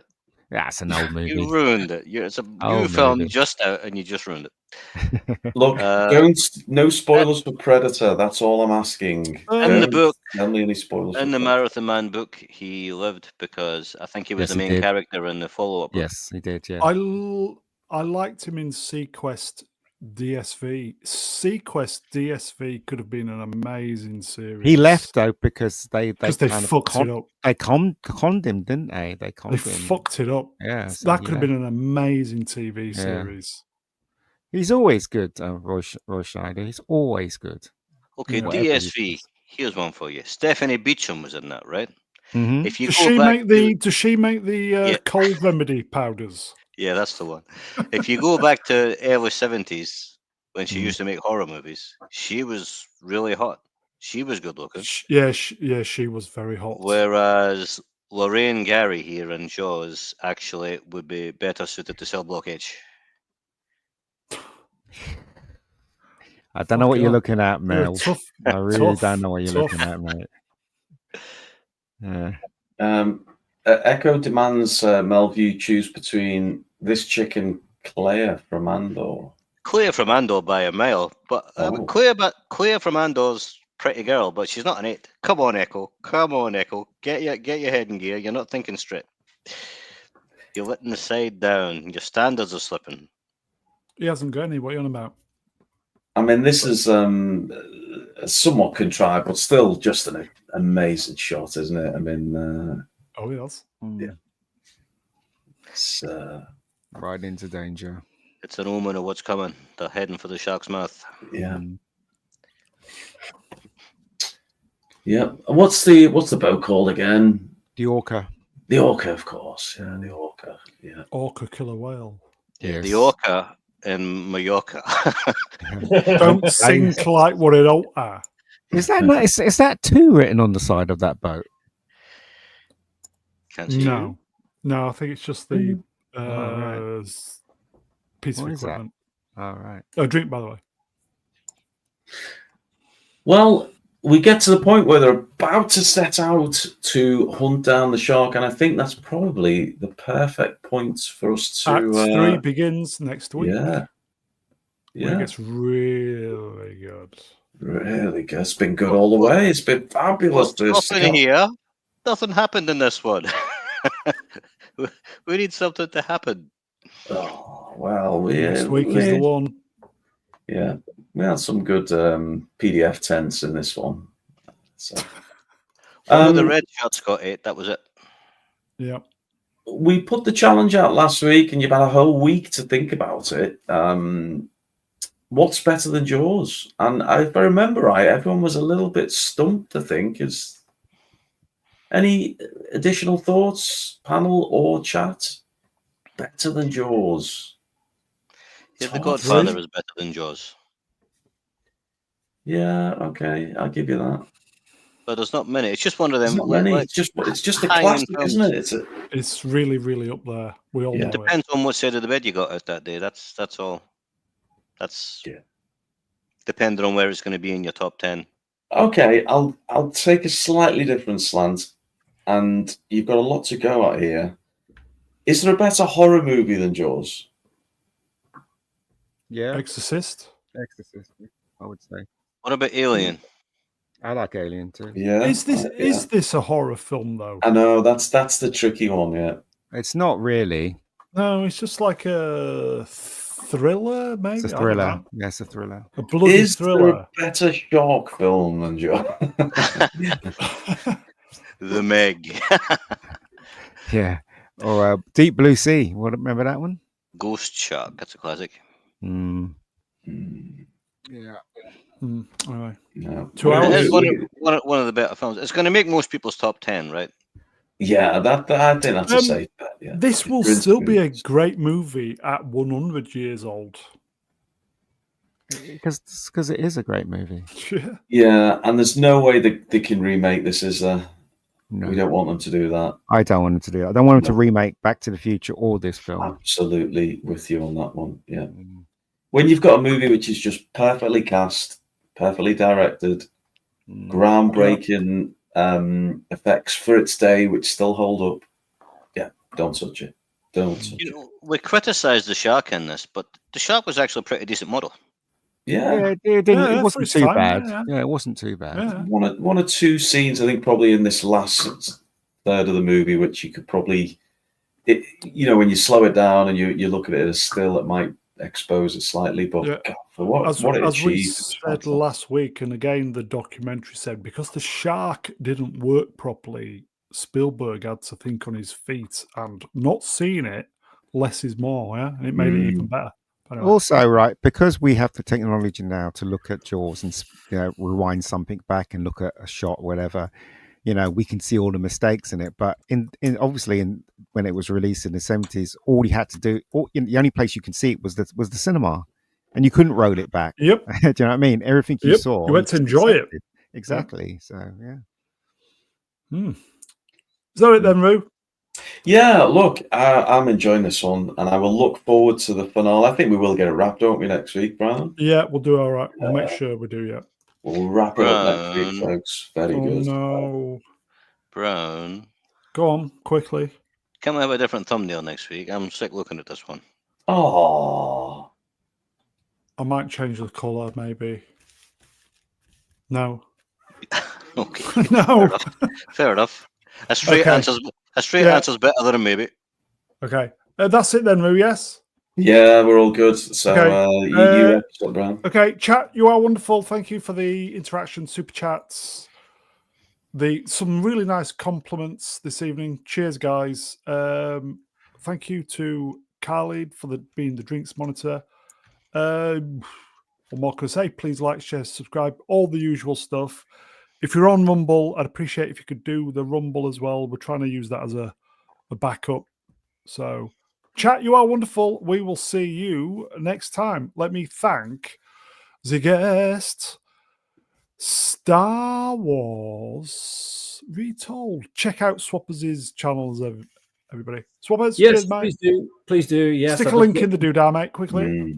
S4: That's an old movie.
S2: You ruined it. It's a new
S4: Old
S2: film
S4: movie.
S2: just out, and you just ruined it.
S5: Look, no spoilers for Predator. That's all I'm asking.
S2: In the book,
S5: tell me any spoilers.
S2: in the Marathon Man book, he lived because I think he was
S4: Yes,
S2: the
S4: he
S2: main
S4: did.
S2: character in the follow-up.
S4: Yes, he did. Yeah.
S1: I liked him in Sequest DSV. Sequest DSV could have been an amazing series.
S4: He left though because they
S1: because they fucked it up.
S4: They conned him, didn't they? They
S1: They
S4: him.
S1: fucked it up.
S4: Yeah, so
S1: that
S4: he
S1: could have been an amazing TV series.
S4: He's always good, Roy Scheider. He's always good.
S2: Okay,
S4: Whatever he
S2: DSV.
S4: does.
S2: Here's one for you. Stephanie Beacham was in that, right?
S4: Mhm.
S2: If you
S1: Does
S2: go
S1: she
S2: back
S1: does she make the cold remedy powders?
S2: Yeah, that's the one. If you go back to early 70s when she used to make horror movies, she was really hot. She was good looking.
S1: She was very hot.
S2: Whereas Lorraine Gary here in Jaws actually would be better suited to Cell Block H.
S4: I don't know what you're looking at,
S1: You're
S4: Mel.
S1: tough-
S4: I really
S1: tough-
S4: don't know what you're
S1: tough.
S4: looking at, mate. Yeah.
S5: Echo demands Melview choose between this chick and Claire from Andor.
S2: Claire from Andor by a mile, but Claire from Andor's pretty girl, but she's not an 8. Come on, Echo. Come on, Echo. Get your head in gear. You're not thinking straight. You're letting the side down. Your standards are slipping.
S1: He hasn't got any. What are you on about?
S5: I mean, this is somewhat contrived, but still just an amazing shot, isn't it? I mean,
S1: Oh, yes.
S5: yeah. It's,
S4: Right into danger.
S2: It's an omen of what's coming. They're heading for the shark's mouth.
S5: yeah. Yeah. What's the boat called again?
S4: The Orca.
S5: The Orca, of course. Yeah, the Orca. Yeah.
S1: Orca killer whale.
S4: Yes.
S2: The Orca in Mallorca.
S1: Don't sink like what it ought to.
S4: Is that not, is that 2 written on the side of that boat?
S2: Can't see you.
S1: No, I think it's just the
S4: right.
S1: piece
S4: What
S1: of
S4: is that?
S1: equipment.
S4: All right.
S1: Oh, drink, by the way.
S5: Well, we get to the point where they're about to set out to hunt down the shark, and I think that's probably the perfect point for us to.
S1: Act 3 begins next week.
S5: Yeah.
S1: It gets really good.
S5: Really good. It's been good all the way. It's been fabulous.
S2: What's happening here? Nothing happened in this one. We need something to happen.
S5: Oh, well,
S1: Next week is the one.
S5: Yeah. We had some good PDF tents in this one. So,
S2: One of the red shots got 8. That was it.
S1: Yeah.
S5: We put the challenge out last week, and you've had a whole week to think about it. What's better than Jaws? And if I remember right, everyone was a little bit stumped, I think. Is any additional thoughts, panel or chat? Better than Jaws?
S2: Yeah, The Godfather
S1: really?
S2: is better than Jaws.
S5: Yeah, okay, I'll give you that.
S2: But there's not many. It's just one of them.
S5: There's not many.
S2: Like,
S5: It's just a
S2: high-end
S5: classic, isn't
S2: films.
S5: it?
S1: It's really, really up there. We all
S5: Yeah.
S1: know it.
S2: Depends on what side of the bed you got out that day. That's all. That's depending on where it's going to be in your top 10.
S5: Okay, I'll take a slightly different slant, and you've got a lot to go at here. Is there a better horror movie than Jaws?
S4: Yeah,
S1: Exorcist.
S4: Exorcist, I would say.
S2: What about Alien?
S4: I like Alien too.
S5: Yeah.
S1: Is this a horror film though?
S5: I know that's the tricky one. Yeah.
S4: It's not really.
S1: No, it's just like a thriller, maybe.
S4: It's a
S1: I don't
S4: thriller.
S1: know.
S4: Yeah, it's a thriller.
S1: A bloody
S5: Is there a
S1: thriller.
S5: better shark film than Jaws?
S2: The Meg.
S4: Yeah. Or Deep Blue Sea. Remember that one?
S2: Ghost Shark. That's a classic.
S4: Mm.
S5: Hmm.
S4: Yeah.
S1: Anyway.
S5: No.
S1: 2
S2: It
S1: hours.
S2: is one of the better films. It's going to make most people's top 10, right?
S5: Yeah, that I think that's a safe bet. Yeah.
S1: This will
S5: Prince
S1: still be a
S5: movies.
S1: great movie at 100 years old.
S4: Because it is a great movie.
S1: Yeah.
S5: Yeah, and there's no way they can remake this. Is there?
S4: No.
S5: We don't want them to do that.
S4: I don't want them to do that. I don't want them to remake Back to the Future or this film.
S5: Absolutely with you on that one. Yeah.
S4: Mm.
S5: When you've got a movie which is just perfectly cast, perfectly directed, groundbreaking effects for its day, which still hold up, yeah, don't touch it. Don't touch it.
S2: We criticised the shark in this, but the shark was actually a pretty decent model.
S5: Yeah.
S4: It
S1: Yeah,
S4: wasn't
S1: for
S4: too
S1: its time,
S4: bad.
S1: yeah.
S4: Yeah, it wasn't too bad.
S1: Yeah.
S5: One or two scenes, I think, probably in this last third of the movie, which you could probably, when you slow it down and you look at it as still, it might expose it slightly, but
S1: Yeah.
S5: God, for what it
S1: As we
S5: achieves, it's
S1: said
S5: fantastic.
S1: last week, and again, the documentary said, because the shark didn't work properly, Spielberg had to think on his feet, and not seeing it, less is more, yeah? And it made it even better. Anyway.
S4: Also, right, because we have the technology now to look at Jaws and rewind something back and look at a shot, whatever, we can see all the mistakes in it. But obviously when it was released in the 70s, all you had to do, the only place you can see it was the cinema, and you couldn't roll it back.
S1: Yep.
S4: Do you know what I mean? Everything you saw,
S1: you went to
S4: just
S1: enjoy it.
S4: accepted. Exactly. So yeah.
S1: Is that it then, Roo?
S5: Yeah, look, I'm enjoying this one, and I will look forward to the finale. I think we will get it wrapped, don't we, next week, Brian?
S1: Yeah, we'll do all right. We'll make sure we do, yeah.
S5: We'll wrap it up next week,
S2: Brown.
S5: folks. Very
S1: Oh,
S5: good.
S1: no.
S2: Brown.
S1: Go on, quickly.
S2: Can we have a different thumbnail next week? I'm sick looking at this one.
S5: Oh,
S1: I might change the colour, maybe. No.
S2: Okay.
S1: No.
S2: Fair enough. A straight
S1: Okay.
S2: answer's better than a maybe.
S1: Okay. That's it then, Roo, yes?
S5: yeah, we're all good. So
S1: Okay.
S5: you wrap us up, Brian.
S1: Okay, chat, you are wonderful. Thank you for the interaction, super chats. Some really nice compliments this evening. Cheers, guys. Thank you to Khalid for being the drinks monitor. What more can I say? Please like, share, subscribe, all the usual stuff. If you're on Rumble, I'd appreciate if you could do the Rumble as well. We're trying to use that as a backup. So, chat, you are wonderful. We will see you next time. Let me thank the guest, Star Wars Retold. Check out Swappers' channels, everybody. Swappers,
S3: Yes,
S1: cheers, mate.
S3: please do. Yes,
S1: Stick a link in the doodah, mate, quickly.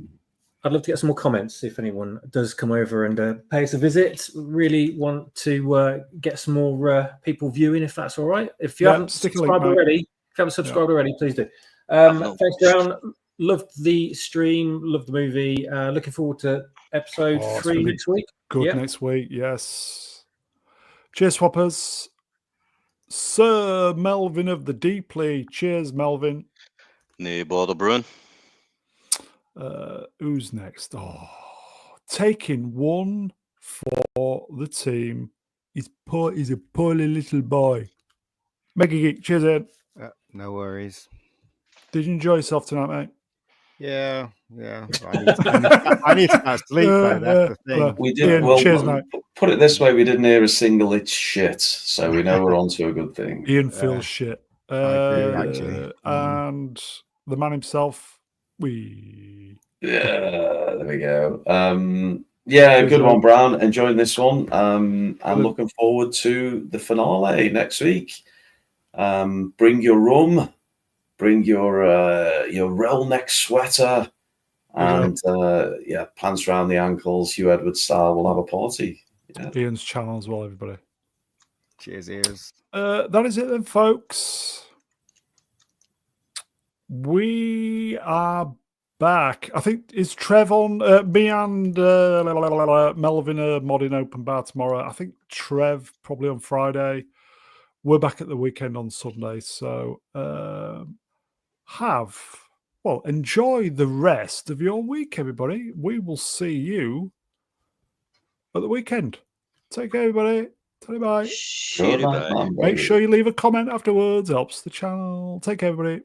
S3: I'd love to get some more comments if anyone does come over and pay us a visit. Really want to get some more people viewing, if that's all right. If you haven't subscribed already, please do. Thanks, Brown. Loved the stream. Loved the movie. Looking forward to episode 3 next week.
S1: Good next week, yes. Cheers, Swappers. Sir Melvin of the Deeply. Cheers, Melvin.
S2: No bother, Bruin.
S1: Who's next? Oh, taking one for the team. He's a poorly little boy. Mega Geek, cheers, Ed.
S4: No worries.
S1: Did you enjoy yourself tonight, mate?
S4: Yeah. I need to start sleep, though. That's the thing.
S5: We did.
S1: Ian,
S5: Well,
S1: cheers, mate.
S5: Put it this way: we didn't hear a single "it's shit," so we know we're on to a good thing.
S1: Ian feels shit.
S4: I agree, actually.
S1: And the man himself,
S5: Yeah, there we go. Yeah, good one, Brown. Enjoying this one. I'm looking forward to the finale next week. Bring your rum, bring your roll neck sweater, and pants around the ankles. Hugh Edwards style. We'll have a party. Yeah.
S1: Ian's channel as well, everybody.
S4: Cheers, ears.
S1: That is it then, folks. We are back. I think is Trev on. Me and Melvin are modding open bar tomorrow. I think Trev probably on Friday. We're back at the weekend on Sunday. So enjoy the rest of your week, everybody. We will see you at the weekend. Take care, everybody. Bye.
S2: Bye.
S1: Make sure you leave a comment afterwards. Helps the channel. Take care, everybody.